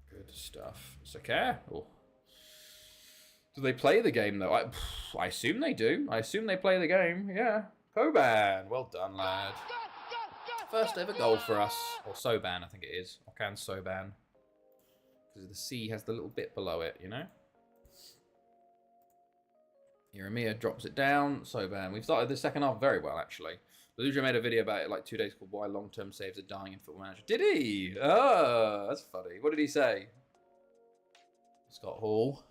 Good stuff. It's okay. Oh. Do they play the game though? I assume they do. I assume they play the game. Yeah. Koban, well done, lad. First ever goal for us, or Soban, I think it is. Or can Soban, because the C has the little bit below it, you know. Jeremiah drops it down. Soban. We've started the second half very well, actually. Luja made a video about it like 2 days called Why Long-Term Saves Are Dying in Football Manager. Did he? Oh, that's funny. What did he say? Scott Hall.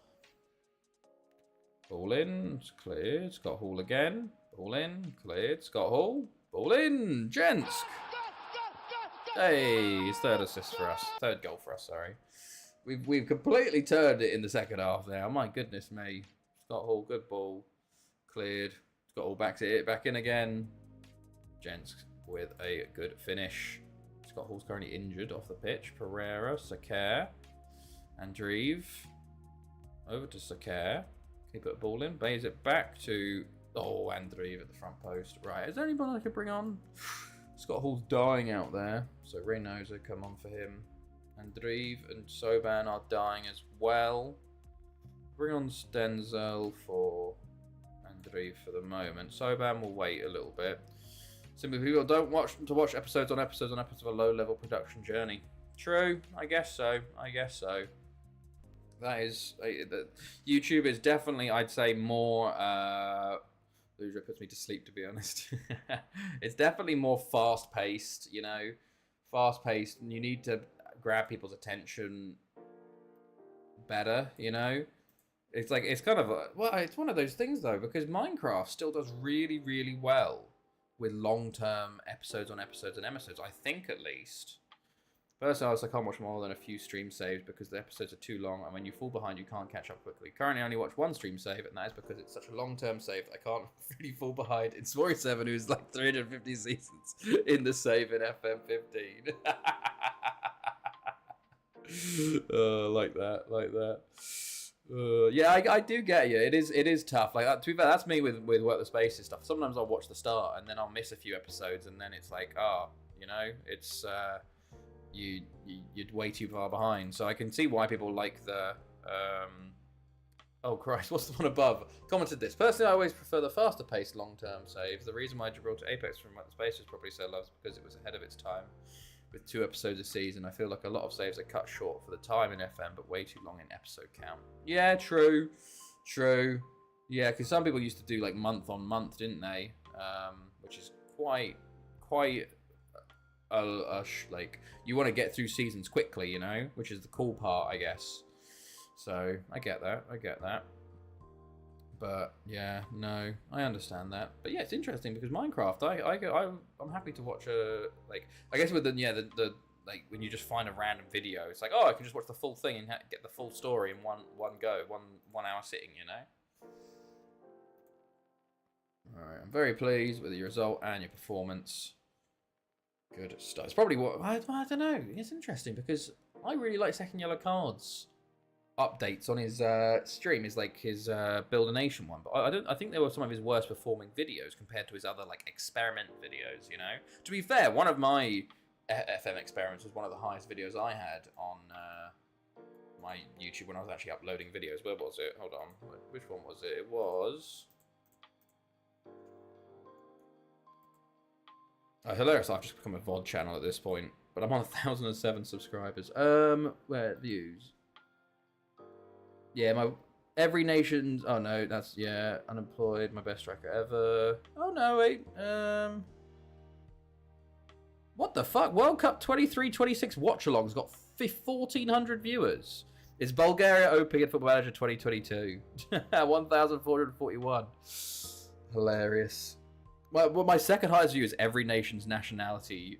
Ball in. It's cleared. Scott Hall again. Ball in. Cleared. Scott Hall. Ball in. Jensk. Hey, his third assist for us. Third goal for us, sorry. We've completely turned it in the second half now. My goodness me. Scott Hall, good ball. Cleared. Scott Hall backs it back in again. Jensk with a good finish. Scott Hall's currently injured off the pitch. Pereira, Saker, Andreev. Over to Saker. Can he put a ball in? Bays it back to... Oh, Andreev at the front post. Right, is there anybody I could bring on? Scott Hall's dying out there. So Reynoso come on for him. Andreev and Soban are dying as well. Bring on Stenzel for Andreev for the moment. Soban will wait a little bit. Simply people don't watch episodes on episodes on episodes of a low-level production journey. True, I guess so. That is... YouTube is definitely, I'd say, more... Luja puts me to sleep, to be honest. It's definitely more fast-paced, you know. Fast-paced, and you need to grab people's attention better, you know. It's like, it's kind of... Well, it's one of those things, though, because Minecraft still does really, really well with long-term episodes on episodes and episodes, I think, at least. Personally, I can't watch more than a few stream saves because the episodes are too long, and when you fall behind, you can't catch up quickly. Currently, I only watch one stream save, and that is because it's such a long-term save that I can't really fall behind. It's Story 7, who's like 350 seasons in the save in FM15. Like that. Yeah, I do get you. It is tough. Like, to be fair, that's me with Work the Spaces stuff. Sometimes I'll watch the start, and then I'll miss a few episodes, and then it's like, you know, it's... You're way too far behind. So I can see why people like the... Oh, Christ, what's the one above? Commented this. Personally, I always prefer the faster-paced long-term saves. The reason why Gibraltar Apex from Work the Space was probably so loved is because it was ahead of its time. With 2 episodes a season, I feel like a lot of saves are cut short for the time in FM, but way too long in episode count. Yeah, true. Yeah, because some people used to do like month on month, didn't they? Which is quite like, you want to get through seasons quickly, you know, which is the cool part, I guess. So I get that. But yeah, no, I understand that. But yeah, it's interesting because Minecraft, I'm happy to watch like, I guess with the like when you just find a random video, it's like, oh, I can just watch the full thing and get the full story in one go, one hour sitting, you know. All right, I'm very pleased with your result and your performance. Good stuff. It's probably what I don't know. It's interesting because I really like Second Yellow Cards updates on his stream. Is like his Build a Nation one, but I think they were some of his worst performing videos compared to his other like experiment videos. You know, to be fair, one of my FM experiments was one of the highest videos I had on my YouTube when I was actually uploading videos. Where was it? Hold on, which one was it? It was Hilarious. I've just become a VOD channel at this point, but I'm on 1,007 subscribers. Where views? Yeah, my every nation's. Oh no, that's unemployed. My best striker ever. Oh no, wait. What the fuck? World Cup 23-26 watch-alongs got 1,400 viewers. Is Bulgaria OP at Football Manager 2022? 1,441. Hilarious. My second highest view is every nation's nationality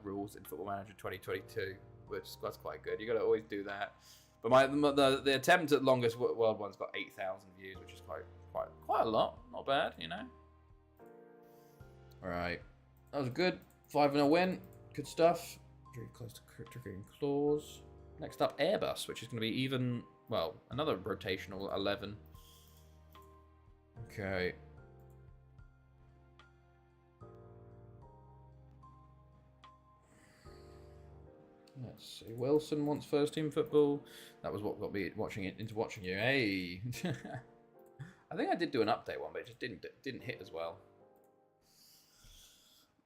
rules in Football Manager 2022, which that's quite good. You got to always do that. But the attempt at longest world one's got 8,000 views, which is quite a lot. Not bad, you know. All right, that was good. 5-0 win. Good stuff. Very close to triggering claws. Next up, Airbus, which is going to be even, well, another rotational 11. Okay. Let's see. Wilson wants first team football. That was what got me into watching you. Hey. I think I did do an update one, but it just didn't hit as well.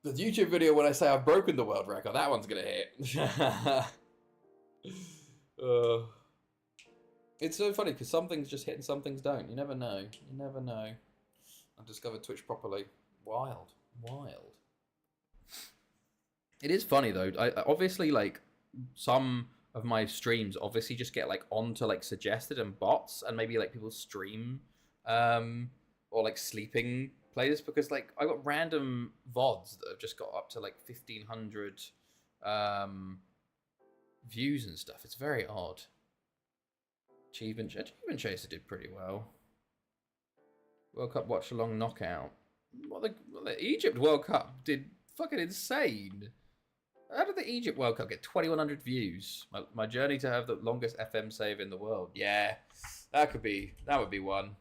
The YouTube video when I say I've broken the world record, that one's gonna hit. It's so funny because some things just hit and some things don't. You never know. You never know. I've discovered Twitch properly. Wild. It is funny though. I obviously, like, some of my streams obviously just get like onto like suggested and bots, and maybe like people stream or like sleeping plays, because like I got random VODs that have just got up to like 1,500 views and stuff. It's very odd. Achievement Chaser did pretty well. World Cup watch along knockout. The Egypt World Cup did fucking insane. How did the Egypt World Cup get 2,100 views? My journey to have the longest FM save in the world. Yeah, that would be one.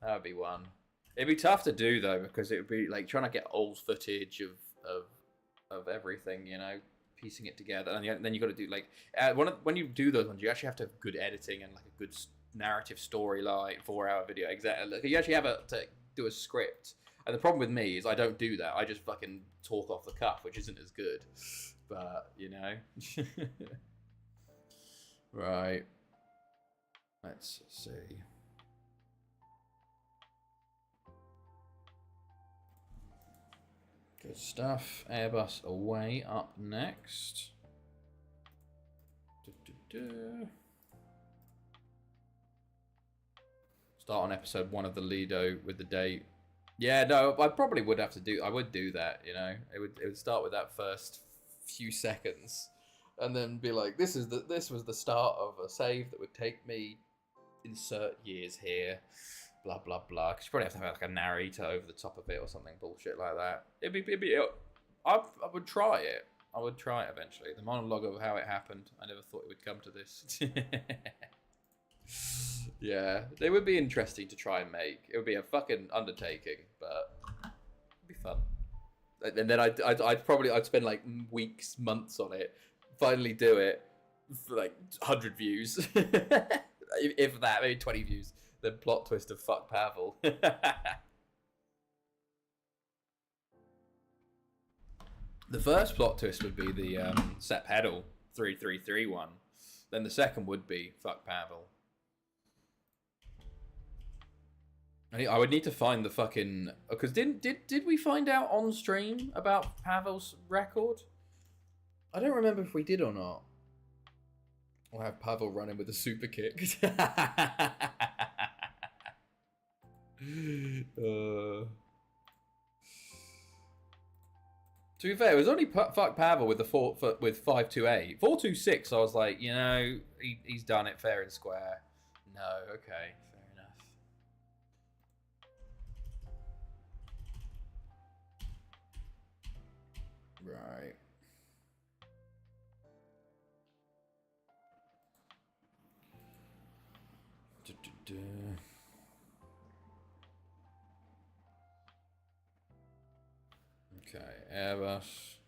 That would be one. It'd be tough to do though, because it would be like trying to get old footage of everything, you know, piecing it together, and then you got to do like when you do those ones, you actually have to have good editing and like a good narrative storyline, 4-hour video. Exactly, like, you actually have to do a script. And the problem with me is I don't do that. I just fucking talk off the cuff, which isn't as good. But, you know. Right. Let's see. Good stuff. Airbus away up next. Start on episode 1 of the Lido with the date. Yeah, no, I probably would have to do. I would do that, you know. It would start with that first few seconds, and then be like, this was the start of a save that would take me insert years here, blah blah blah. Because you probably have to have like a narrator over the top of it or something bullshit like that. I would try it. I would try it eventually. The monologue of how it happened. I never thought it would come to this. Yeah, they would be interesting to try and make. It would be a fucking undertaking, but it'd be fun. And then I'd spend like weeks, months on it. Finally do it for like 100 views, if that, maybe 20 views. Then plot twist of fuck Pavel. The first plot twist would be the set pedal 3-3-3 one. Then the second would be fuck Pavel. I would need to find the fucking, because did we find out on stream about Pavel's record? I don't remember if we did or not. I'll have Pavel running with a super kick. To be fair, it was only fuck Pavel with the 528. 426. I was like, you know, he's done it fair and square. No, okay. Right. Okay, Airbus.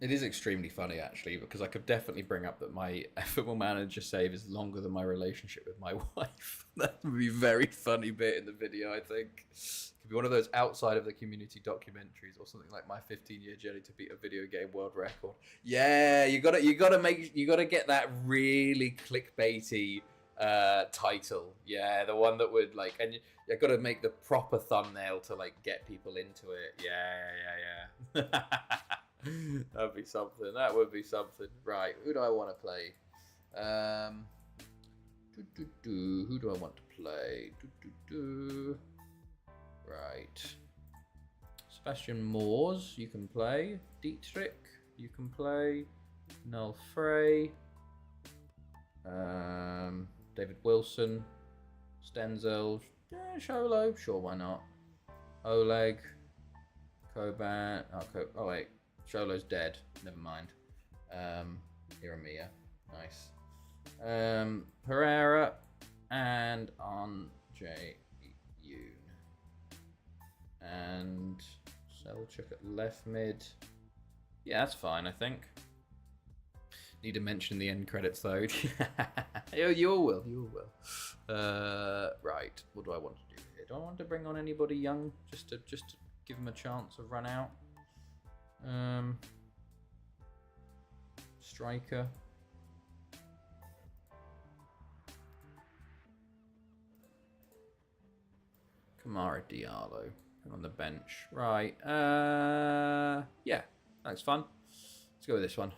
It is extremely funny, actually, because I could definitely bring up that my Football Manager save is longer than my relationship with my wife. That would be a very funny bit in the video, I think. Could be one of those outside of the community documentaries or something like my 15-year journey to beat a video game world record. Yeah, you gotta get that really clickbaity title. Yeah, the one that would like, and you gotta make the proper thumbnail to like get people into it. Yeah. That'd be something. That would be something. Right, who do I want to play? Who do I want to play? Right. Sebastian Moores, you can play. Dietrich, you can play. Noel Frey. David Wilson. Stenzel. Sholo. Sure, why not? Oleg. Koban. Oh wait. Sholo's dead. Never mind. Iremia. Nice. Pereira and on J. Yoon. And Selchuk at left mid. Yeah, that's fine, I think. Need to mention the end credits though. You all will. Right. What do I want to do here? Do I want to bring on anybody young just to give him a chance of run out? Striker. Kamara Diallo on the bench. Right. Yeah, that's fun. Let's go with this one.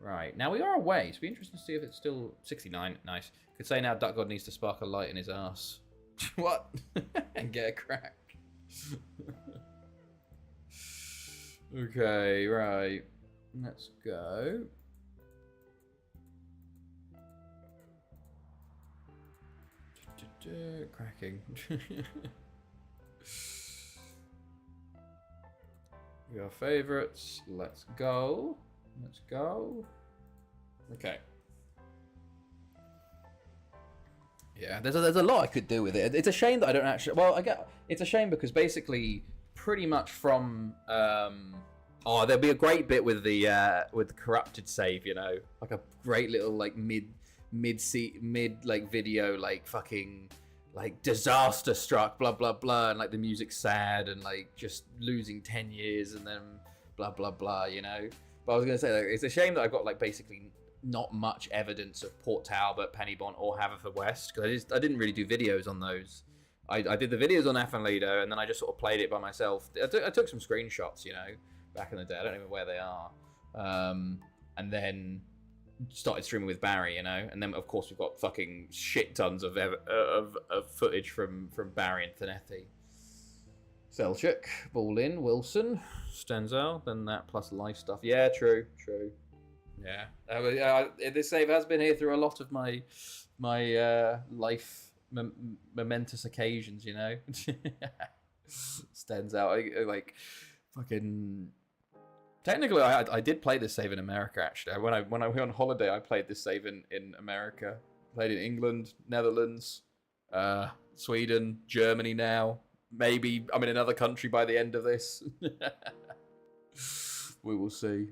Right. Now we are away, so it'll be interesting to see if it's still 69. Nice. Could say now Duck God needs to spark a light in his ass. What? And get a crack. Okay, right. Let's go. Cracking. We are favourites. Let's go. Let's go. Okay. Yeah, there's a lot I could do with it. It's a shame that I don't actually. Well, it's a shame because basically, pretty much from there'll be a great bit with the corrupted save, you know, like a great little like mid like video, like fucking like disaster struck, blah blah blah, and like the music's sad and like just losing 10 years and then blah blah blah, you know. But I was gonna say, like, it's a shame that I've got like basically not much evidence of Port Talbot, Pennybont, or Haverfordwest because I didn't really do videos on those. I did the videos on Athenlido and then I just sort of played it by myself. I took some screenshots, you know, back in the day. I don't even know where they are. And then started streaming with Barry, you know, and then of course we've got fucking shit tons of footage from Barry and Thanethi. Selchuk, ball in, Wilson, Stenzel, then that plus life stuff. Yeah, true. Yeah, this save has been here through a lot of my life momentous occasions, you know. Stands out like fucking. Technically, I did play this save in America. Actually, when I went on holiday, I played this save in America. Played in England, Netherlands, Sweden, Germany. Now maybe I'm in another country by the end of this. We will see.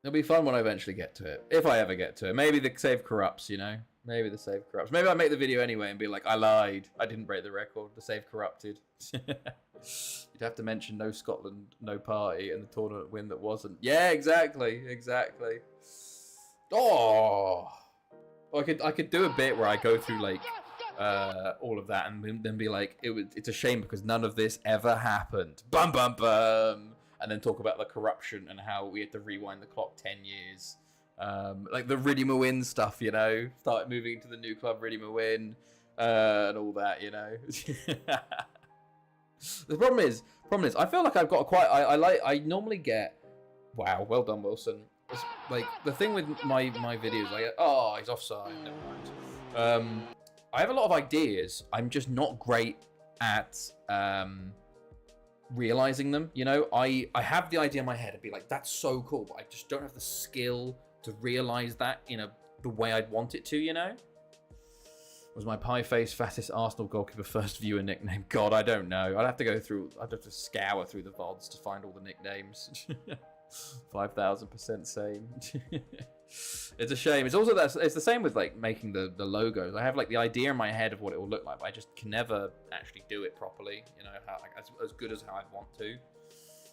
It'll be fun when I eventually get to it, if I ever get to it. Maybe the save corrupts, you know. Maybe the save corrupts. Maybe I make the video anyway and be like, I lied. I didn't break the record. The save corrupted. You'd have to mention no Scotland, no party, and the tournament win that wasn't. Yeah, exactly. Oh, I could do a bit where I go through like all of that and then be like, it's a shame because none of this ever happened. Bum bum bum. And then talk about the corruption and how we had to rewind the clock 10 years. Like the Riddy-Mawin stuff, you know. Started moving into the new club, Riddy-Mawin, and all that, you know. The problem is, I feel like I've got I normally get, wow, well done, Wilson. It's like the thing with my videos, like, oh, he's offside, never mind. I have a lot of ideas. I'm just not great at realizing them, you know. I have the idea in my head and be like, that's so cool, but I just don't have the skill to realize that in the way I'd want it to, you know. Was my pie face fattest Arsenal goalkeeper first viewer nickname? God, I don't know. I'd have to scour through the VODs to find all the nicknames. 5,000% same. It's a shame. It's also it's the same with like making the logos. I have like the idea in my head of what it will look like, but I just can never actually do it properly. You know, how as good as how I want to,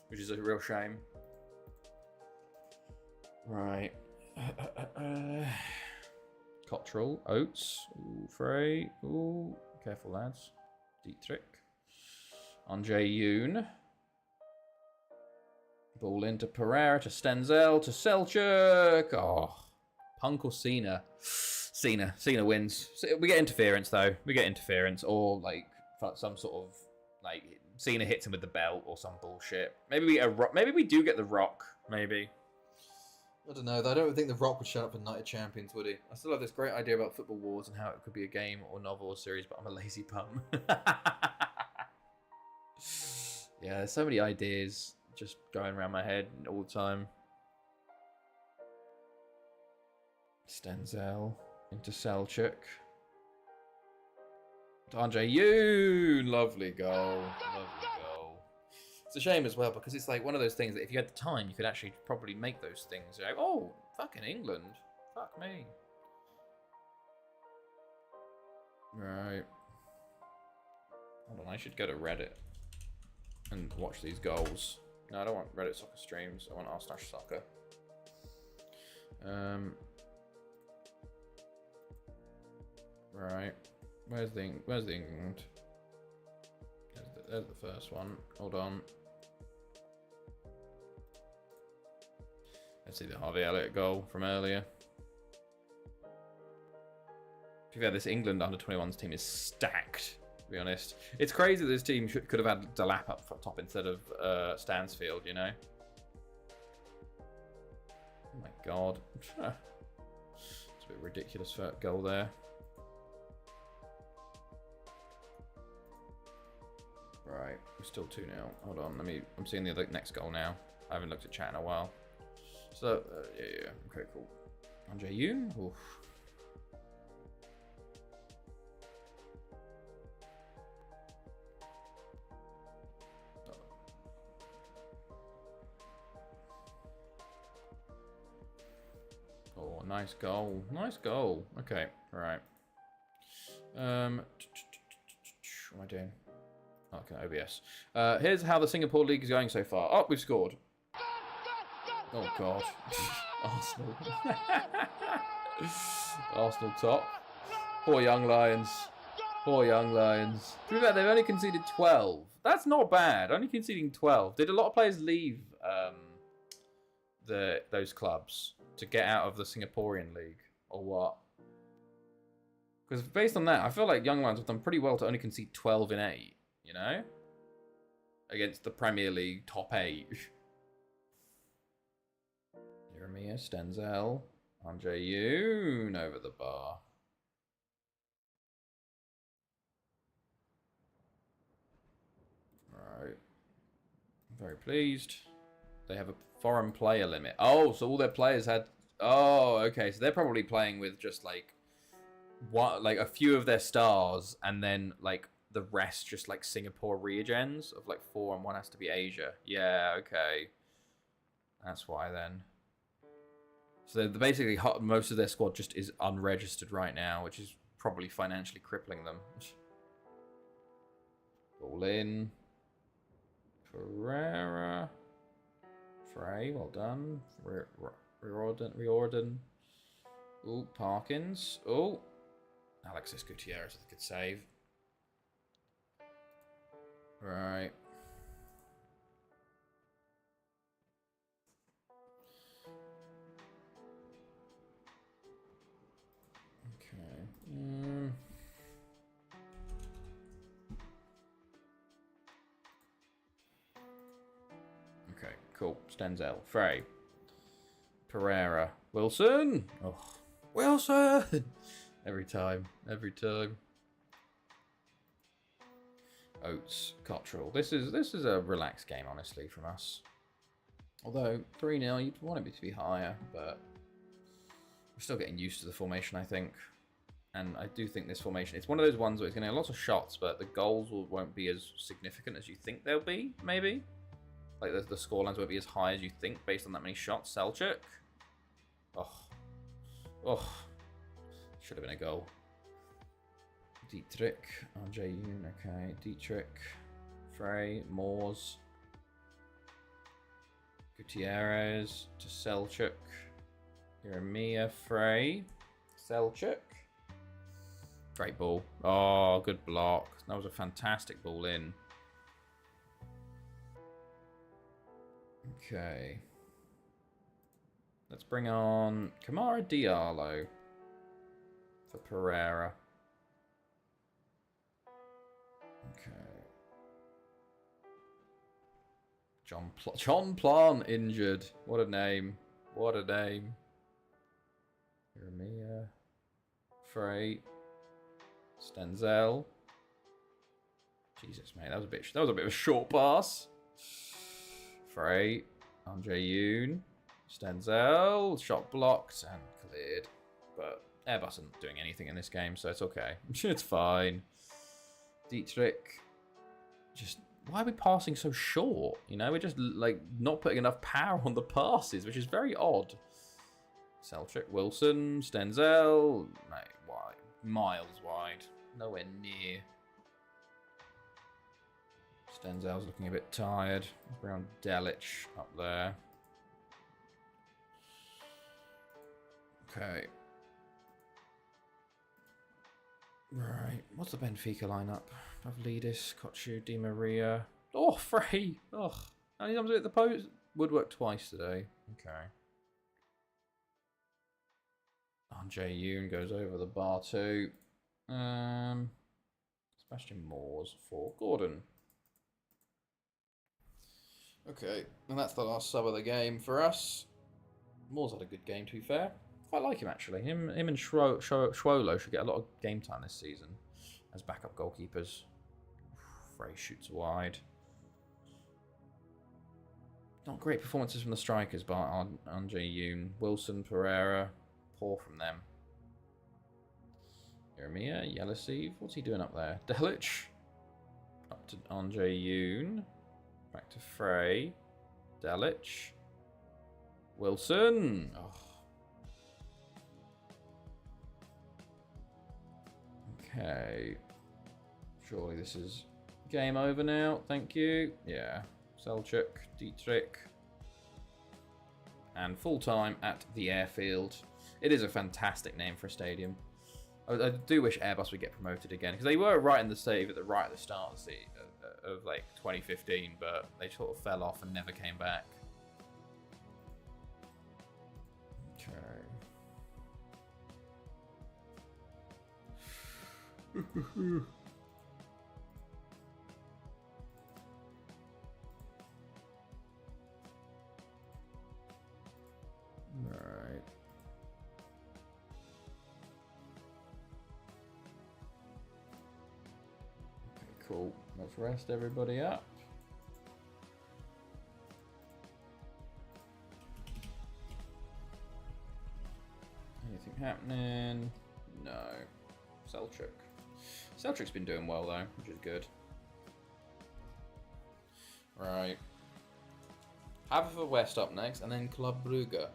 which is a real shame. Right. Cottrell, Oates, ooh, Frey, ooh, careful lads. Dietrich, Andre Yoon. Ball into Pereira, to Stenzel, to Selchuk. Oh, Punk or Cena? Cena wins. We get interference though. We get interference, or like some sort of like Cena hits him with the belt or some bullshit. Maybe we do get the Rock. Maybe. I don't know. I don't think The Rock would show up for Night of Champions, would he? I still have this great idea about Football Wars and how it could be a game or novel or series, but I'm a lazy bum. Yeah, there's so many ideas just going around my head all the time. Stenzel into Selchuk. Andre Yoon, lovely goal. Lovely goal. It's a shame as well because it's like one of those things that if you had the time, you could actually probably make those things. You're like, oh, fucking England. Fuck me. Right. Hold on, I should go to Reddit and watch these goals. No, I don't want Reddit soccer streams. I want r/soccer. Right. Where's the England? There's the first one. Hold on. Let's see the Harvey Elliott goal from earlier. To be fair, this England under-21s team is stacked, to be honest. It's crazy that this team could have had Delap up top instead of Stansfield, you know? Oh my god. It's a bit ridiculous for that goal there. Right, we're still 2-0. Hold on, I'm seeing the next goal now. I haven't looked at chat in a while. So, yeah. Okay, cool. Andre Yoon? Oof. Oh, nice goal. Nice goal. Okay, right. What am I doing? Okay, OBS. Here's how the Singapore League is going so far. Oh, we've scored. Oh, God. Arsenal. Arsenal top. Poor Young Lions. Poor Young Lions. To be fair, they've only conceded 12. That's not bad. Only conceding 12. Did a lot of players leave those clubs to get out of the Singaporean league? Or what? Because based on that, I feel like Young Lions have done pretty well to only concede 12 in 8. You know? Against the Premier League top 8. Jeremiah, Stenzel, Andre Yoon over the bar. Right. I'm very pleased. They have a foreign player limit. Oh, so all their players had... Oh, okay. So they're probably playing with just like... what, like a few of their stars and then like the rest just like Singapore regions of like 4 and 1 has to be Asia. Yeah, okay. That's why then. So they're basically most of their squad just is unregistered right now, which is probably financially crippling them. Ball in. Pereira. Frey, well done. Riordan. Ooh, Parkins. Ooh. Alexis Gutierrez with a good save. Right. Okay. Okay, cool. Stenzel. Frey. Pereira. Wilson. Oh, Wilson! Every time. Every time. Oates. Cottrell. This is a relaxed game, honestly, from us. Although 3-0, you'd want it to be higher, but we're still getting used to the formation, I think. And I do think this formation, it's one of those ones where it's going to have lots of shots, but the goals won't be as significant as you think they'll be, maybe. Like, the scorelines won't be as high as you think based on that many shots. Selçuk. Oh. Oh. Should have been a goal. Dietrich. Llangefni. Okay. Dietrich. Frey. Moors. Gutierrez. To Selçuk. Jeremia. Frey. Selçuk. Great ball. Oh, good block. That was a fantastic ball in. Okay. Let's bring on Kamara Diallo for Pereira. Okay. John Plant injured. What a name. What a name. Jeremia. Frey. Stenzel. Jesus, mate, that was a bit of a short pass. Frey. Llangefni. Stenzel. Shot blocked and cleared. But Airbus isn't doing anything in this game, so it's okay. It's fine. Dietrich. Just, why are we passing so short? You know, we're just, like, not putting enough power on the passes, which is very odd. Selçuk, Wilson, Stenzel. Mate, wide. Miles wide. Nowhere near. Stenzel's looking a bit tired. Bring on Delic up there. Okay. Right. What's the Benfica lineup? Pavlidis, Kochu, Di Maria. Oh, Frey. Ugh. How many times did the post? Woodwork twice today. Okay. Llangefni goes over the bar too. Sebastian Moores for Gordon. Okay, and that's the last sub of the game for us. Moores had a good game, to be fair. Quite like him, actually. Him and Schwolo should get a lot of game time this season as backup goalkeepers. Frey shoots wide. Not great performances from the strikers, but Llangefni, Wilson, Pereira, poor from them. Jeremia, Yelisiv, what's he doing up there? Delic, up to Llangefni, back to Frey, Delic, Wilson. Oh. Okay, surely this is game over now. Thank you. Yeah, Selçuk, Dietrich, and full time at the airfield. It is a fantastic name for a stadium. I do wish Airbus would get promoted again, because they were right in the save at the start of of like 2015, but they sort of fell off and never came back. Okay. Right. Cool. Let's rest everybody up. Anything happening? No. Selçuk. Selçuk's been doing well though, which is good. Right. Haverford West up next, and then Club Brugge.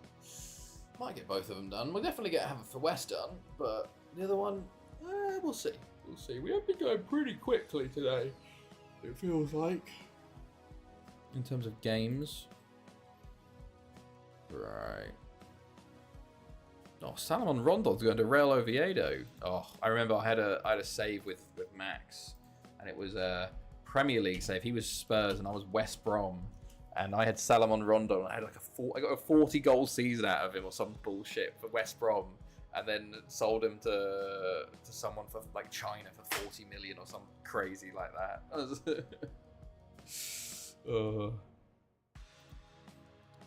Might get both of them done. We'll definitely get Haverford West done, but the other one, we'll see. We'll see. We have been going pretty quickly today, it feels like. In terms of games. Right. Oh, Salomon Rondon's going to Real Oviedo. Oh, I remember I had a save with Max, and it was a Premier League save. He was Spurs, and I was West Brom, and I had Salomon Rondon. I had like I got a 40-goal season out of him or some bullshit for West Brom. And then sold him to someone for like China for 40 million or something crazy like that.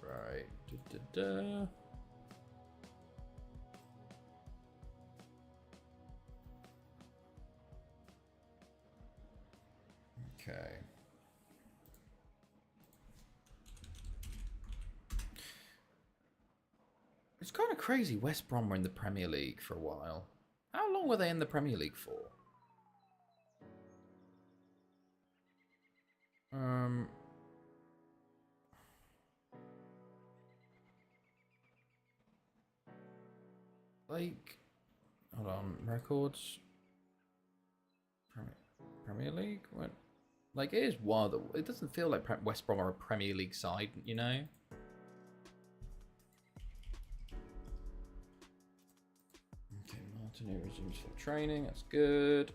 Right. Okay. It's kind of crazy. West Brom were in the Premier League for a while. How long were they in the Premier League for? Like, hold on, records. Premier League? What? Like, it is wild. It doesn't feel like West Brom are a Premier League side, you know? Okay, Martineau resumes full training. That's good.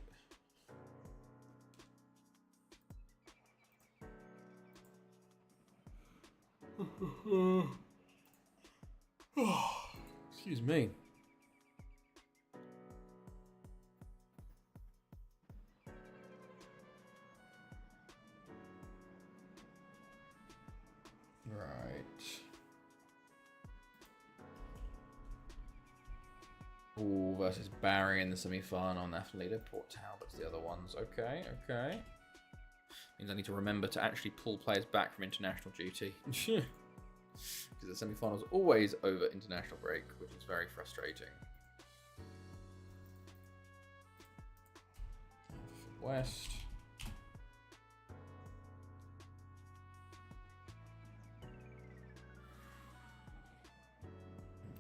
Excuse me. Right. Ooh, versus Barry in the semi-final on Athleta. Port Talbot's the other ones. Okay, okay. Means I need to remember to actually pull players back from international duty. Because the semi-final's always over international break, which is very frustrating. West.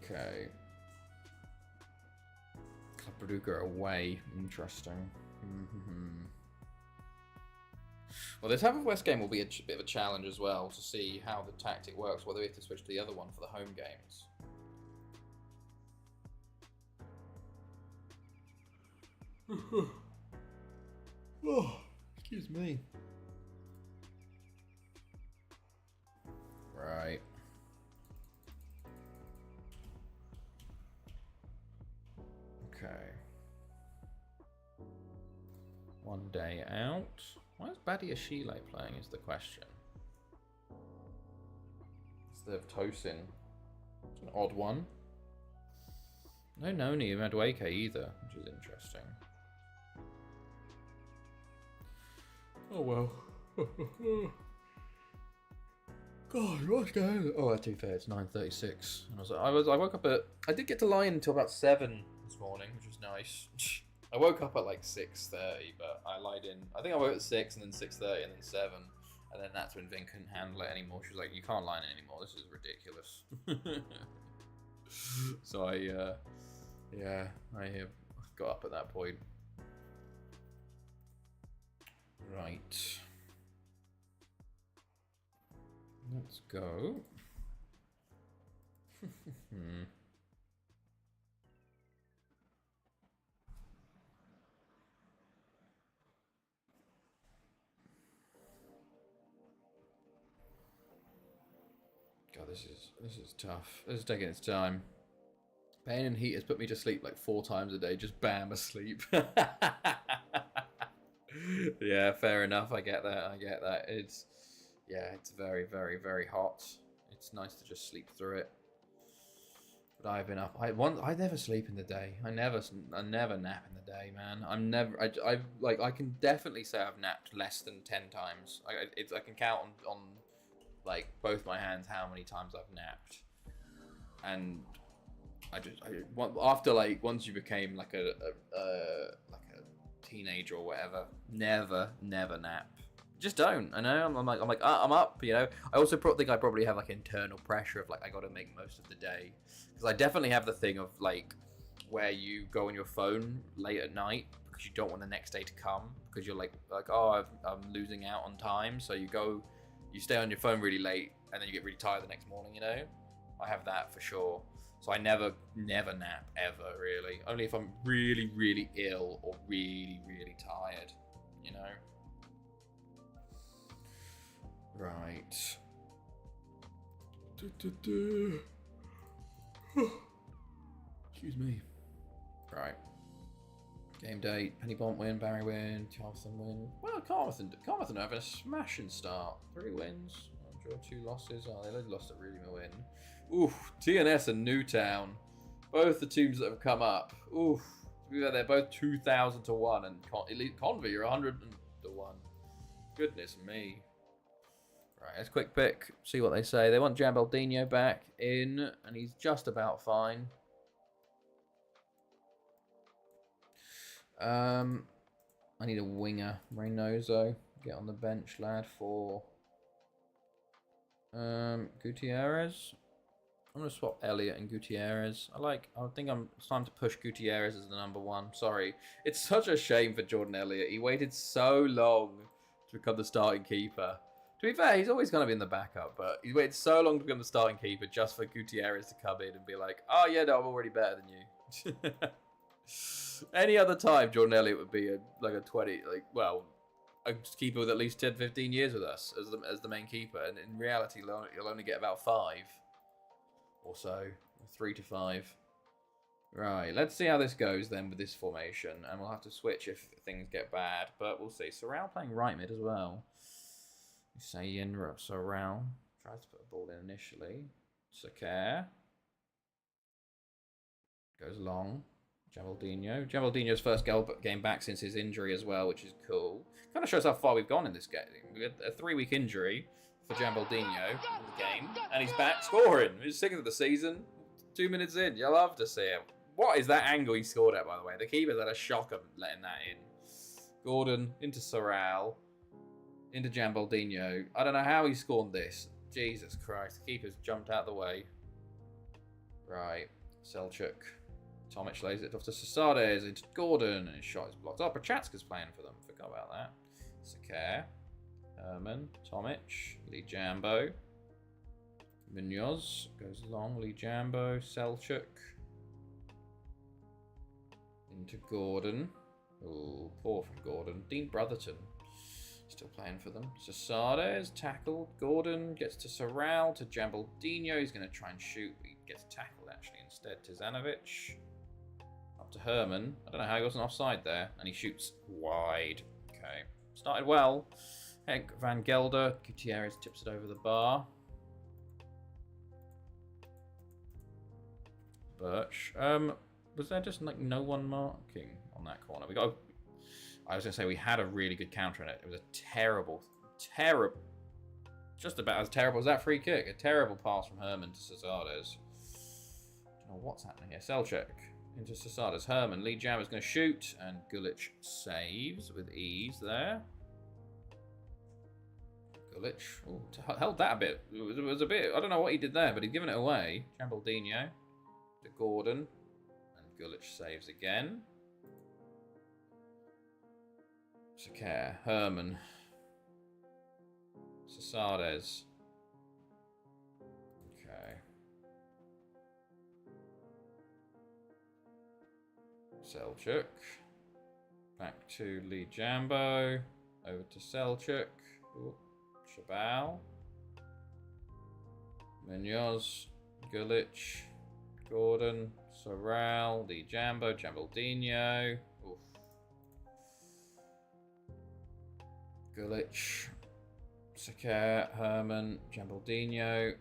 Okay. Club Brugge away. Interesting. Well, this Haverford game will be a bit of a challenge as well to see how the tactic works, whether we have to switch to the other one for the home games. Oh, excuse me. Right. Okay. One day out. Why is Badia Shile playing is the question. Instead of Tosin. It's an odd one. No Noni Madueke either, which is interesting. Oh well. God, what's going on? Oh, to be fair, it's 9:36. And I woke up at. I did get to lie until about 7 this morning, which was nice. I woke up at like 6:30, but I lied in. I think I woke at 6 and then 6:30 and then 7, and then that's when Vin couldn't handle it anymore. She was like, "You can't lie in anymore. This is ridiculous." So I got up at that point. Right. Let's go. God, this is tough. This is taking its time. Pain and heat has put me to sleep like 4 times a day. Just bam, asleep. Yeah, fair enough. I get that. It's very, very, very hot. It's nice to just sleep through it. But I've been up. I never sleep in the day. I never nap in the day, man. I can definitely say I've napped less than 10 times. I can count on like both my hands how many times I've napped. And after like once you became like a teenager or whatever, never nap. Just don't. I know. I'm up. You know. I also think I probably have like internal pressure of like I got to make most of the day, because I definitely have the thing of like where you go on your phone late at night because you don't want the next day to come, because you're like oh I'm losing out on time, so you stay on your phone really late and then you get really tired the next morning. You know. I have that for sure. So I never nap ever, really. Only if I'm really, really ill or really, really tired, you know? Right. Excuse me. Right. Game day. Penny Bont win, Barry win, Charleston win. Well, Carmarthen have a smashing start. 3 wins. Draw 2 losses. Oh, they only lost at really a win. Oof, TNS and Newtown, both the teams that have come up. Oof, they're both 2,000 to 1, and Elite Convy are 100 to 1. Goodness me. Right, let's quick pick, see what they say. They want Jambaldino back in, and he's just about fine. I need a winger. Reynoso, get on the bench, lad, for Gutierrez. I'm gonna swap Elliott and Gutierrez. I think it's time to push Gutierrez as the number 1. Sorry, it's such a shame for Jordan Elliott. He waited so long to become the starting keeper. To be fair, he's always kind of been the backup, but he waited so long to become the starting keeper just for Gutierrez to come in and be like, "Oh yeah, no, I'm already better than you." Any other time, Jordan Elliott would be a 20, a keeper with at least 10, 15 years with us as the main keeper, and in reality, you'll only get about 5 or so, 3 to 5. Right, let's see how this goes then with this formation, and we'll have to switch if things get bad, but we'll see. Sorrel playing right mid as well. Sayin Sorrel tries to put a ball in initially. Sakar goes long. Geraldinho's first game back since his injury as well, which is cool. Kind of shows how far we've gone in this game. We had a 3-week injury for Geraldinho in the game, and he's back scoring. He's 6th of the season, 2 minutes in. You'll love to see him. What is that angle he scored at, by the way? The keeper's had a shock of letting that in. Gordon into Sorrel, into Geraldinho. I don't know how he scored this. Jesus Christ, the keeper's jumped out of the way. Right, Selchuk. Tomic lays it off to Sasades, into Gordon, and his shot is blocked. Oh, Prochaska's playing for them. Forgot about that. Sakar, Herman, Tomic, Lee Jambo. Munoz goes long. Lee Jambo, Selchuk. Into Gordon. Oh, poor from Gordon. Dean Brotherton still playing for them. Sasades tackled. Gordon gets to Sorrel, to Geraldinho. He's going to try and shoot, but he gets tackled actually instead. Tizanovic. To Herman. I don't know how he wasn't offside there. And he shoots wide. Okay. Started well. Heck, Van Gelder. Gutierrez tips it over the bar. Birch. Was there just like no one marking on that corner? I was going to say we had a really good counter in it. It was a terrible, just about as terrible as that free kick. A terrible pass from Herman to Sasades. Don't know what's happening here. Selchuk. Into Sasades. Herman. Lee Jam is going to shoot. And Gulic saves with ease there. Gulic. Ooh, held that a bit. It was a bit. I don't know what he did there, but he'd given it away. Geraldinho to Gordon. And Gulic saves again. Sakar. Herman. Sasades. Okay. Selchuk. Back to Lee Jambo. Over to Selchuk. Ooh, Shabal. Munoz. Gulic. Gordon. Sorrel. Lee Jambo. Geraldinho. Oof. Gulic. Sakar. Herman. Geraldinho.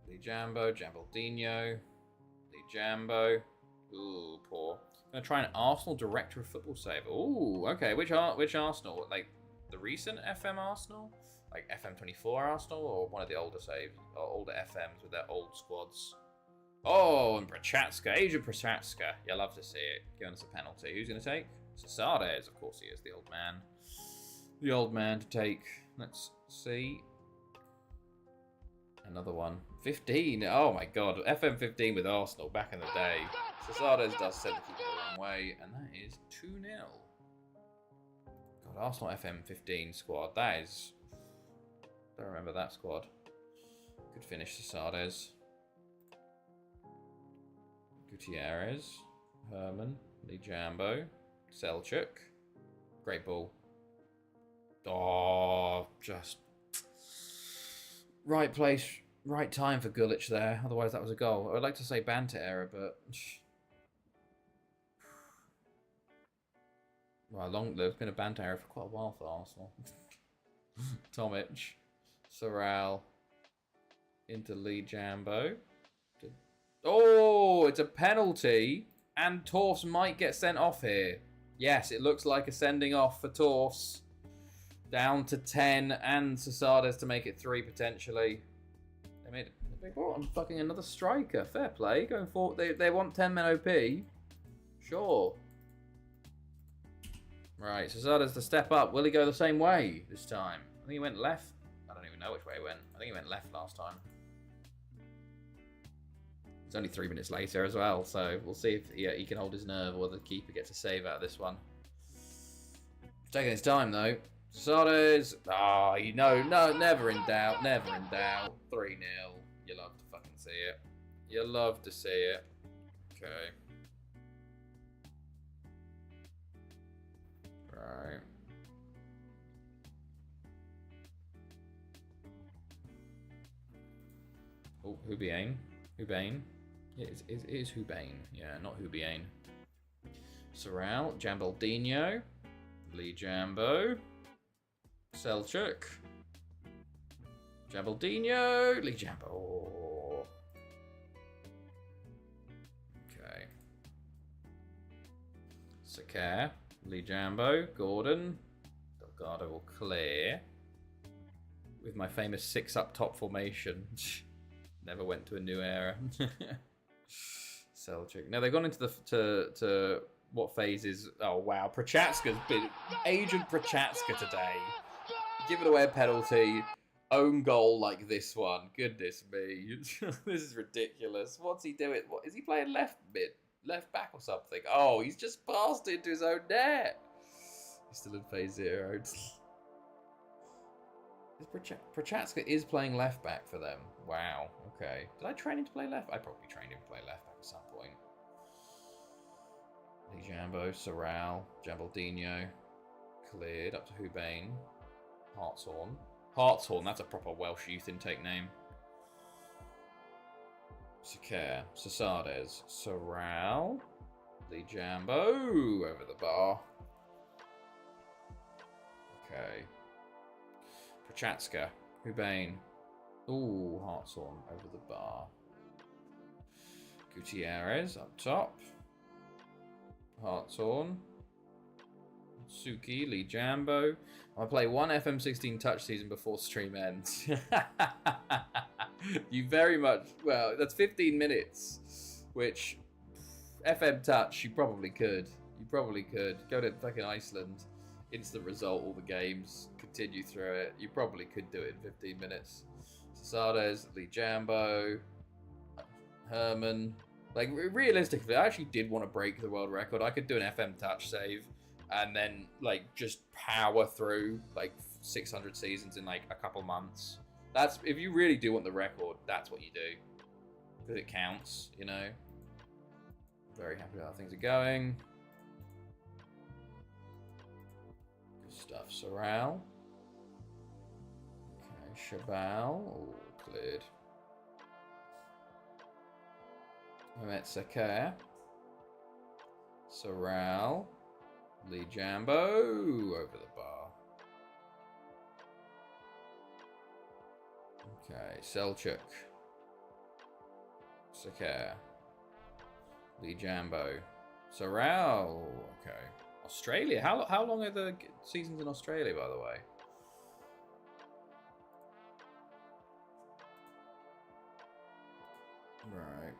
Lee Jambo. Geraldinho. Lee Jambo. Ooh, poor. I'm going to try an Arsenal director of football save. Ooh, okay. Which Arsenal? Like the recent FM Arsenal? Like FM24 Arsenal? Or one of the older saves? Or older FMs with their old squads? Oh, and Prochaska. Adrian Prochaska. You'll love to see it. Giving us a penalty. Who's going to take? Sasades. Of course he is, the old man. The old man to take. Let's see. Another one. 15. Oh my god. FM 15 with Arsenal back in the day. Sasades does send the keeper the wrong way, and that is 2-0. God, Arsenal FM 15 squad. That is. Don't remember that squad. Good finish, Sasades. Gutierrez. Herman. Lee Jambo. Selchuk. Great ball. Oh, just. Right place, right time for Gulic there. Otherwise, that was a goal. I would like to say banter error, but well, there's been a banter error for quite a while for Arsenal. Tomic, Sorrel, into Lee Jambo. Oh, it's a penalty, and Torfs might get sent off here. Yes, it looks like a sending off for Torfs. Down to 10, and Sasades to make it 3 potentially. They brought on fucking another striker. Fair play. Going forward, they want 10 men OP. Sure. Right, so Zada's the step up. Will he go the same way this time? I think he went left. I don't even know which way he went. I think he went left last time. It's only 3 minutes later as well, so we'll see if he can hold his nerve or the keeper gets a save out of this one. He's taking his time though. Zada's. Oh, never in doubt. Never in doubt. 3-0. You love to fucking see it. You love to see it. Okay. Right. Oh, Hubiane. Hubane. It is Hubane. Yeah, not Hubiane. Sorrel. Jambaldinho. Lee Jambo. Selchuk. Jambaldinho. Lee Jambo. Okay. Sakar. Lee Jambo. Gordon. Delgado will clear. With my famous 6 up top formation. Never went to a new era. Selchuk. Now they've gone into the to what phase is? Oh wow, Prochatska's been Agent Prochatska today. Giving away a penalty, own goal like this one. Goodness me, this is ridiculous. What's he doing? What is he playing left back or something? Oh, he's just passed into his own net. He's still in phase 0. Prochatska is playing left back for them. Wow. Okay. Did I train him to play left? I probably trained him to play left back at some point. Lee Jambo, Sorrel, Jambaldinho. Cleared up to Hubane. Hartshorn. Hartshorn, that's a proper Welsh youth intake name. Sakar, Sasades, Sorrel. Lee Jambo over the bar. Okay. Prochatska, Hubane. Ooh, Hartshorn over the bar. Gutierrez up top. Hartshorn. Suki, Lee Jambo. I play one FM16 touch season before stream ends. You very much, well, that's 15 minutes, which FM touch, you probably could. You probably could. Go to fucking Iceland, instant result all the games, continue through it. You probably could do it in 15 minutes. Sasades, Lee Jambo, Herman. Like, realistically, I actually did want to break the world record. I could do an FM touch save and then, like, just power through, like, 600 seasons in, like, a couple months. That's, if you really do want the record, that's what you do. Because it counts, you know. Very happy with how things are going. Good stuff. Sorrel. Okay, Chabal. All cleared. Mehmet Sakar. Sorrel. Lee Jambo over the bar. Okay, Selchuk. Sakar. Lee Jambo. Sorrel. Okay. Australia. How long are the seasons in Australia, by the way? Right.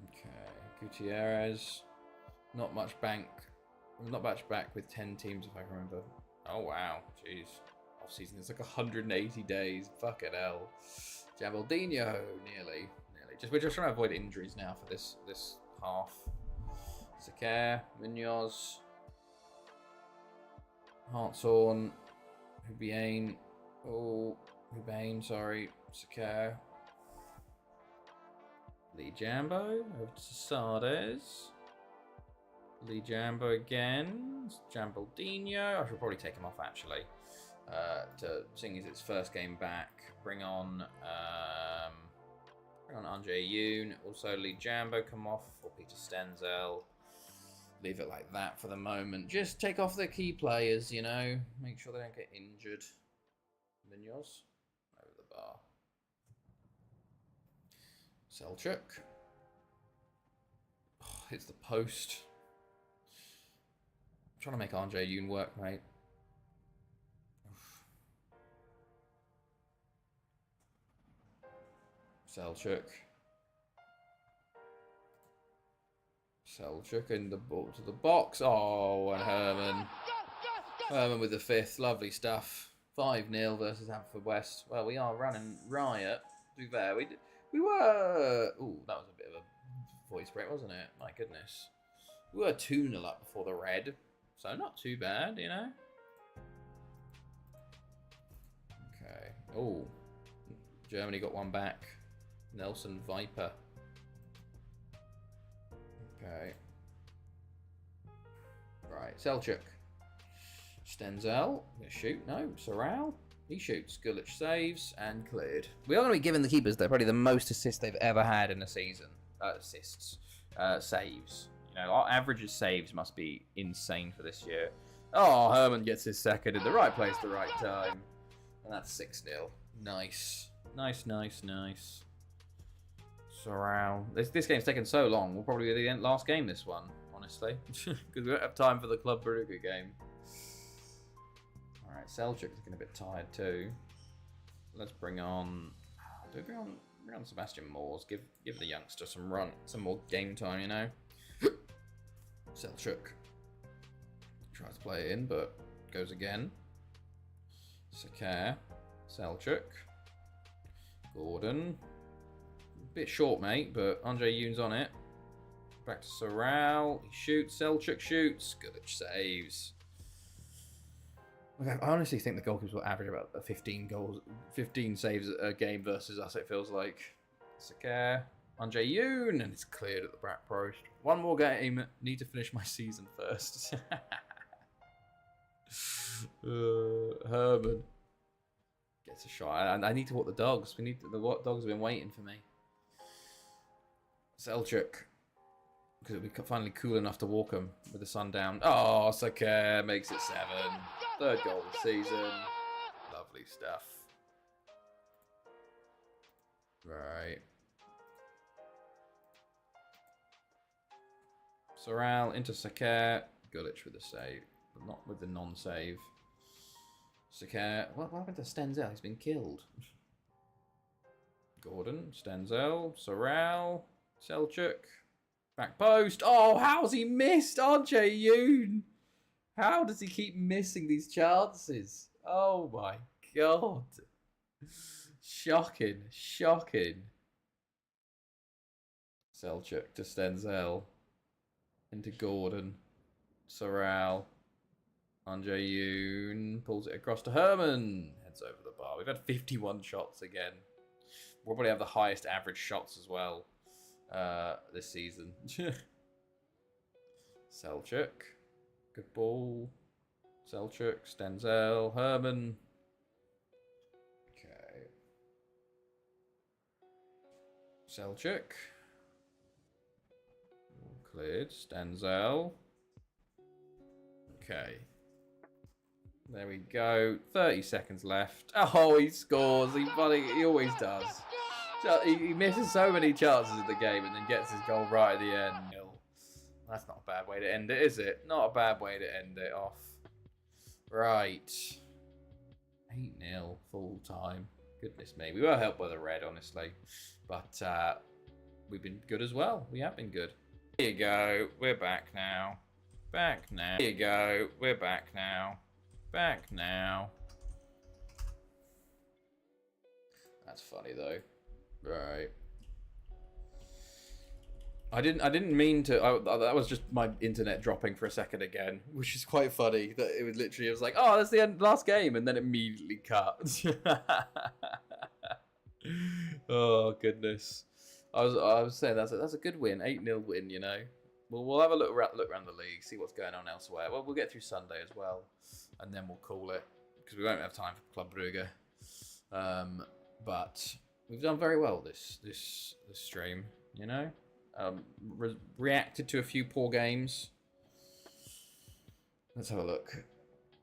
Okay. Gutierrez. Not much back with 10 teams, if I can remember. Oh, wow. Jeez. Off season is like 180 days. Fucking hell. Jambaldinho. Nearly. We're just trying to avoid injuries now for this half. Sakar. Munoz. Hartshorn. Hubane. Oh, Hubane, sorry. Sakar. Lee Jambo. Over to Sasades. Lee Jambo again. Jambaldinho. I should probably take him off actually. Seeing as it's first game back. Bring on Andre Yoon. Also Lee Jambo come off for Peter Stenzel. Leave it like that for the moment. Just take off the key players, you know. Make sure they don't get injured. Munoz over the bar. Selchuk. Oh, hits the post. I'm trying to make Andre Yoon work, mate. Selchuk. Selchuk in the ball to the box. Oh, and Herman. Herman with the 5th. Lovely stuff. 5-0 versus Haverfordwest. Well, we are running riot. To be fair, we were... Ooh, that was a bit of a voice break, wasn't it? My goodness. We were 2-0 up before the red. So not too bad, you know. Okay. Oh. Germany got one back. Nelson Viper. Okay. Right, Selchuk. Stenzel. Gonna shoot. No. Sorrel. He shoots. Gulic saves and cleared. We are going to be giving the keepers, though, probably the most assists they've ever had in a season. Saves. You know, our average of saves must be insane for this year. Oh, Herman gets his 2nd in the right place, the right time. And that's 6-0. Nice. Nice. Sorrel. This game's taken so long. We'll probably be the last game this one, honestly. Because we don't have time for the Club Brugge game. Alright, Selchuk's looking a bit tired too. Let's bring on... Do we bring on Sebastian Moores? Give the youngster some more game time, you know? Selchuk. Tries to play it in, but goes again. Sakar. Selchuk. Gordon. Bit short, mate, but Andre Youn's on it. Back to Sorrel. He shoots. Selchuk shoots. Gulic saves. I honestly think the goalkeepers will average about 15 saves a game versus us, it feels like. Sakar. Andre Youn, and it's cleared at the back post. One more game. Need to finish my season first. Herman gets a shot. I need to walk the dogs. The dogs have been waiting for me. Selchuk, because it'll be finally cool enough to walk them with the sun down. Oh, Sakar makes it 7. 3rd goal of the season. Lovely stuff. Right. Sorrel into Sakar. Gulic with the save, but not with the non-save. Sakar. What happened to Stenzel? He's been killed. Gordon. Stenzel. Sorrel. Selchuk. Back post. Oh, how's he missed Andre Youn? How does he keep missing these chances? Oh my god. Shocking. Selchuk to Stenzel. Into Gordon. Sorrel. Andre Youn pulls it across to Herman. Heads over the bar. We've had 51 shots again. We'll probably have the highest average shots as well this season. Selchuk. Good ball. Selchuk. Stenzel. Herman. Okay. Selchuk. Cleared. Stenzel. Okay. There we go. 30 seconds left. Oh, he scores. He always does. He misses so many chances in the game and then gets his goal right at the end. That's not a bad way to end it, is it? Not a bad way to end it off. Right. 8-0 full time. Goodness me. We were helped by the red, honestly. But we've been good as well. We have been good. Here you go. We're back now. Back now. Here you go. We're back now. Back now. That's funny though. Right. I didn't mean to. That was just my internet dropping for a second again, which is quite funny. That it was like, oh, that's the end, last game, and then immediately cut. Oh goodness. I was saying that's a good win, 8-0 win. You know, we'll have a look around the league, see what's going on elsewhere. Well, we'll get through Sunday as well, and then we'll call it because we won't have time for Club Brugge. But we've done very well this stream. You know. Reacted to a few poor games. Let's have a look.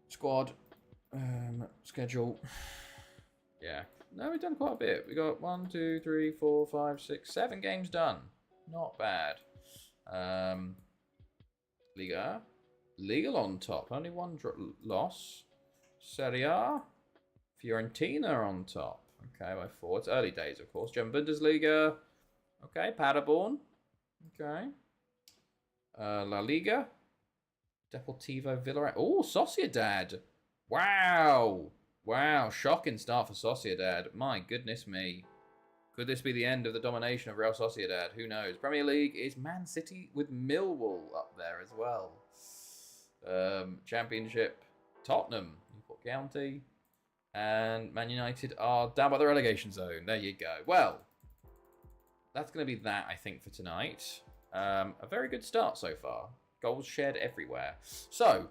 Squad. Schedule. Yeah. No, we've done quite a bit. We got 1, 2, 3, 4, 5, 6, 7 games done. Not bad. Liga on top. Only one loss. Serie A. Fiorentina on top. Okay, by 4. It's early days, of course. German Bundesliga. Okay, Paderborn. Okay. La Liga. Deportivo Villarreal. Oh, Sociedad. Wow. Wow. Shocking start for Sociedad. My goodness me. Could this be the end of the domination of Real Sociedad? Who knows? Premier League is Man City with Millwall up there as well. Championship, Tottenham, Newport County, and Man United are down by the relegation zone. There you go. Well, that's going to be that, I think, for tonight. A very good start so far. Goals shared everywhere. So,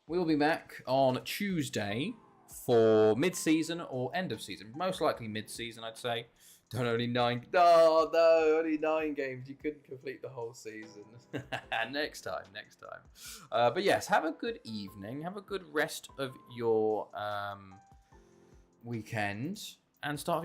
we'll be back on Tuesday for mid-season or end of season. Most likely mid-season, I'd say. Only 9. No, only 9 games. You couldn't complete the whole season. Next time. But yes, have a good evening. Have a good rest of your weekend and start of your